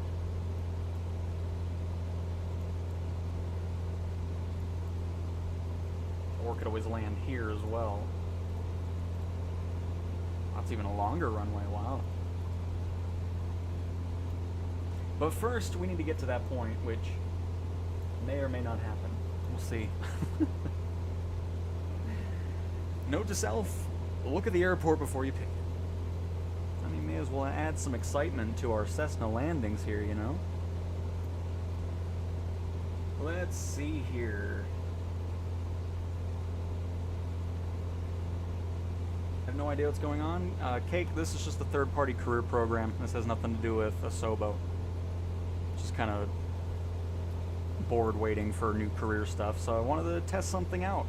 Or could always land here as well. That's even a longer runway, wow. But first, we need to get to that point, which may or may not happen. We'll see. Note to self, look at the airport before you pick it. I mean, may as well add some excitement to our Cessna landings here, you know? Let's see here. I have no idea what's going on. Cake, this is just a third-party career program. This has nothing to do with Asobo. Just kind of bored waiting for new career stuff, so I wanted to test something out.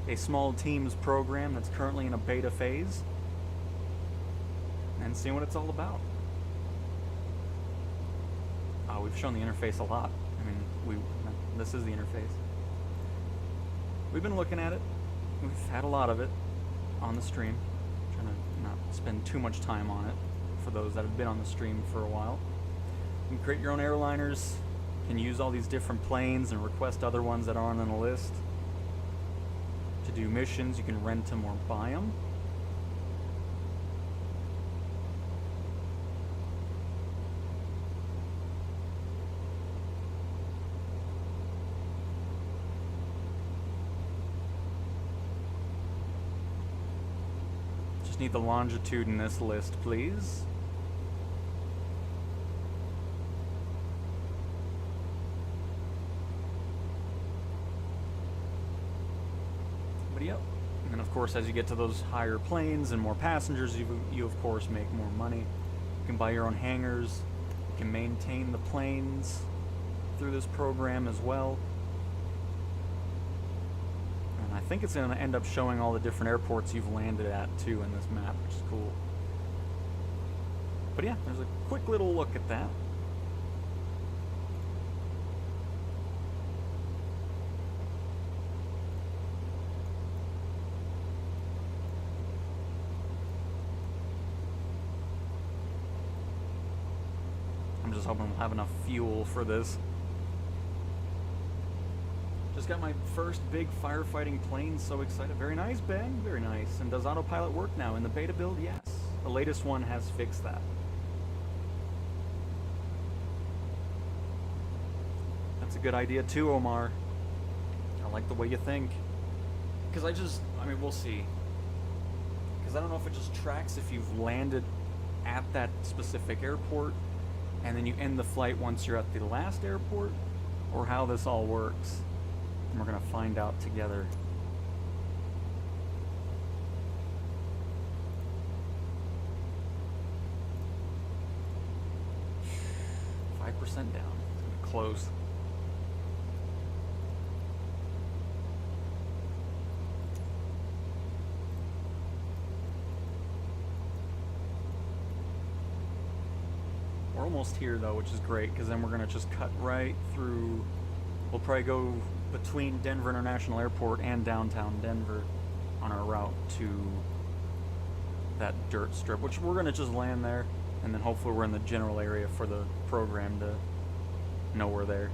A small teams program that's currently in a beta phase, and see what it's all about. We've shown the interface a lot. I mean, this is the interface. We've been looking at it. We've had a lot of it on the stream. Trying to not spend too much time on it for those that have been on the stream for a while. You can create your own airliners. You can use all these different planes and request other ones that aren't on the list. To do missions, you can rent them or buy them. Just need the longitude in this list, please. Yep. And then of course, as you get to those higher planes and more passengers, you of course make more money. You can buy your own hangars. You can maintain the planes through this program as well. And I think it's going to end up showing all the different airports you've landed at too in this map, which is cool. But yeah, there's a quick little look at that. I'm just hoping we'll have enough fuel for this. Just got my first big firefighting plane, so excited. Very nice, Ben, very nice. And does autopilot work now? In the beta build, yes. The latest one has fixed that. That's a good idea too, Omar. I like the way you think. Because I mean, we'll see. Because I don't know if it just tracks if you've landed at that specific airport and then you end the flight once you're at the last airport, or how this all works. And we're gonna find out together. $5% down. It's gonna be close. We're almost here though, which is great, because then we're gonna just cut right through. We'll probably go between Denver International Airport and downtown Denver on our route to that dirt strip, which we're gonna just land there, and then hopefully we're in the general area for the program to know we're there.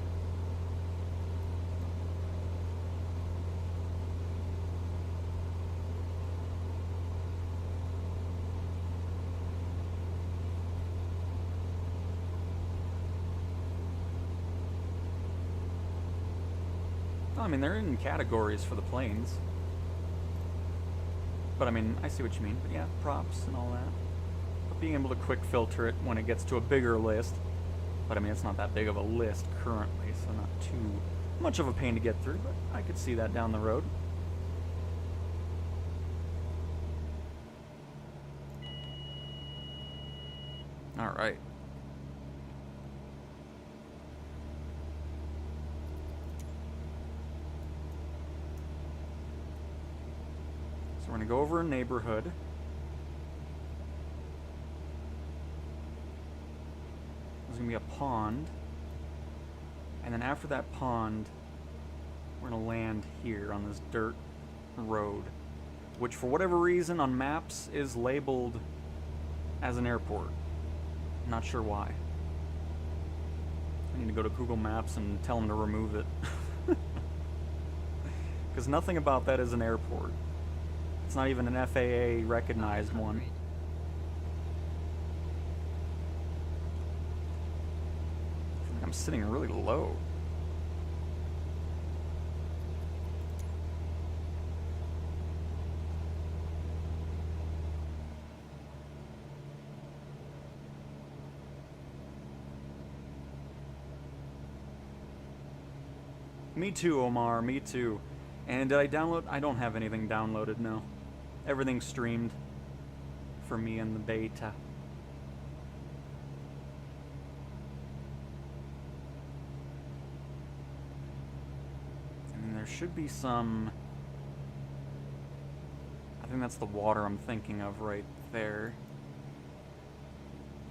I mean, they're in categories for the planes. But I mean, I see what you mean. But yeah, props and all that. But being able to quick filter it when it gets to a bigger list. But I mean, it's not that big of a list currently, so not too much of a pain to get through, but I could see that down the road. Alright. So we're going to go over a neighborhood. There's going to be a pond. And then after that pond, we're going to land here on this dirt road. Which for whatever reason on maps is labeled as an airport. Not sure why. I need to go to Google Maps and tell them to remove it. Because nothing about that is an airport. It's not even an FAA recognized one. I'm sitting really low. Me too, Omar, me too. And did I download? I don't have anything downloaded, no. Everything's streamed for me in the beta. And there should be some... I think that's the water I'm thinking of right there.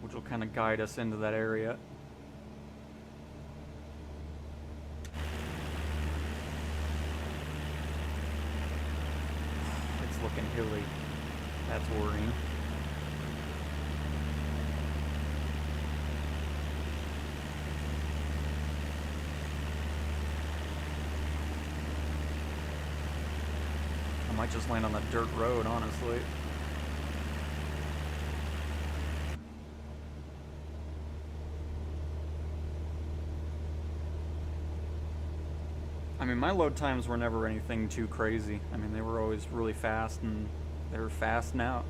Which will kind of guide us into that area. Looking hilly. That's worrying. I might just land on the dirt road, honestly. I mean, my load times were never anything too crazy. I mean, they were always really fast, and they're fast now.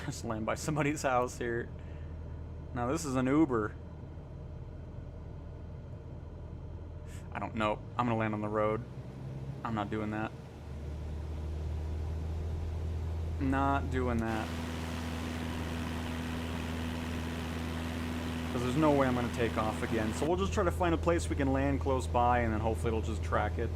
Just land by somebody's house here. Now this is an Uber. I don't know. I'm gonna land on the road. I'm not doing that. Not doing that. Because there's no way I'm gonna take off again. So we'll just try to find a place we can land close by, and then hopefully it'll just track it.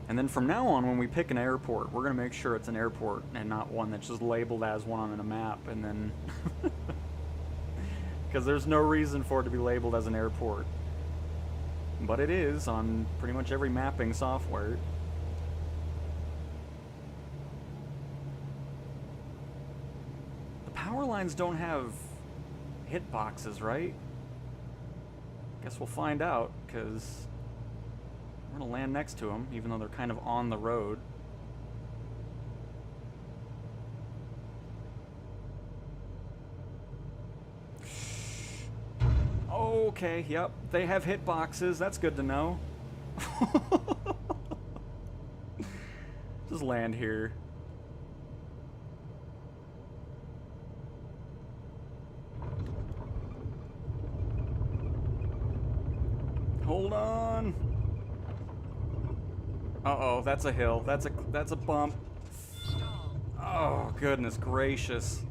And then from now on, when we pick an airport, we're going to make sure it's an airport and not one that's just labeled as one on a map. And then... because there's no reason for it to be labeled as an airport. But it is on pretty much every mapping software. The power lines don't have hitboxes, right? Guess we'll find out, because... we're going to land next to them, even though they're kind of on the road. Okay, yep. They have hitboxes. That's good to know. Just land here. Hold on. Uh-oh, that's a hill. That's a bump. Oh, goodness gracious.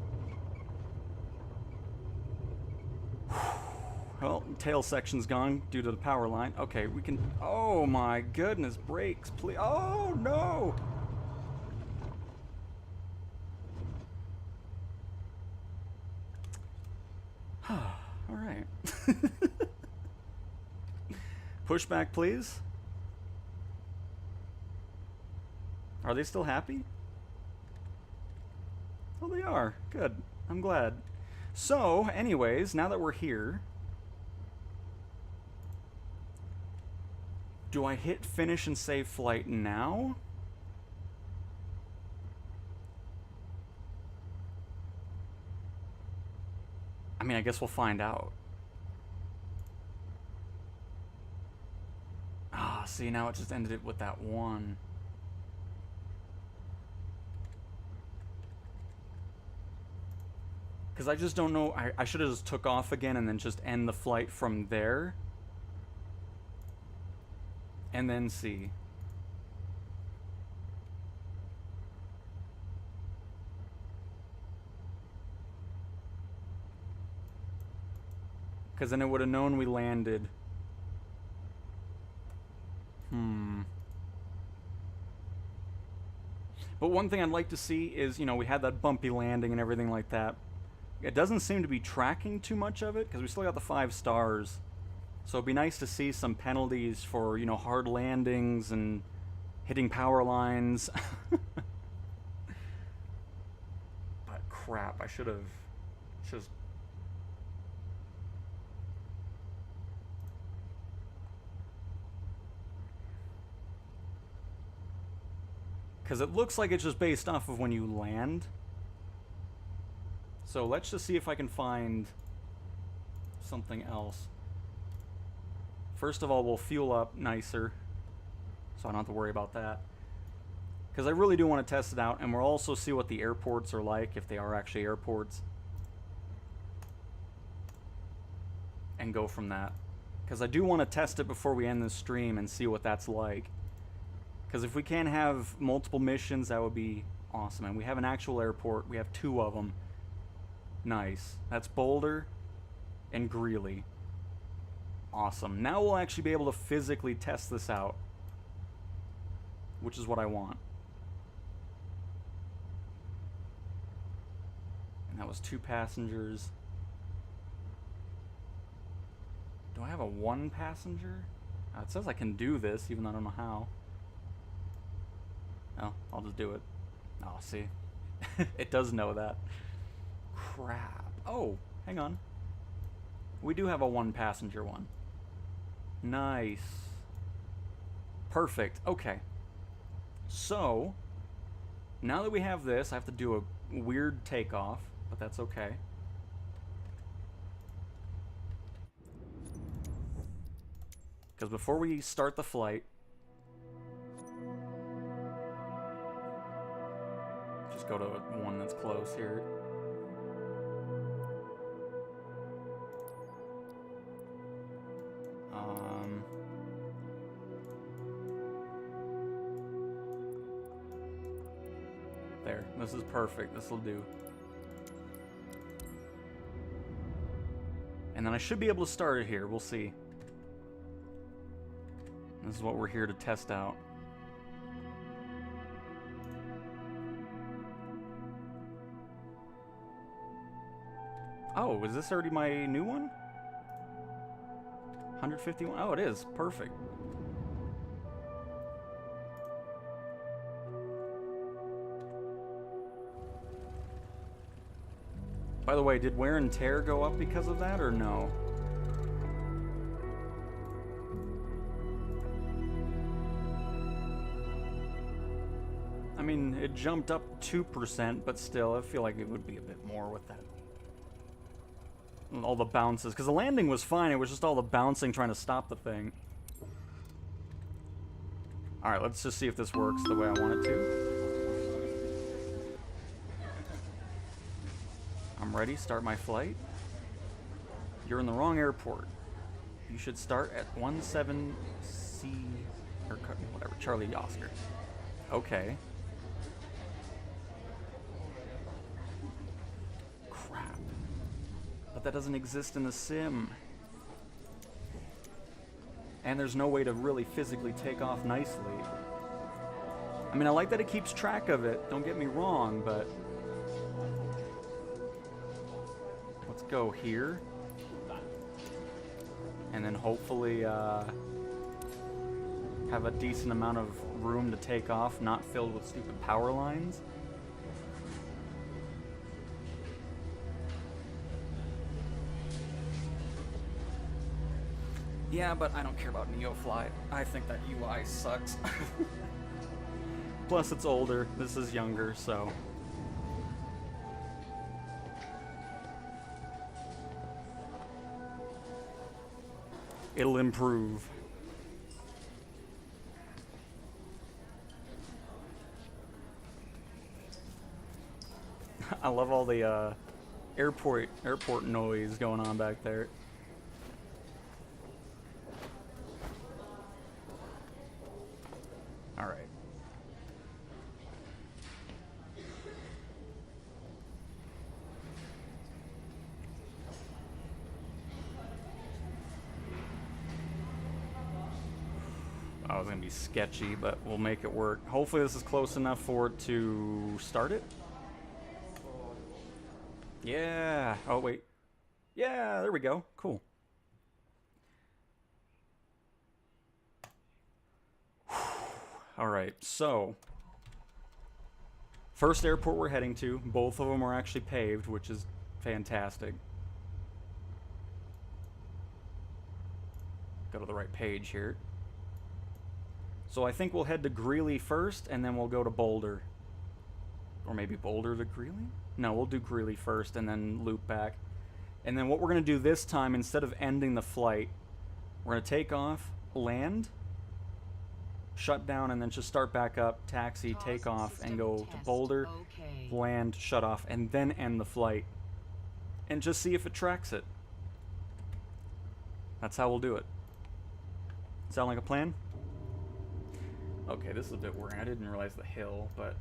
Well, tail section's gone due to the power line. Okay, we can... Oh my goodness, brakes, please. Oh, no! Alright. Pushback, please. Are they still happy? Oh, they are. Good. I'm glad. So, anyways, now that we're here... Do I hit finish and save flight now? I mean, I guess we'll find out. Ah, see, now it just ended it with that one. Because I just don't know. I should have just took off again and then just end the flight from there. And then see. Because then it would have known we landed. But one thing I'd like to see is, you know, we had that bumpy landing and everything like that. It doesn't seem to be tracking too much of it, because we still got the 5 stars. So it'd be nice to see some penalties for, you know, hard landings and hitting power lines. But crap, I should have just... Because it looks like it's just based off of when you land. So let's just see if I can find something else. First of all, we'll fuel up nicer, so I don't have to worry about that. Because I really do want to test it out, and we'll also see what the airports are like, if they are actually airports. And go from that. Because I do want to test it before we end this stream and see what that's like. Because if we can have multiple missions, that would be awesome. And we have an actual airport. We have 2 of them. Nice. That's Boulder and Greeley. Awesome. Now we'll actually be able to physically test this out, which is what I want. And that was 2 passengers. Do I have a 1 passenger? It says I can do this, even though I don't know how. Oh, I'll just do it. Oh, see. It does know that. Crap. Oh, hang on. We do have a 1 passenger one. Nice. Perfect. Okay. So, now that we have this, I have to do a weird takeoff, but that's okay. Because before we start the flight, just go to one that's close here. There. This is perfect. This will do. And then I should be able to start it here. We'll see. This is what we're here to test out. Oh, is this already my new one? 151? Oh, it is. Perfect. By the way, did wear and tear go up because of that, or no? I mean, it jumped up 2%, but still, I feel like it would be a bit more with that. All the bounces, because the landing was fine, it was just all the bouncing trying to stop the thing. Alright, let's just see if this works the way I want it to. I'm ready, start my flight. You're in the wrong airport. You should start at 17C, or whatever, Charlie Oscar. Okay. But that doesn't exist in the sim. And there's no way to really physically take off nicely. I mean, I like that it keeps track of it, don't get me wrong, but... Let's go here. And then hopefully have a decent amount of room to take off, not filled with stupid power lines. Yeah, but I don't care about NeoFly. I think that UI sucks. Plus it's older, this is younger, so... It'll improve. I love all the airport noise going on back there. All right. Oh, it's gonna be sketchy, but we'll make it work. Hopefully this is close enough for it to start it. Yeah. Oh, wait. Yeah, there we go. Cool. All right, so first airport we're heading to. Both of them are actually paved, which is fantastic. Go to the right page here. So I think we'll head to Greeley first, and then we'll go to Boulder. Or maybe Boulder to Greeley? No, we'll do Greeley first, and then loop back. And then what we're going to do this time, instead of ending the flight, we're going to take off, land, shut down, and then just start back up, taxi, take off, and go to Boulder, land, shut off, and then end the flight. And just see if it tracks it. That's how we'll do it. Sound like a plan? Okay, this is a bit worrying. I didn't realize the hill, but...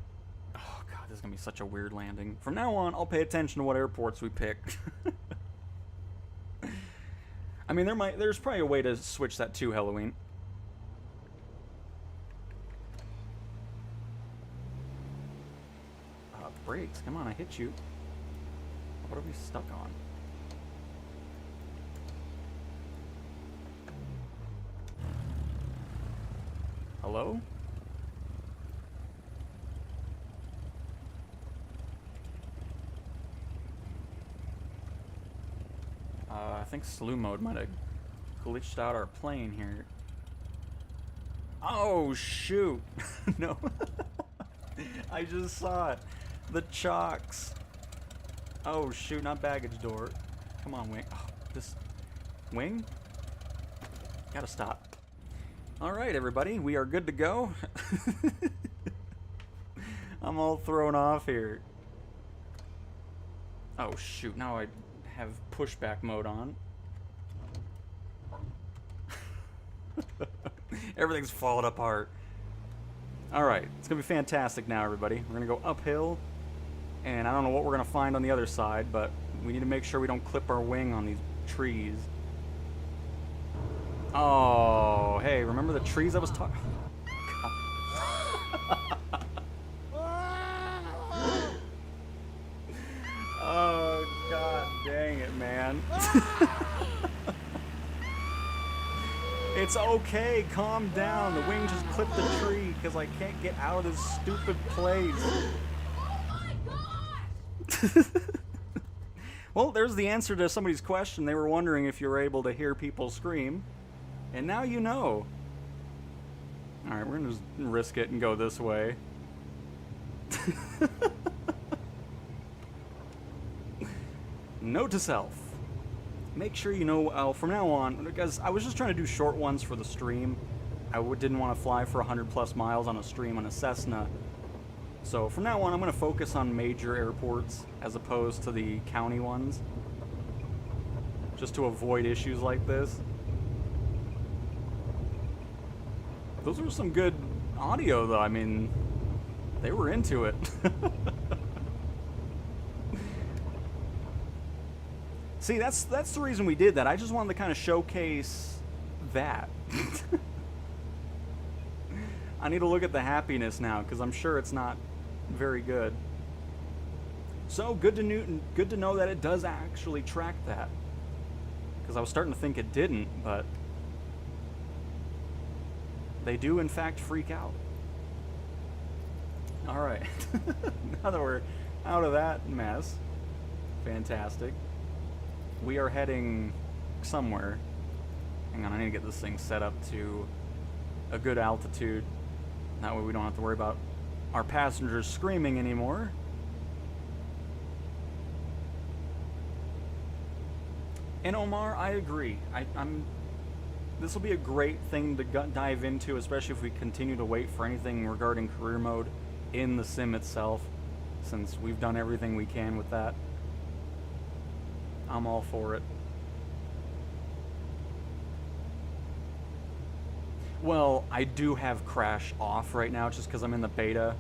Oh god, this is gonna be such a weird landing. From now on, I'll pay attention to what airports we pick. I mean, there's probably a way to switch that to Halloween. Brakes, come on, I hit you. What are we stuck on? Hello? I think slew mode might have glitched out our plane here. Oh, shoot. No. I just saw it. The chocks. Oh, shoot, not baggage door. Come on, wing. Oh, this wing? Gotta stop. All right, everybody, we are good to go. I'm all thrown off here. Oh, shoot, now I have pushback mode on. Everything's falling apart. All right, it's gonna be fantastic now, everybody. We're gonna go uphill, and I don't know what we're gonna find on the other side, but we need to make sure we don't clip our wing on these trees. Oh, hey, remember the trees I was talking? Oh, god dang it, man. It's okay, calm down. The wing just clipped the tree because I can't get out of this stupid place. Oh my god! Well, there's the answer to somebody's question. They were wondering if you were able to hear people scream. And now you know. Alright, we're gonna just risk it and go this way. Note to self. Make sure you know, from now on, because I was just trying to do short ones for the stream. I didn't want to fly for 100 plus miles on a stream on a Cessna. So from now on, I'm going to focus on major airports as opposed to the county ones. Just to avoid issues like this. Those were some good audio, though. I mean, they were into it. See, that's the reason we did that. I just wanted to kind of showcase that. I need to look at the happiness now, because I'm sure it's not very good. So, good to know that it does actually track that. Because I was starting to think it didn't, but they do in fact freak out. Alright, now that we're out of that mess, fantastic. We are heading somewhere. Hang on, I need to get this thing set up to a good altitude. That way we don't have to worry about our passengers screaming anymore. And Omar, I agree. This will be a great thing to dive into, especially if we continue to wait for anything regarding career mode in the sim itself, since we've done everything we can with that. I'm all for it. Well, I do have crash off right now just because I'm in the beta.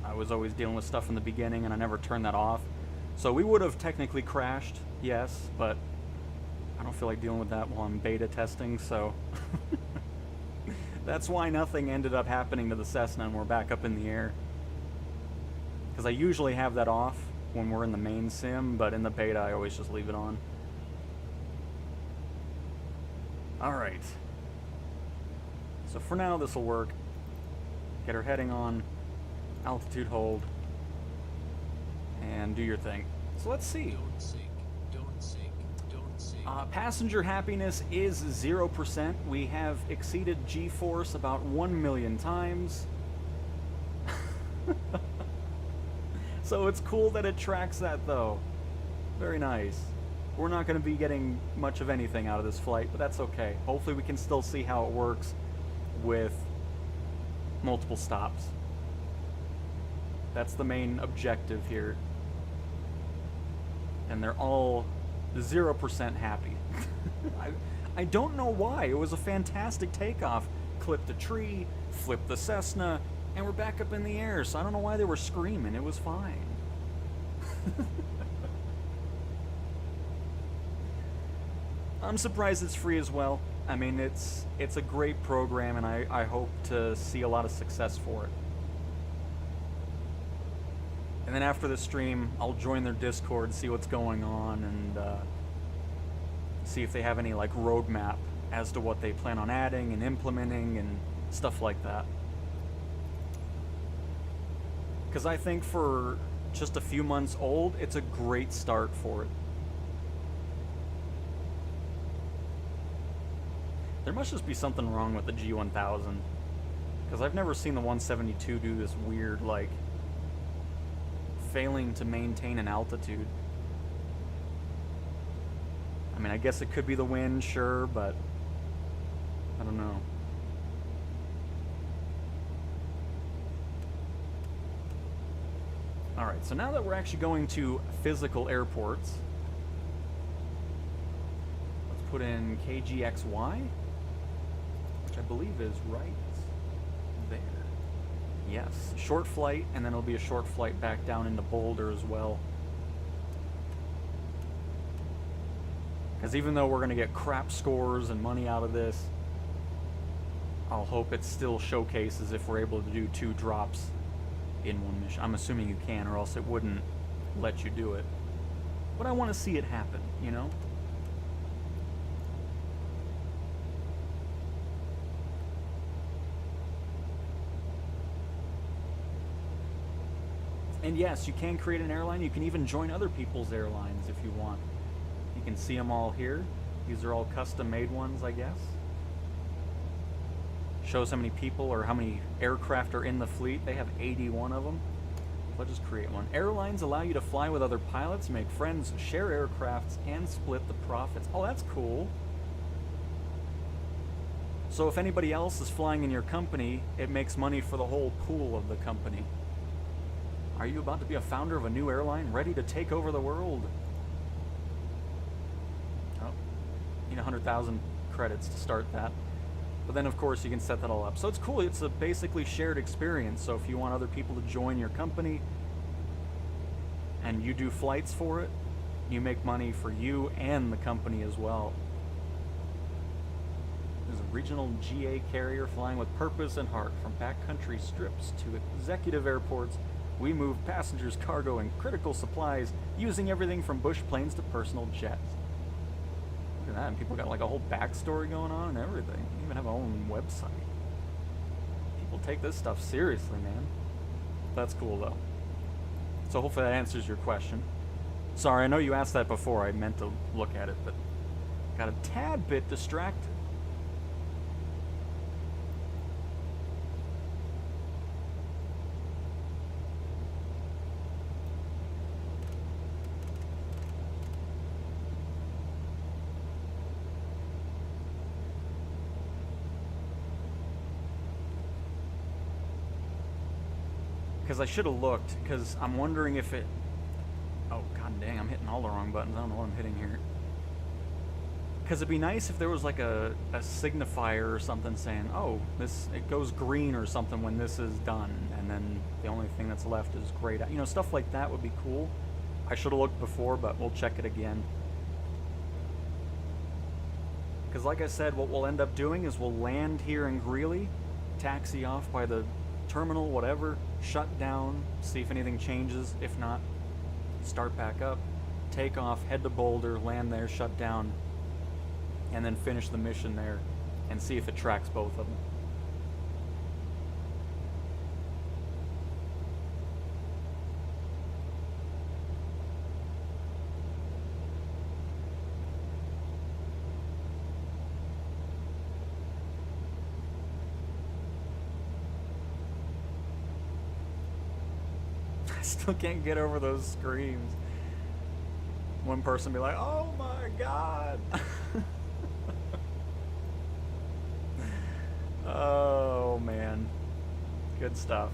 I was always dealing with stuff in the beginning and I never turned that off. So we would have technically crashed, yes, but I don't feel like dealing with that while I'm beta testing, so that's why nothing ended up happening to the Cessna and we're back up in the air. Because I usually have that off when we're in the main sim, but in the beta I always just leave it on. Alright. So for now this will work. Get her heading on, altitude hold, and do your thing. So let's see. Don't sink. Don't sink. Don't sink. Passenger happiness is 0%. We have exceeded G-force about 1 million times. So it's cool that it tracks that though. Very nice. We're not going to be getting much of anything out of this flight, but that's okay. Hopefully we can still see how it works with multiple stops. That's the main objective here. And they're all 0% happy. I don't know why. It was a fantastic takeoff. Clipped a tree, flipped the Cessna, and we're back up in the air, so I don't know why they were screaming. It was fine. I'm surprised it's free as well. I mean, it's a great program, and I hope to see a lot of success for it. And then after the stream, I'll join their Discord, see what's going on, and see if they have any like roadmap as to what they plan on adding and implementing and stuff like that. Because I think for just a few months old, it's a great start for it. There must just be something wrong with the G1000. Because I've never seen the 172 do this weird, like, failing to maintain an altitude. I mean, I guess it could be the wind, sure, but I don't know. Alright, so now that we're actually going to physical airports, let's put in KGXY, which I believe is right there. Yes, short flight, and then it'll be a short flight back down into Boulder as well. Because even though we're going to get crap scores and money out of this, I'll hope it still showcases if we're able to do 2 drops in one mission. I'm assuming you can, or else it wouldn't let you do it. But I want to see it happen, you know? And yes, you can create an airline. You can even join other people's airlines if you want. You can see them all here. These are all custom-made ones, I guess. Shows how many people or how many aircraft are in the fleet. They have 81 of them. Let's just create one. Airlines allow you to fly with other pilots, make friends, share aircrafts, and split the profits. Oh, that's cool. So if anybody else is flying in your company, it makes money for the whole pool of the company. Are you about to be a founder of a new airline ready to take over the world? Oh, need 100,000 credits to start that. But then, of course, you can set that all up. So it's cool. It's a basically shared experience. So if you want other people to join your company and you do flights for it, you make money for you and the company as well. There's a regional GA carrier flying with purpose and heart. From backcountry strips to executive airports, we move passengers, cargo, and critical supplies using everything from bush planes to personal jets. Look at that, and people got like a whole backstory going on and everything. They even have their own website. People take this stuff seriously, man. That's cool, though. So hopefully that answers your question. Sorry, I know you asked that before. I meant to look at it, but got a tad bit distracted. Because I should have looked, because I'm wondering if it... Oh, god dang, I'm hitting all the wrong buttons. I don't know what I'm hitting here. Because it'd be nice if there was like a signifier or something saying, oh, it goes green or something when this is done, and then the only thing that's left is grayed out. You know, stuff like that would be cool. I should have looked before, but we'll check it again. Because like I said, what we'll end up doing is we'll land here in Greeley, taxi off by the terminal, whatever, shut down, see if anything changes. If not, start back up, take off, head to Boulder, land there, shut down, and then finish the mission there and see if it tracks both of them. I still can't get over those screams. One person be like, oh my god. Oh man, good stuff.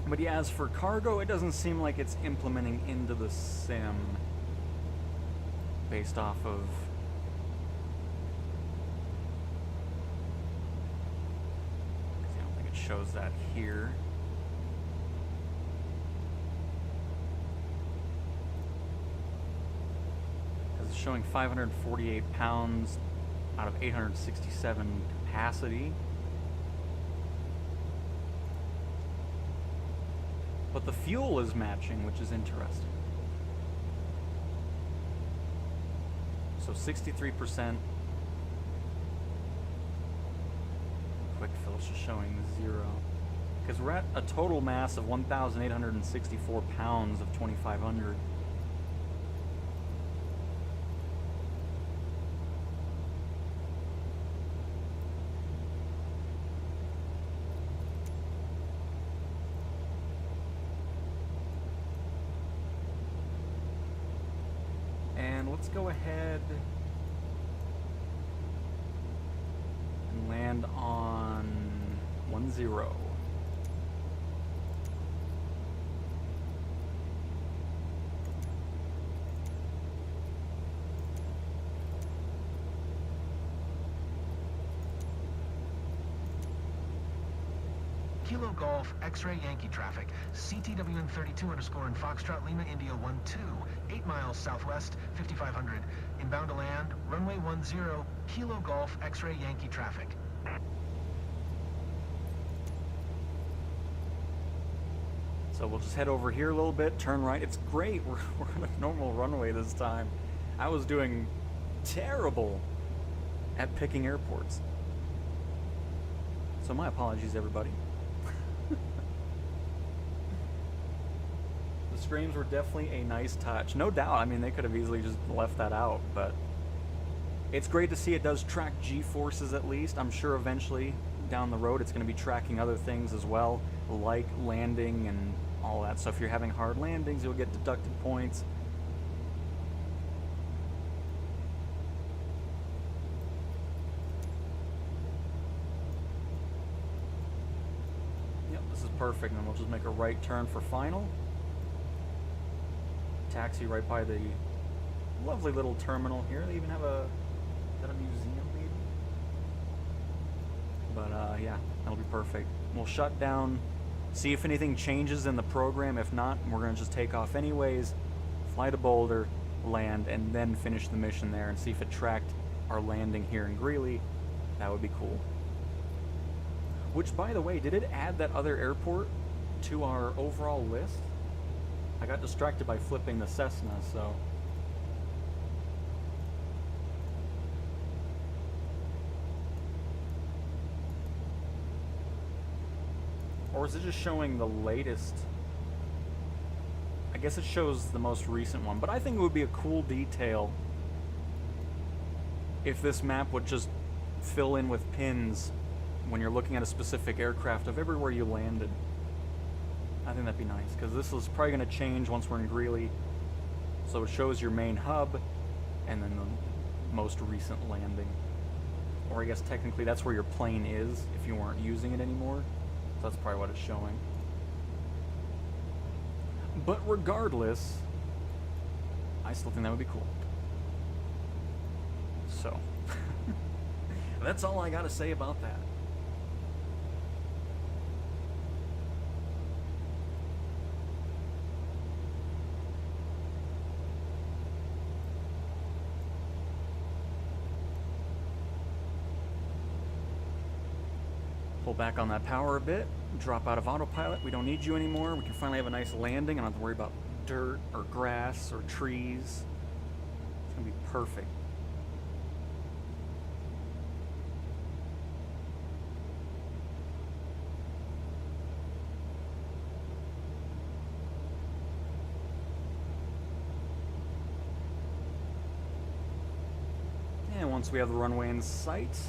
But yeah, as for cargo, it doesn't seem like it's implementing into the sim based off of... I don't think it shows that here. Because it's showing 548 pounds out of 867 capacity. But the fuel is matching, which is interesting. So 63%. Quick fill's just showing 0. Because we're at a total mass of 1,864 pounds of 2,500. Let's go ahead and land on 10. Kilo Golf X-Ray Yankee traffic, CTWN 32 underscore in Foxtrot Lima India 12, 8 miles southwest, 5500. Inbound to land, runway 10, Kilo Golf X-Ray Yankee traffic. So we'll just head over here a little bit, turn right. It's great, we're on a normal runway this time. I was doing terrible at picking airports. So my apologies, everybody. The screams were definitely a nice touch. No doubt, I mean, they could have easily just left that out, but it's great to see it does track G-forces at least. I'm sure eventually down the road, it's going to be tracking other things as well, like landing and all that. So if you're having hard landings, you'll get deducted points. Yep, this is perfect. And then we'll just make a right turn for final. Taxi right by the lovely little terminal here. They even have a, is that a museum maybe? But yeah, that'll be perfect. We'll shut down, see if anything changes in the program. If not, we're gonna just take off anyways, fly to Boulder, land, and then finish the mission there and see if it tracked our landing here in Greeley. That would be cool. Which, by the way, did it add that other airport to our overall list? I got distracted by flipping the Cessna, so... Or is it just showing the latest? I guess it shows the most recent one, but I think it would be a cool detail if this map would just fill in with pins when you're looking at a specific aircraft of everywhere you landed. I think that'd be nice, because this is probably going to change once we're in Greeley. So it shows your main hub, and then the most recent landing. Or I guess technically that's where your plane is, if you weren't using it anymore. So that's probably what it's showing. But regardless, I still think that would be cool. So, that's all I gotta say about that. Pull back on that power a bit, drop out of autopilot. We don't need you anymore. We can finally have a nice landing. I don't have to worry about dirt or grass or trees. It's gonna be perfect. And once we have the runway in sight,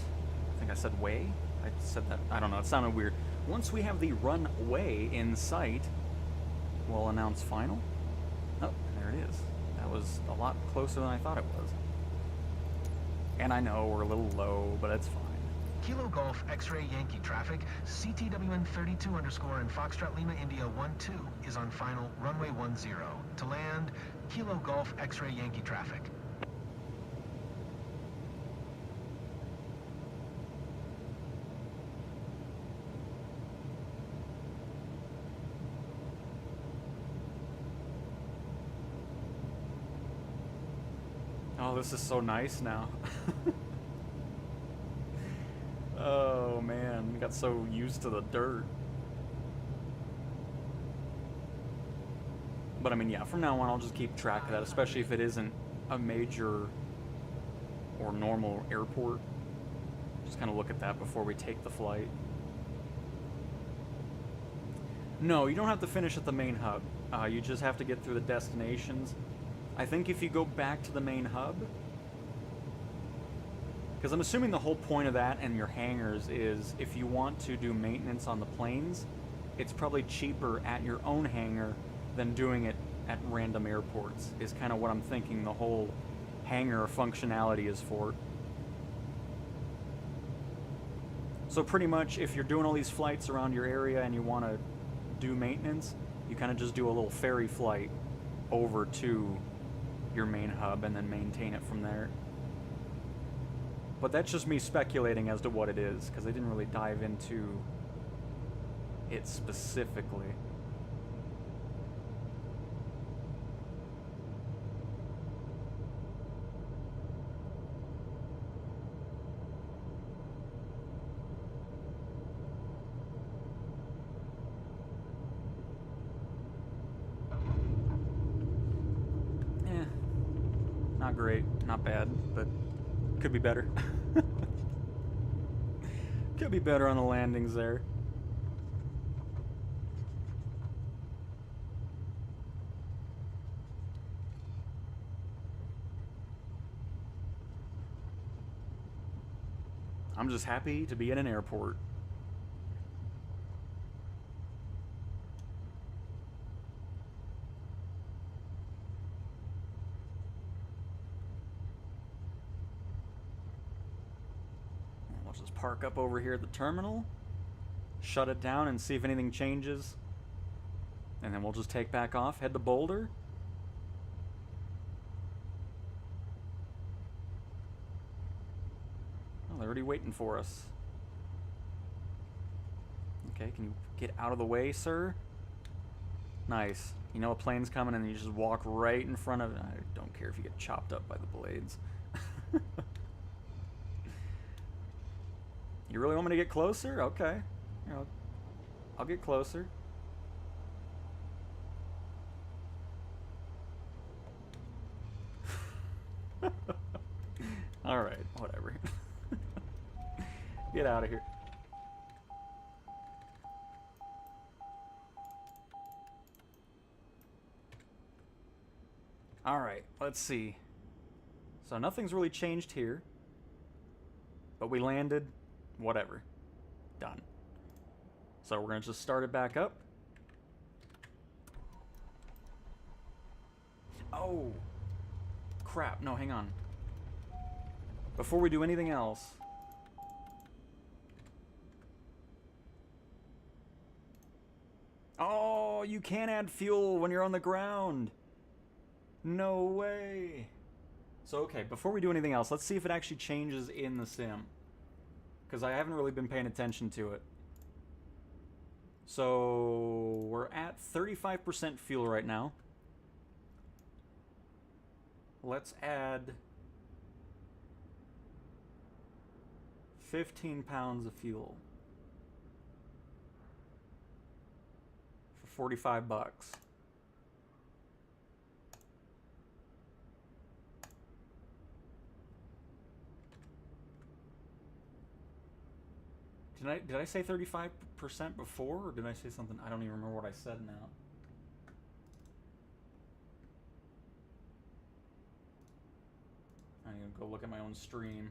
I think I said way. I said that, I don't know, it sounded weird. Once we have the runway in sight, we'll announce final. Oh, there it is. That was a lot closer than I thought it was. And I know we're a little low, but it's fine. Kilo Golf X-Ray Yankee traffic, CTWN 32 underscore and Foxtrot Lima India 12 is on final runway 10. To land, Kilo Golf X-Ray Yankee traffic. Oh, this is so nice now. Oh man, got so used to the dirt. But I mean, yeah, from now on I'll just keep track of that, especially if it isn't a major or normal airport. Just kind of look at that before we take the flight. No, you don't have to finish at the main hub. You just have to get through the destinations. I think if you go back to the main hub, because I'm assuming the whole point of that and your hangars is if you want to do maintenance on the planes, it's probably cheaper at your own hangar than doing it at random airports, is kind of what I'm thinking the whole hangar functionality is for. So pretty much if you're doing all these flights around your area and you want to do maintenance, you kind of just do a little ferry flight over to your main hub and then maintain it from there. But that's just me speculating as to what it is, because I didn't really dive into it specifically. Not great, not bad, but could be better. Could be better on the landings there. I'm just happy to be at an airport. I'll just park up over here at the terminal, shut it down, and see if anything changes. And then we'll just take back off, head to Boulder. Oh, they're already waiting for us. Okay, can you get out of the way, sir? Nice. You know a plane's coming and you just walk right in front of it. I don't care if you get chopped up by the blades. You really want me to get closer? Okay. You know, I'll get closer. Alright, whatever. Get out of here. Alright, let's see. So nothing's really changed here. But we landed. Whatever. Done. So we're going to just start it back up. Oh! Crap. No, hang on. Before we do anything else... Oh, you can't add fuel when you're on the ground! No way! So, okay, before we do anything else, let's see if it actually changes in the sim. Because I haven't really been paying attention to it. So, we're at 35% fuel right now. Let's add 15 pounds of fuel for 45 bucks. Did I say 35% before, or did I say something? I don't even remember what I said now. I'm gonna go look at my own stream.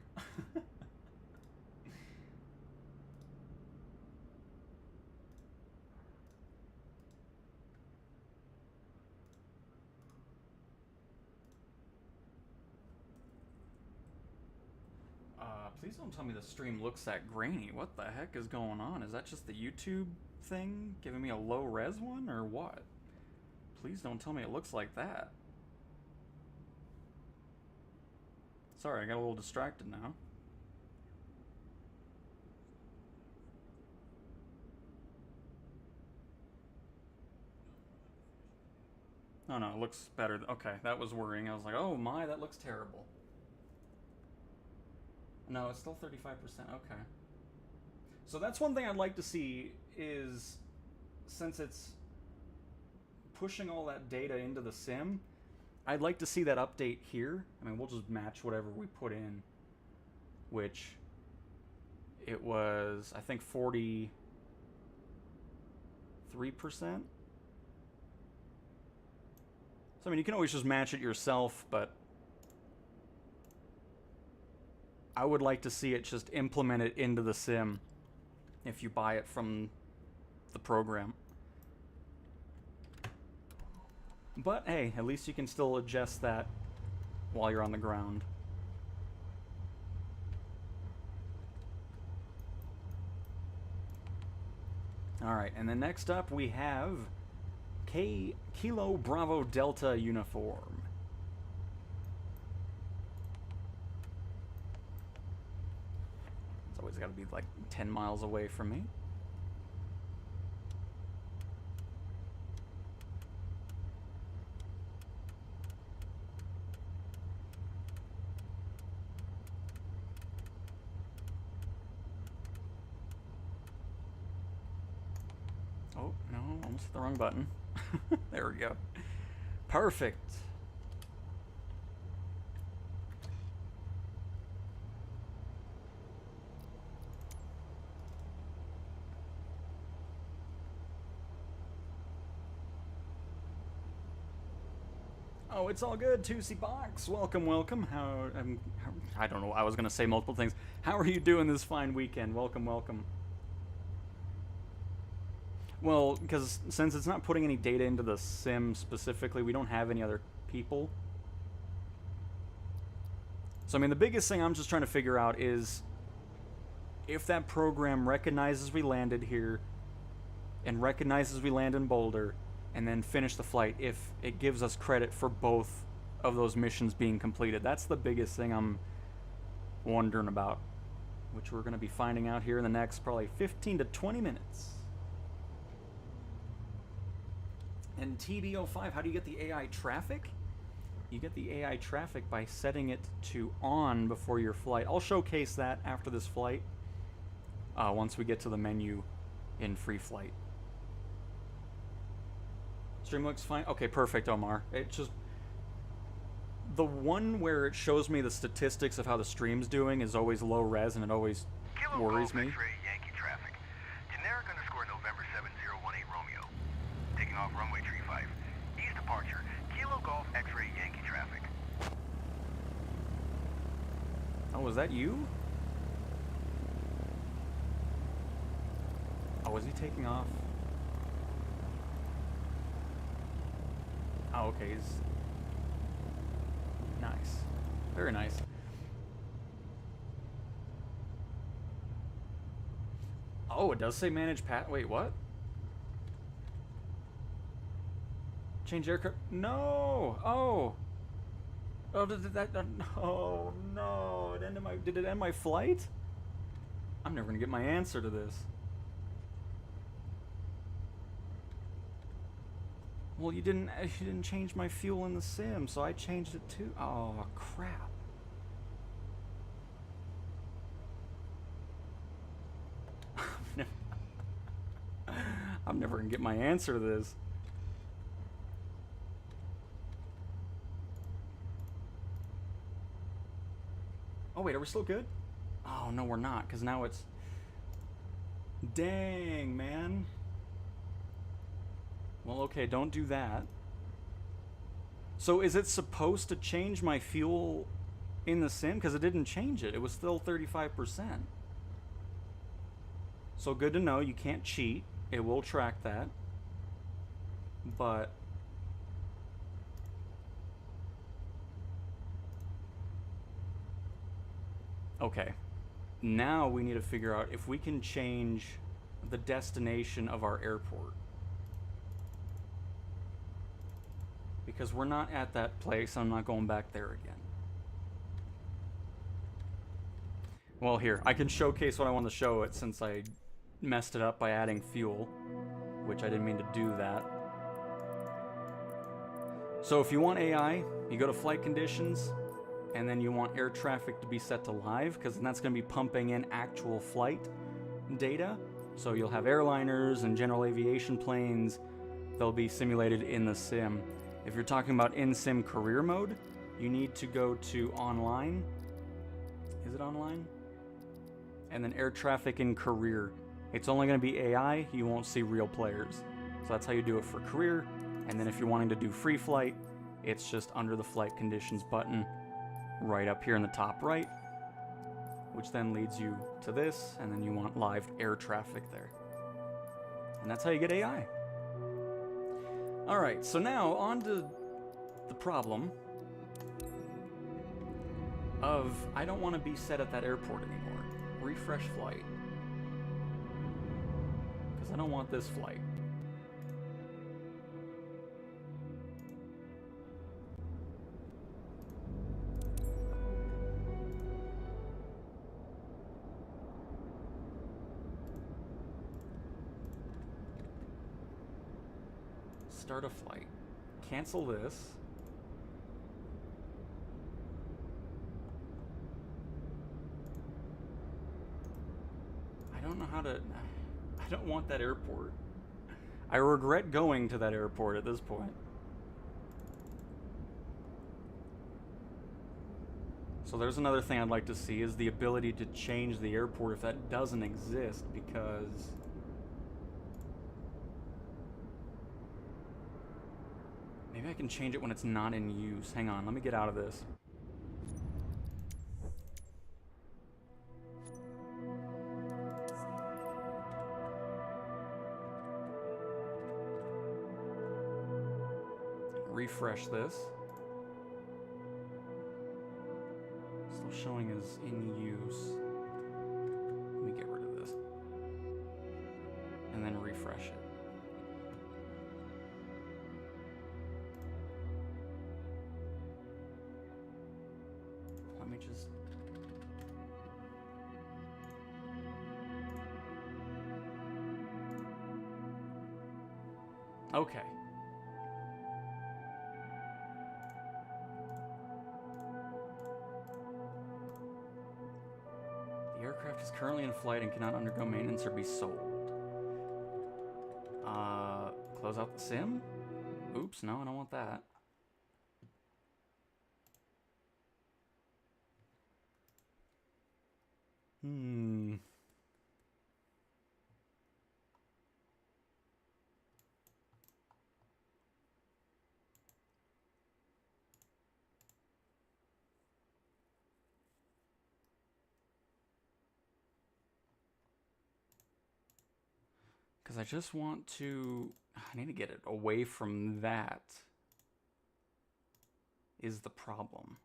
Please don't tell me the stream looks that grainy. What the heck is going on? Is that just the YouTube thing giving me a low res one, or what? Please don't tell me it looks like that. Sorry, I got a little distracted now. Oh no, it looks better. Okay, that was worrying. I was like, oh my, that looks terrible. No, it's still 35%. Okay. So that's one thing I'd like to see is, since it's pushing all that data into the sim, I'd like to see that update here. I mean, we'll just match whatever we put in, which it was, I think, 43%. So, I mean, you can always just match it yourself, but I would like to see it just implemented into the sim if you buy it from the program. But hey, at least you can still adjust that while you're on the ground. Alright, and then next up we have Kilo Bravo Delta uniform. It's always got to be like 10 miles away from me. Oh, no, almost hit the wrong button. There we go. Perfect. Oh, it's all good, Tootsie Box. Welcome, welcome. I don't know. I was gonna say multiple things. How are you doing this fine weekend? Welcome, welcome. Well, because since it's not putting any data into the sim specifically, we don't have any other people. So, I mean, the biggest thing I'm just trying to figure out is if that program recognizes we landed here and recognizes we land in Boulder and then finish the flight, if it gives us credit for both of those missions being completed. That's the biggest thing I'm wondering about, which we're going to be finding out here in the next probably 15 to 20 minutes. And TB05, how do you get the AI traffic? You get the AI traffic by setting it to on before your flight. I'll showcase that after this flight, once we get to the menu in free flight. Stream looks fine. Okay, perfect, Omar. It just... The one where it shows me the statistics of how the stream's doing is always low res, and it always worries me. X-ray Yankee traffic. Generic underscore November 7018 Romeo. Taking off runway 35. East departure. Kilo Golf X-ray Yankee traffic. Oh, was that you? Oh, was he taking off? Oh, okay, he's... Nice. Very nice. Oh, it does say manage pat... Wait, what? Change aircraft... No! Oh! Oh, did that... Oh, no! It ended my... Did it end my flight? I'm never gonna get my answer to this. Well, you didn't change my fuel in the sim, so I changed it too. Oh, crap. I'm never gonna get my answer to this. Oh, wait, are we still good? Oh, no, we're not, because now it's... Dang, man. Well, okay, don't do that. So is it supposed to change my fuel in the sim? Because it didn't change it. It was still 35%. So good to know. You can't cheat. It will track that. But... Okay. Now we need to figure out if we can change the destination of our airport. Because we're not at that place, I'm not going back there again. Well, here, I can showcase what I want to show it since I messed it up by adding fuel, which I didn't mean to do that. So if you want AI, you go to flight conditions, and then you want air traffic to be set to live, because that's going to be pumping in actual flight data. So you'll have airliners and general aviation planes, they'll be simulated in the sim. If you're talking about in-sim career mode, you need to go to online. Is it online? And then air traffic in career. It's only going to be AI, you won't see real players. So that's how you do it for career. And then if you're wanting to do free flight, it's just under the flight conditions button right up here in the top right, which then leads you to this, and then you want live air traffic there. And that's how you get AI. Alright, so now on to the problem of I don't want to be set at that airport anymore. Refresh flight. Because I don't want this flight. Start a flight. Cancel this. I don't know how to... I don't want that airport. I regret going to that airport at this point. So there's another thing I'd like to see is the ability to change the airport if that doesn't exist, because... Maybe I can change it when it's not in use. Hang on, let me get out of this. Refresh this. Still showing as in use. Let me refresh it. Let me just... Okay. The aircraft is currently in flight and cannot undergo maintenance or be sold. Close out the sim? Oops, no, I don't want that. Because I just want to... I need to get it away from that. Is the problem.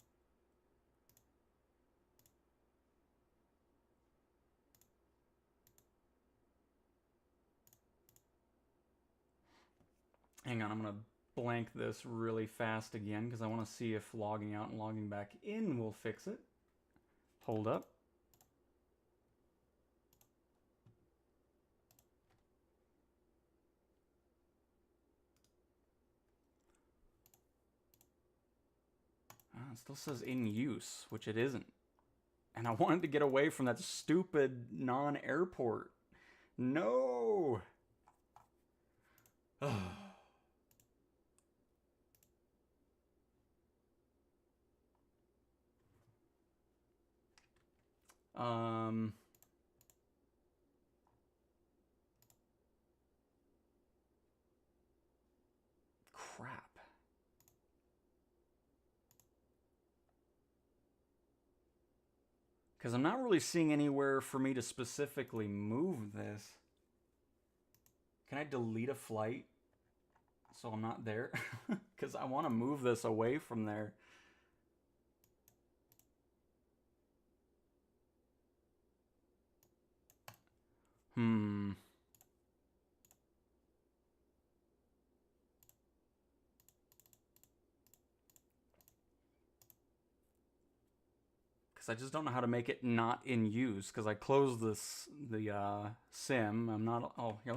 Hang on, I'm going to blank this really fast again because I want to see if logging out and logging back in will fix it. Hold up. It still says in use, which it isn't. And I wanted to get away from that stupid non-airport. No! Crap. Because I'm not really seeing anywhere for me to specifically move this. Can I delete a flight so I'm not there? Because I want to move this away from there. I just don't know how to make it not in use because I closed the sim. I'm not. Oh, here,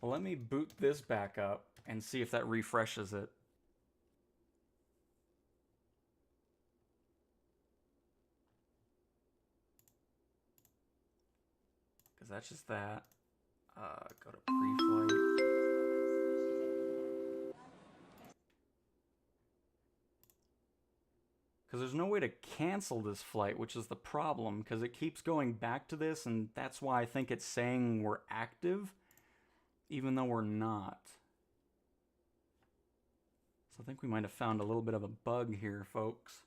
let me boot this back up and see if that refreshes it. Because that's just that. Go to pre-flight. Because there's no way to cancel this flight, which is the problem, because it keeps going back to this, and that's why I think it's saying we're active, even though we're not. So I think we might have found a little bit of a bug here, folks.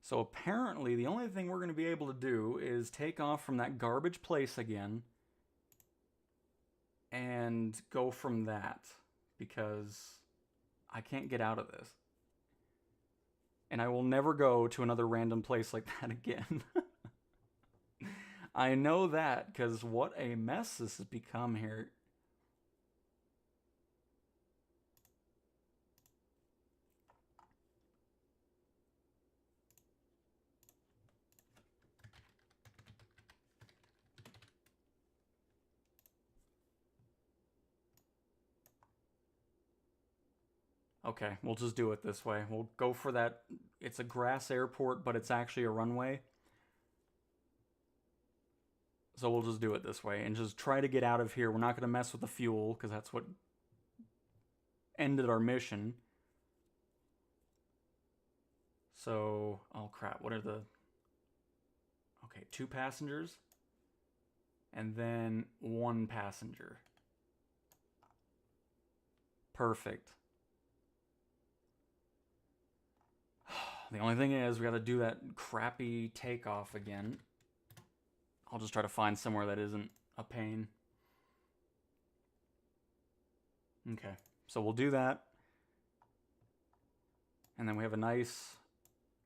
So apparently the only thing we're going to be able to do is take off from that garbage place again and go from that, because I can't get out of this. And I will never go to another random place like that again. I know that, because what a mess this has become here. Okay, we'll just do it this way. We'll go for that. It's a grass airport, but it's actually a runway. So we'll just do it this way and just try to get out of here. We're not going to mess with the fuel because that's what ended our mission. So, oh crap, what are the... Okay, 2 passengers. And then 1 passenger. Perfect. The only thing is, we got to do that crappy takeoff again. I'll just try to find somewhere that isn't a pain. Okay, so we'll do that. And then we have a nice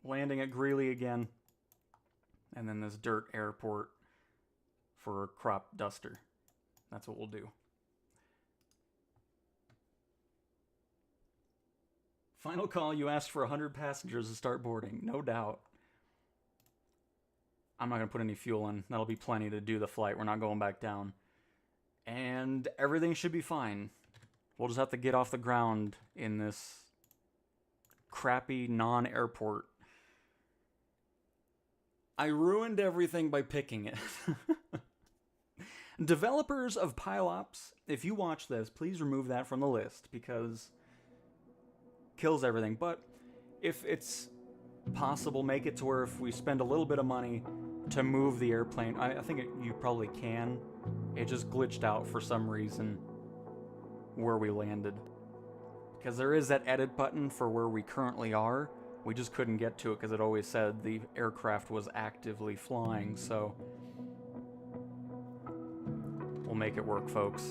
landing at Greeley again. and then this dirt airport for crop duster. That's what we'll do. Final call, you asked for 100 passengers to start boarding. No doubt. I'm not going to put any fuel in. That'll be plenty to do the flight. We're not going back down. And everything should be fine. We'll just have to get off the ground in this crappy non-airport. I ruined everything by picking it. Developers of Pilops, if you watch this, please remove that from the list because it kills everything. But if it's possible, make it to where if we spend a little bit of money to move the airplane, I think you probably can. It just glitched out for some reason where we landed. Because there is that edit button for where we currently are. We just couldn't get to it because it always said the aircraft was actively flying, so we'll make it work, folks.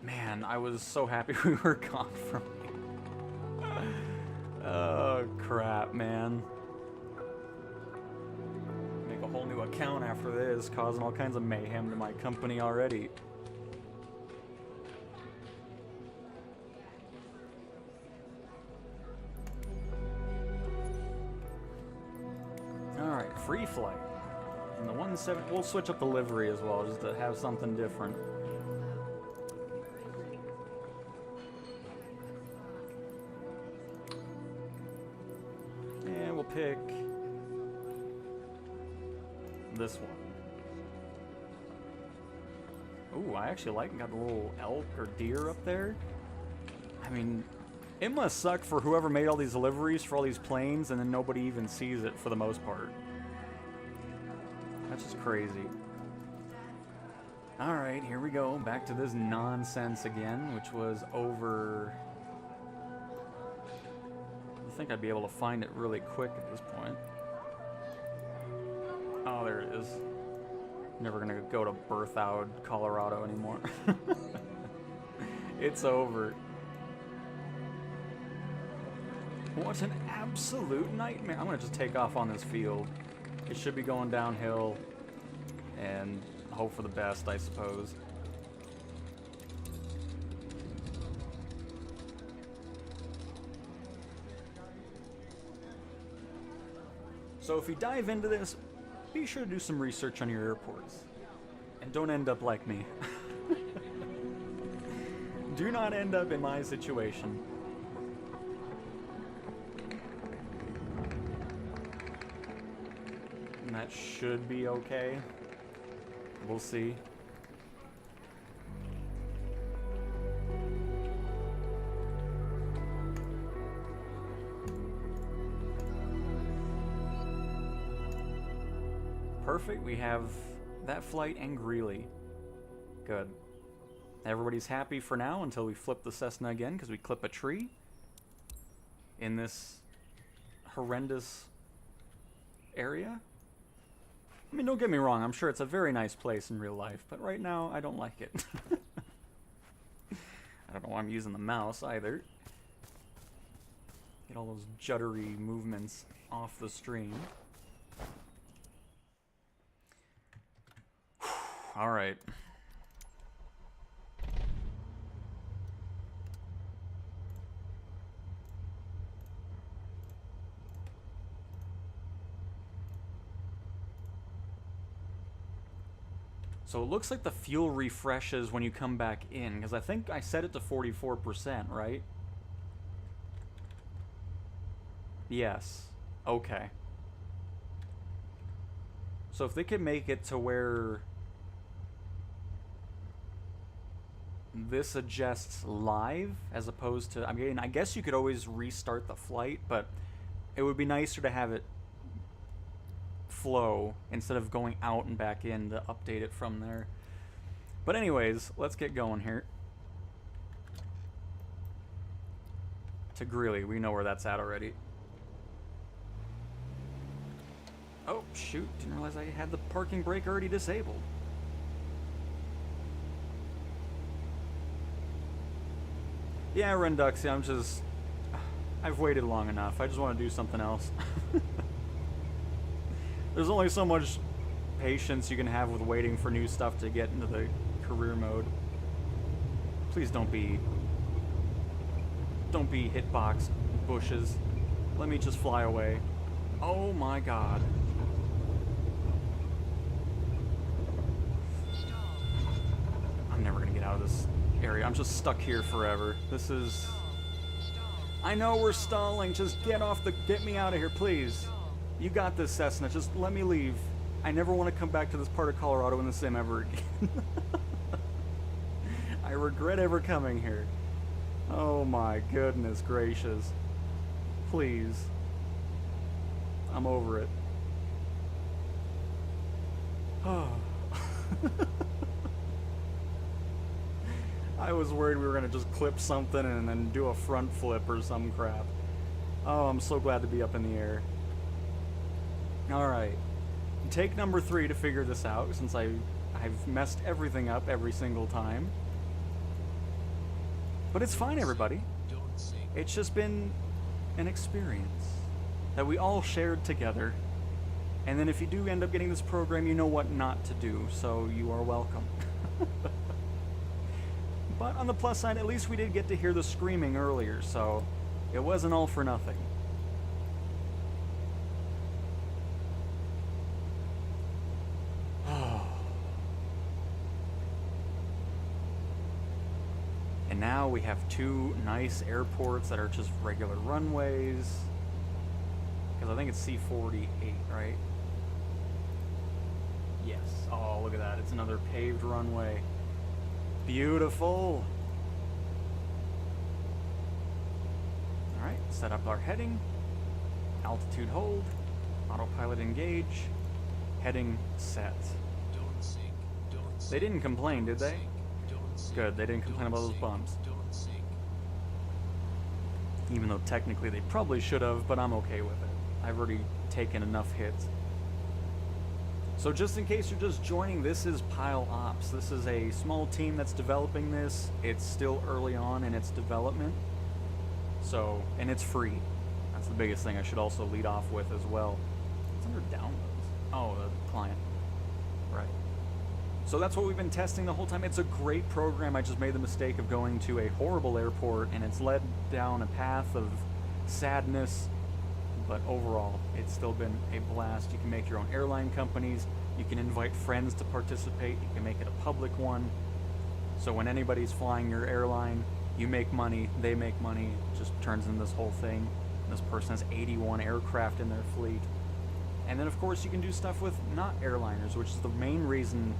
Man, I was so happy we were gone from here. Oh, crap, man. Make a whole new account after this, causing all kinds of mayhem to my company already. Alright, free flight. And the 17, we'll switch up the livery as well, just to have something different. Pick this one. Ooh, I actually like it. Got the little elk or deer up there. I mean, it must suck for whoever made all these liveries for all these planes and then nobody even sees it for the most part. That's just crazy. Alright, here we go. Back to this nonsense again, which was over... I think I'd be able to find it really quick at this point. Oh, there it is. Never gonna go to Berthoud, Colorado anymore. It's over. What an absolute nightmare. I'm gonna just take off on this field. It should be going downhill and hope for the best, I suppose. So if you dive into this, be sure to do some research on your airports. And don't end up like me. Do not end up in my situation. And that should be okay. We'll see. Perfect, we have that flight and Greeley. Good. Everybody's happy for now until we flip the Cessna again because we clip a tree in this horrendous area. I mean, don't get me wrong, I'm sure it's a very nice place in real life, but right now I don't like it. I don't know why I'm using the mouse either. Get all those juddery movements off the stream. All right. So it looks like the fuel refreshes when you come back in, because I think I set it to 44%, right? Yes. Okay. So if they could make it to where this adjusts live as opposed to, I mean, I guess you could always restart the flight, but it would be nicer to have it flow instead of going out and back in to update it from there. But anyways, let's get going here. To Greeley, we know where that's at already. Oh, shoot. Didn't realize I had the parking brake already disabled. Yeah, Renduxy, I've waited long enough. I just want to do something else. There's only so much patience you can have with waiting for new stuff to get into the career mode. Please don't be hitbox bushes. Let me just fly away. Oh my god. I'm never gonna get out of this area. I'm just stuck here forever. This is... I know we're stalling. Just get me out of here, please. You got this, Cessna. Just let me leave. I never want to come back to this part of Colorado in the sim ever again. I regret ever coming here. Oh my goodness gracious. Please. I'm over it. Oh. I was worried we were going to just clip something and then do a front flip or some crap. Oh, I'm so glad to be up in the air. Alright. Take number 3 to figure this out, since I've messed everything up every single time. But it's fine, everybody. It's just been an experience that we all shared together. And then if you do end up getting this program, you know what not to do, so you are welcome. But on the plus side, at least we did get to hear the screaming earlier, so it wasn't all for nothing. And now we have 2 nice airports that are just regular runways. Because I think it's C-48, right? Yes. Oh, look at that. It's another paved runway. Beautiful. Alright, set up our heading. Altitude hold. Autopilot engage. Heading set. Don't sink. Don't sink. They didn't complain, did they? Don't sink. Good, they didn't complain about those bumps. Don't sink. Even though technically they probably should have, but I'm okay with it. I've already taken enough hits. So just in case you're just joining, this is Pilops. This is a small team that's developing this. It's still early on in its development. So, and it's free. That's the biggest thing I should also lead off with as well. It's under downloads. Oh, the client. Right. So that's what we've been testing the whole time. It's a great program. I just made the mistake of going to a horrible airport, and it's led down a path of sadness. But overall, it's still been a blast. You can make your own airline companies. You can invite friends to participate. You can make it a public one. So when anybody's flying your airline, you make money, they make money. It just turns into this whole thing. This person has 81 aircraft in their fleet. And then, of course, you can do stuff with not airliners, which is the main reason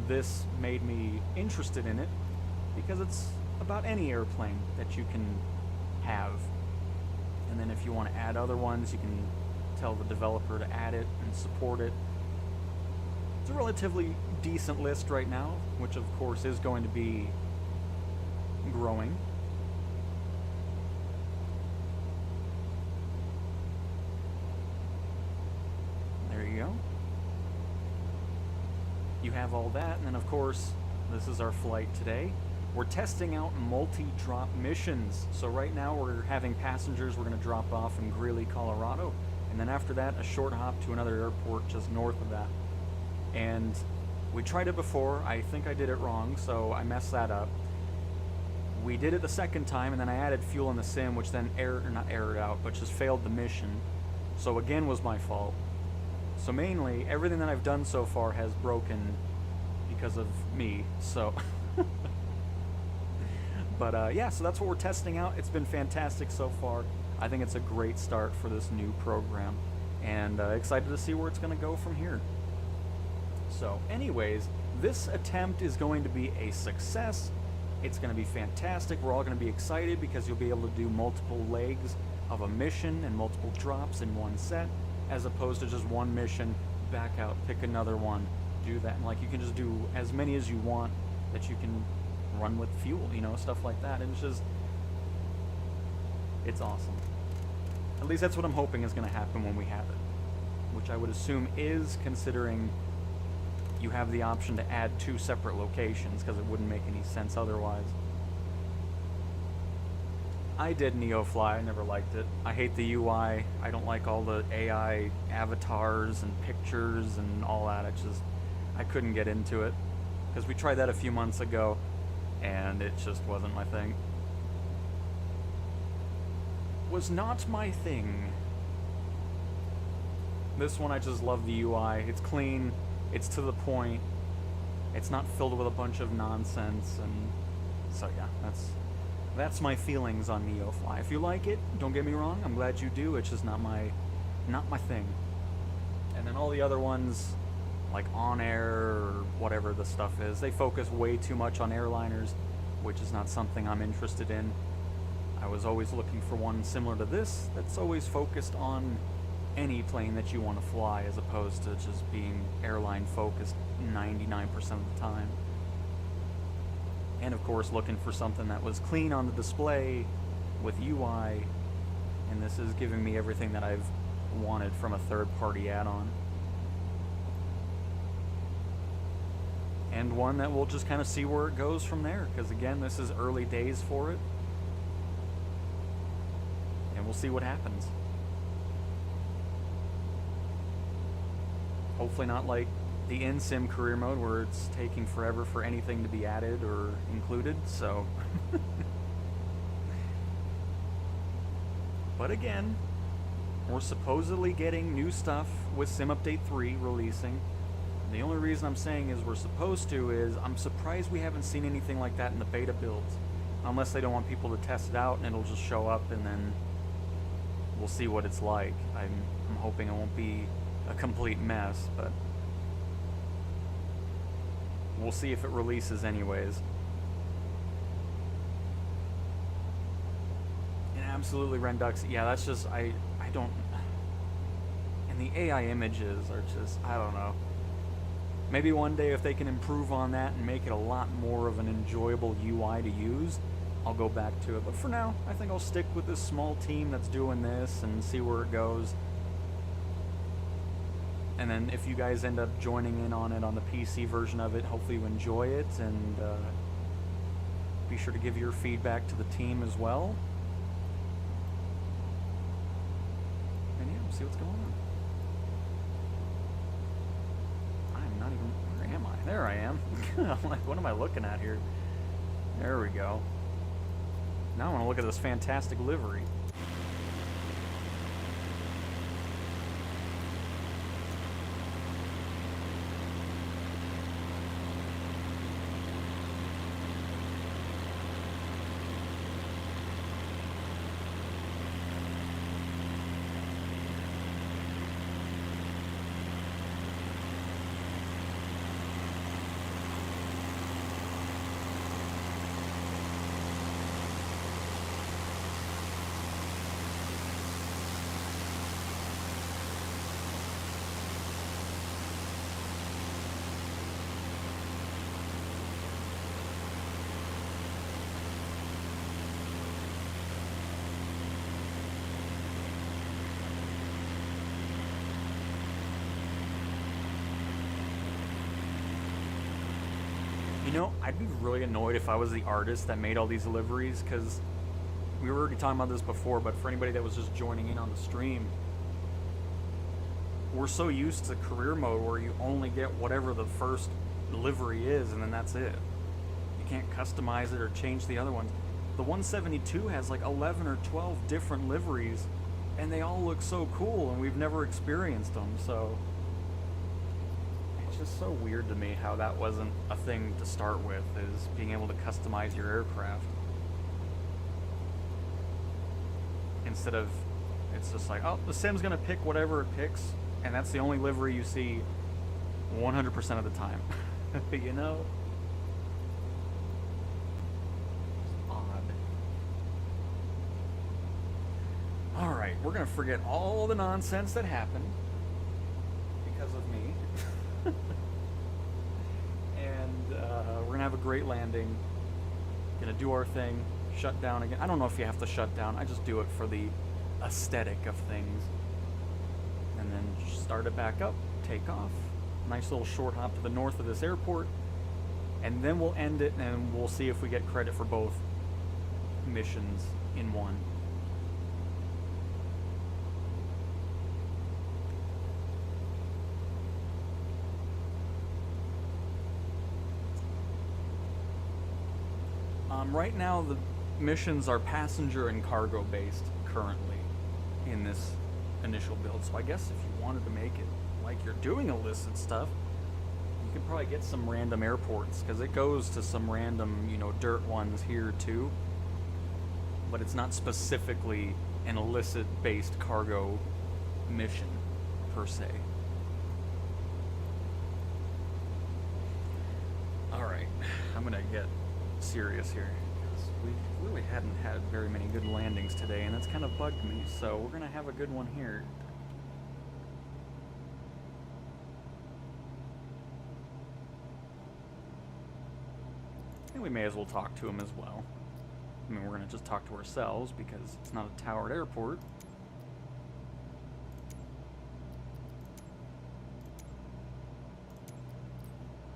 this made me interested in it, because it's about any airplane that you can have. And then if you want to add other ones, you can tell the developer to add it and support it. It's a relatively decent list right now, which of course is going to be growing. There you go. You have all that, and then of course, this is our flight today. We're testing out multi-drop missions. So right now we're having passengers we're going to drop off in Greeley, Colorado. And then after that, a short hop to another airport just north of that. And we tried it before. I think I did it wrong, so I messed that up. We did it the second time, and then I added fuel in the sim, which then not errored out, but just failed the mission. So again was my fault. So mainly, everything that I've done so far has broken because of me, so... But yeah, so that's what we're testing out. It's been fantastic so far. I think it's a great start for this new program, and excited to see where it's going to go from here. So anyways, this attempt is going to be a success. It's going to be fantastic. We're all going to be excited because you'll be able to do multiple legs of a mission and multiple drops in one set, as opposed to just one mission, back out, pick another one, do that. And like, you can just do as many as you want that you can run with fuel, you know, stuff like that. And it's awesome. At least that's what I'm hoping is going to happen when we have it. which I would assume is, considering you have the option to add 2 separate locations, because it wouldn't make any sense otherwise. I did NeoFly, I never liked it. I hate the UI, I don't like all the AI avatars and pictures and all that. I couldn't get into it. Because we tried that a few months ago, and it just wasn't my thing. Was not my thing. This one, I just love the UI. It's clean, it's to the point, it's not filled with a bunch of nonsense, and so yeah, that's my feelings on NeoFly. If you like it, don't get me wrong, I'm glad you do. It's just not my thing. And then all the other ones, like On Air or whatever the stuff is, they focus way too much on airliners, which is not something I'm interested in. I was always looking for one similar to this that's always focused on any plane that you want to fly, as opposed to just being airline focused 99% of the time. And of course looking for something that was clean on the display with UI, and this is giving me everything that I've wanted from a third-party add-on. And one that we'll just kind of see where it goes from there, because again, this is early days for it. And we'll see what happens. Hopefully not like the in-sim career mode where it's taking forever for anything to be added or included, so. But again, we're supposedly getting new stuff with Sim Update 3 releasing. The only reason I'm saying is we're supposed to is I'm surprised we haven't seen anything like that in the beta builds. Unless they don't want people to test it out and it'll just show up and then we'll see what it's like. I'm hoping it won't be a complete mess, but we'll see if it releases anyways. And absolutely Rendux, yeah, that's just, I don't, and the AI images are just, I don't know. Maybe one day if they can improve on that and make it a lot more of an enjoyable UI to use, I'll go back to it. But for now, I think I'll stick with this small team that's doing this and see where it goes. And then if you guys end up joining in on it on the PC version of it, hopefully you enjoy it, and be sure to give your feedback to the team as well. And yeah, we'll see what's going on. I'm not even, where am I? There I am. I'm like, what am I looking at here? There we go. Now I want to look at this fantastic livery. You know, I'd be really annoyed if I was the artist that made all these liveries, because we were already talking about this before, but for anybody that was just joining in on the stream, we're so used to career mode where you only get whatever the first livery is, and then that's it. You can't customize it or change the other ones. The 172 has like 11 or 12 different liveries, and they all look so cool, and we've never experienced them, so it's just so weird to me how that wasn't a thing to start with, is being able to customize your aircraft. Instead of, it's just like, oh, the sim's gonna pick whatever it picks, and that's the only livery you see 100% of the time. You know? It's odd. Alright, we're gonna forget all the nonsense that happened because of me. And we're gonna have a great landing. Gonna do our thing, shut down again. I don't know if you have to shut down, I just do it for the aesthetic of things. and then start it back up, take off. Nice little short hop to the north of this airport, and then we'll end it, and we'll see if we get credit for both missions in one. Right now, the missions are passenger and cargo based currently in this initial build. So I guess if you wanted to make it like you're doing illicit stuff, you could probably get some random airports, because it goes to some random, you know, dirt ones here too. But it's not specifically an illicit based cargo mission per se. Alright, I'm gonna get serious here. We really hadn't had very many good landings today, and that's kind of bugged me, so we're gonna have a good one here. And we may as well talk to him as well. I mean, we're gonna just talk to ourselves because it's not a towered airport.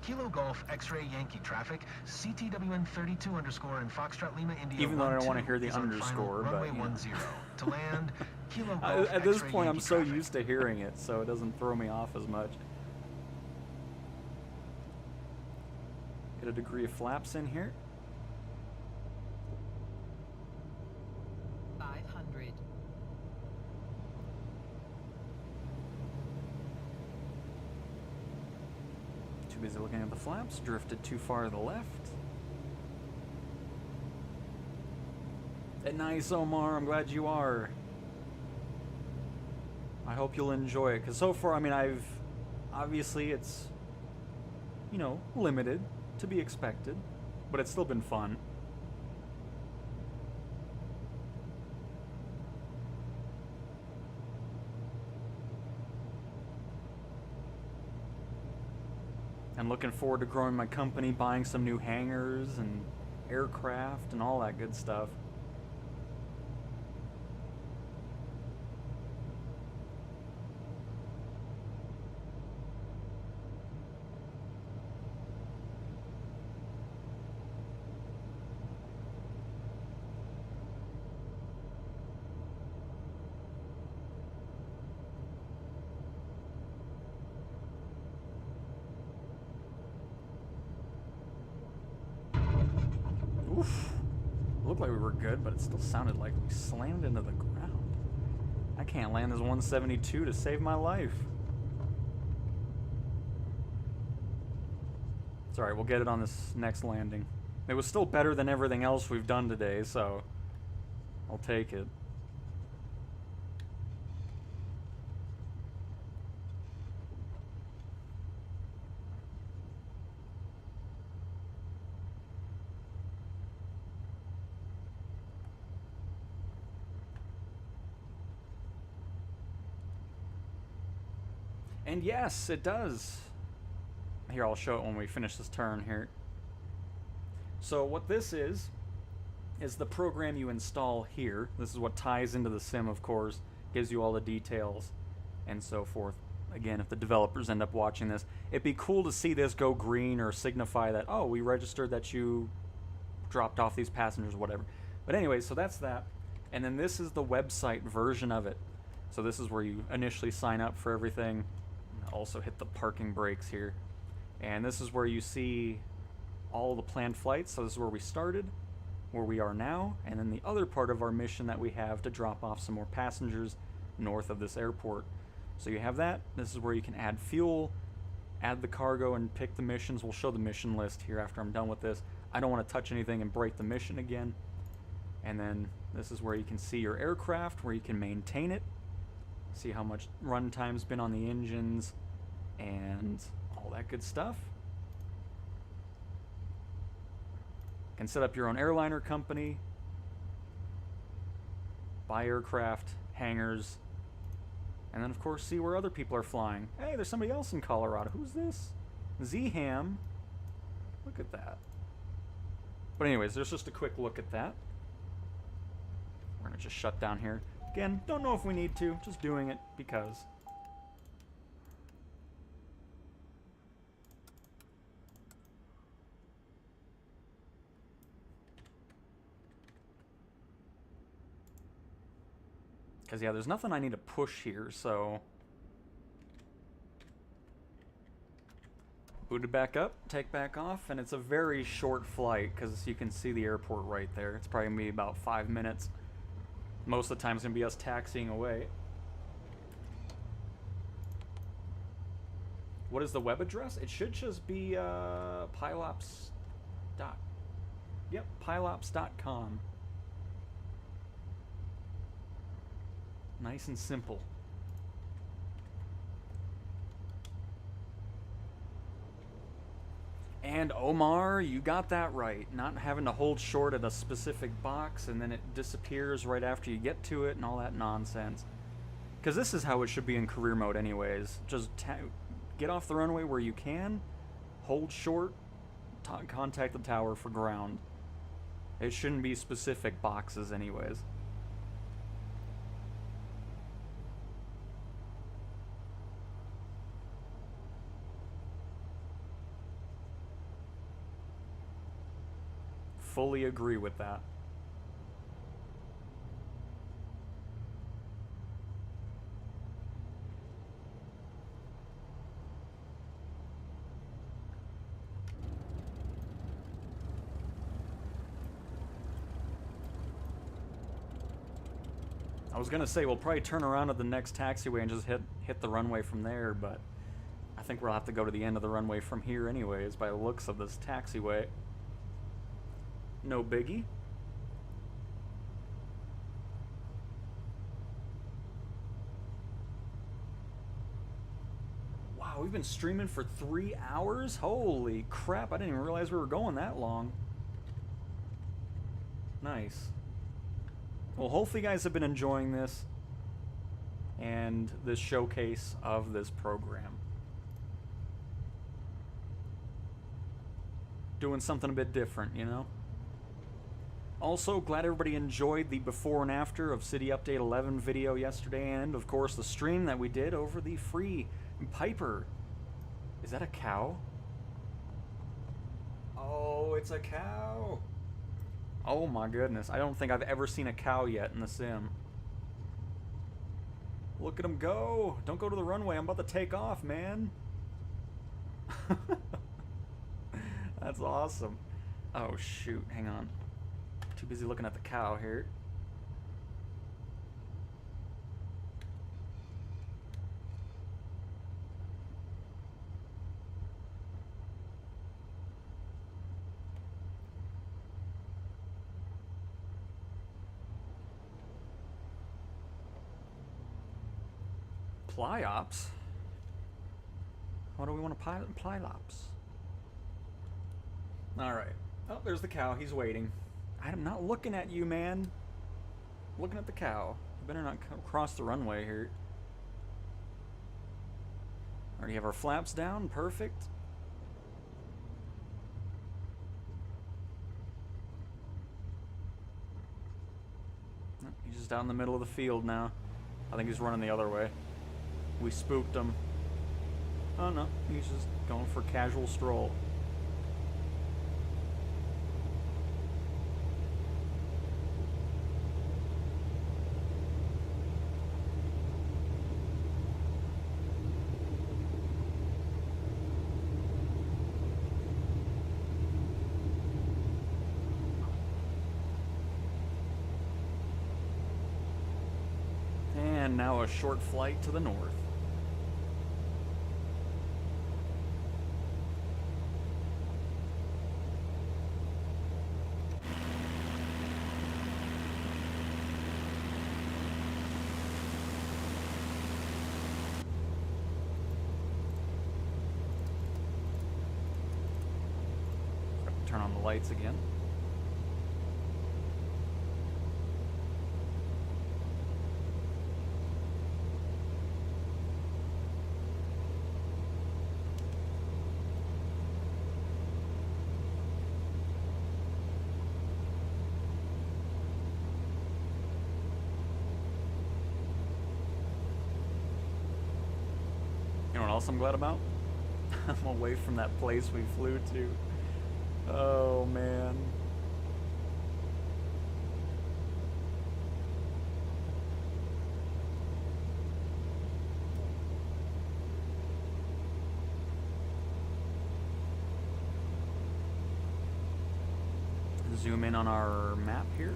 Kilo Golf X-Ray Yankee traffic, CTWN 32 underscore and Foxtrot Lima India. Even though I don't want to 12 hear the is on underscore, final but runway you know. 10 to land. Kilo Golf At this X-ray point, I'm Yankee so traffic. used to hearing it, so it doesn't throw me off as much. Get a degree of flaps in here. 500. Too busy looking at the flaps. Drifted too far to the left. Nice, Omar. I'm glad you are. I hope you'll enjoy it, because so far, I mean, obviously it's, you know, limited, to be expected, but it's still been fun. I'm looking forward to growing my company, buying some new hangars and aircraft and all that good stuff. Oof. Looked like we were good, but it still sounded like we slammed into the ground. I can't land this 172 to save my life. It's alright, we'll get it on this next landing. It was still better than everything else we've done today, so I'll take it. And yes, it does. Here, I'll show it when we finish this turn here. So what this is the program you install here. This is what ties into the sim, of course, gives you all the details and so forth. Again, if the developers end up watching this, it'd be cool to see this go green or signify that, oh, we registered that you dropped off these passengers, whatever. But anyway, so that's that. And then this is the website version of it. So this is where you initially sign up for everything. Also hit the parking brakes here. And this is where you see all the planned flights. So this is where we started, where we are now, and then the other part of our mission that we have to drop off some more passengers north of this airport. So you have that. This is where you can add fuel, add the cargo, and pick the missions. We'll show the mission list here after I'm done with this. I don't want to touch anything and break the mission again. And then this is where you can see your aircraft, where you can maintain it, see how much runtime's been on the engines, and all that good stuff. You can set up your own airliner company, buy aircraft, hangars, and then of course see where other people are flying. Hey, there's somebody else in Colorado. Who's this? Z-Ham. Look at that. But anyways, there's just a quick look at that. We're gonna just shut down here. Again, don't know if we need to, just doing it because. Because, yeah, there's nothing I need to push here, so... Booted back up, take back off, and it's a very short flight, because you can see the airport right there. It's probably going to be about 5 minutes. Most of the time it's going to be us taxiing away. What is the web address? It should just be, Pilops. Yep, Pilops.com. Nice and simple. And Omar, you got that right. Not having to hold short at a specific box and then it disappears right after you get to it and all that nonsense. Because this is how it should be in career mode anyways. Just get off the runway where you can, hold short, contact the tower for ground. It shouldn't be specific boxes anyways. Fully agree with that. I was gonna say we'll probably turn around at the next taxiway and just hit the runway from there, but I think we'll have to go to the end of the runway from here anyways by the looks of this taxiway. No biggie. Wow, we've been streaming for 3 hours? Holy crap, I didn't even realize we were going that long. Nice. Well, hopefully you guys have been enjoying this and this showcase of this program. Doing something a bit different, you know? Also, glad everybody enjoyed the before and after of City Update 11 video yesterday, and of course the stream that we did over the free Piper. Is that a cow? Oh, it's a cow! Oh my goodness, I don't think I've ever seen a cow yet in the sim. Look at him go! Don't go to the runway, I'm about to take off, man! That's awesome. Oh shoot, hang on. Too busy looking at the cow here. Pilops? What do we want to pilot Pilops? Alright. Oh, there's the cow. He's waiting. I'm not looking at you, man. I'm looking at the cow. You better not cross the runway here. Already have our flaps down. Perfect. He's just out in the middle of the field now. I think he's running the other way. We spooked him. Oh no, he's just going for a casual stroll. And now a short flight to the north. Turn on the lights again. You know what else I'm glad about? I'm away from that place we flew to. Oh, man. zoom in on our map here.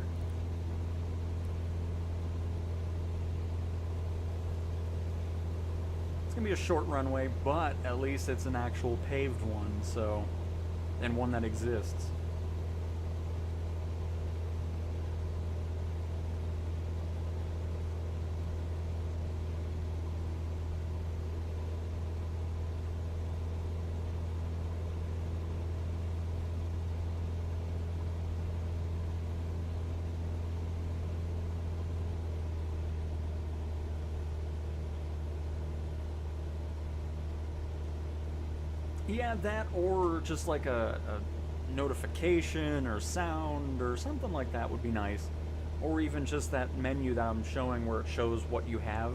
It's gonna be a short runway, but at least it's an actual paved one, so, and one that exists. Yeah, that or just like a notification or sound or something like that would be nice. Or even just that menu that I'm showing where it shows what you have,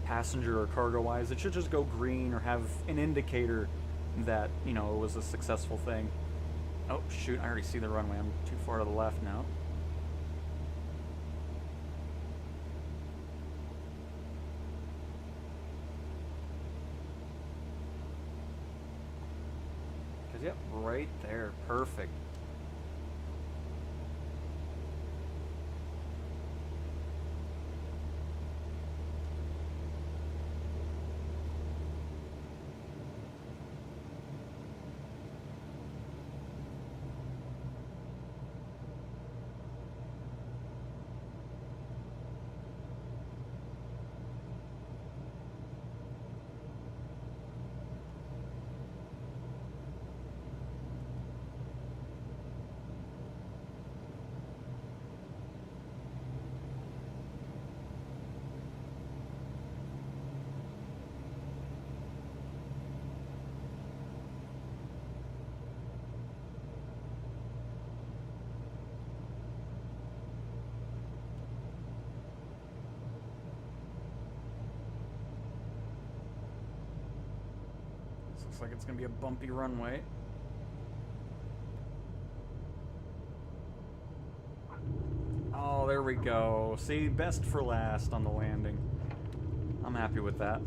passenger or cargo wise. It should just go green or have an indicator that, you know, it was a successful thing. Oh, shoot, I already see the runway. I'm too far to the left now. Yep, right there. Perfect. Looks like it's gonna be a bumpy runway. Oh, there we go. See, best for last on the landing. I'm happy with that.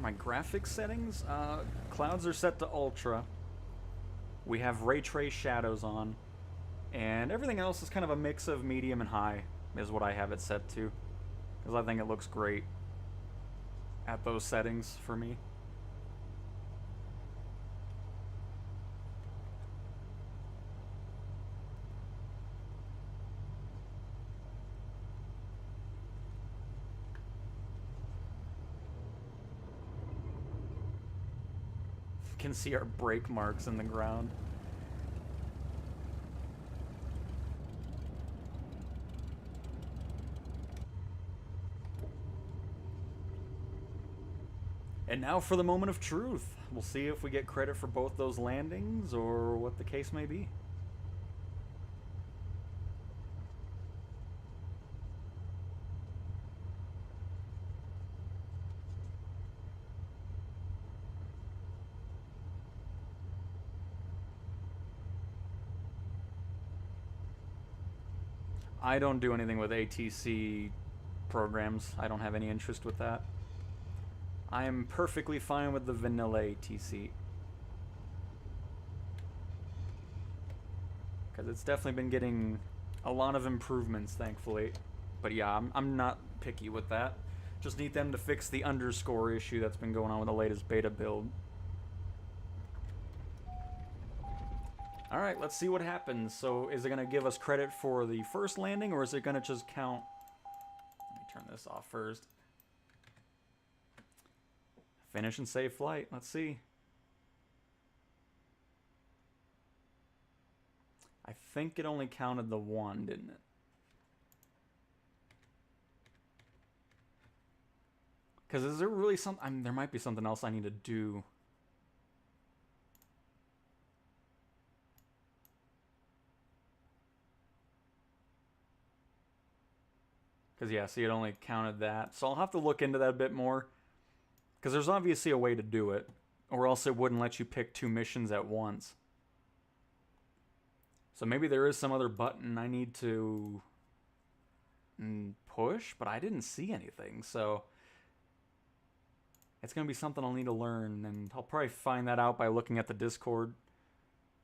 My graphics settings, clouds are set to ultra. We have ray trace shadows on, and everything else is kind of a mix of medium and high is what I have it set to, because I think it looks great at those settings for me. Can see our brake marks in the ground. And now for the moment of truth. We'll see if we get credit for both those landings or what the case may be. I don't do anything with ATC programs. I don't have any interest with that. I am perfectly fine with the vanilla ATC. Because it's definitely been getting a lot of improvements, thankfully. But yeah, I'm not picky with that. Just need them to fix the underscore issue that's been going on with the latest beta build. Alright, let's see what happens. So, is it going to give us credit for the first landing, or is it going to just count... Let me turn this off first. Finish and save flight. Let's see. I think it only counted the one, didn't it? Because is there really something... I mean, there might be something else I need to do. Because, yeah, see, it only counted that. So I'll have to look into that a bit more. Because there's obviously a way to do it. Or else it wouldn't let you pick 2 missions at once. So maybe there is some other button I need to push, but I didn't see anything. So it's going to be something I'll need to learn. And I'll probably find that out by looking at the Discord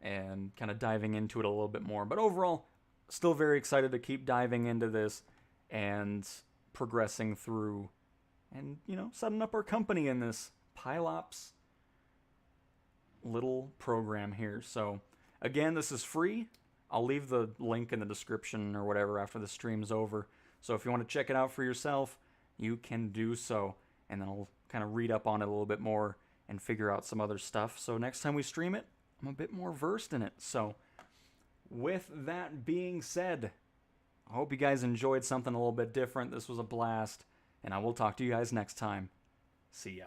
and kind of diving into it a little bit more. But overall, still very excited to keep diving into this and progressing through and, you know, setting up our company in this Pilops little program here. So, again, this is free. I'll leave the link in the description or whatever after the stream's over. So if you want to check it out for yourself, you can do so. And then I'll kind of read up on it a little bit more and figure out some other stuff. So next time we stream it, I'm a bit more versed in it. So with that being said, I hope you guys enjoyed something a little bit different. This was a blast. And I will talk to you guys next time. See ya.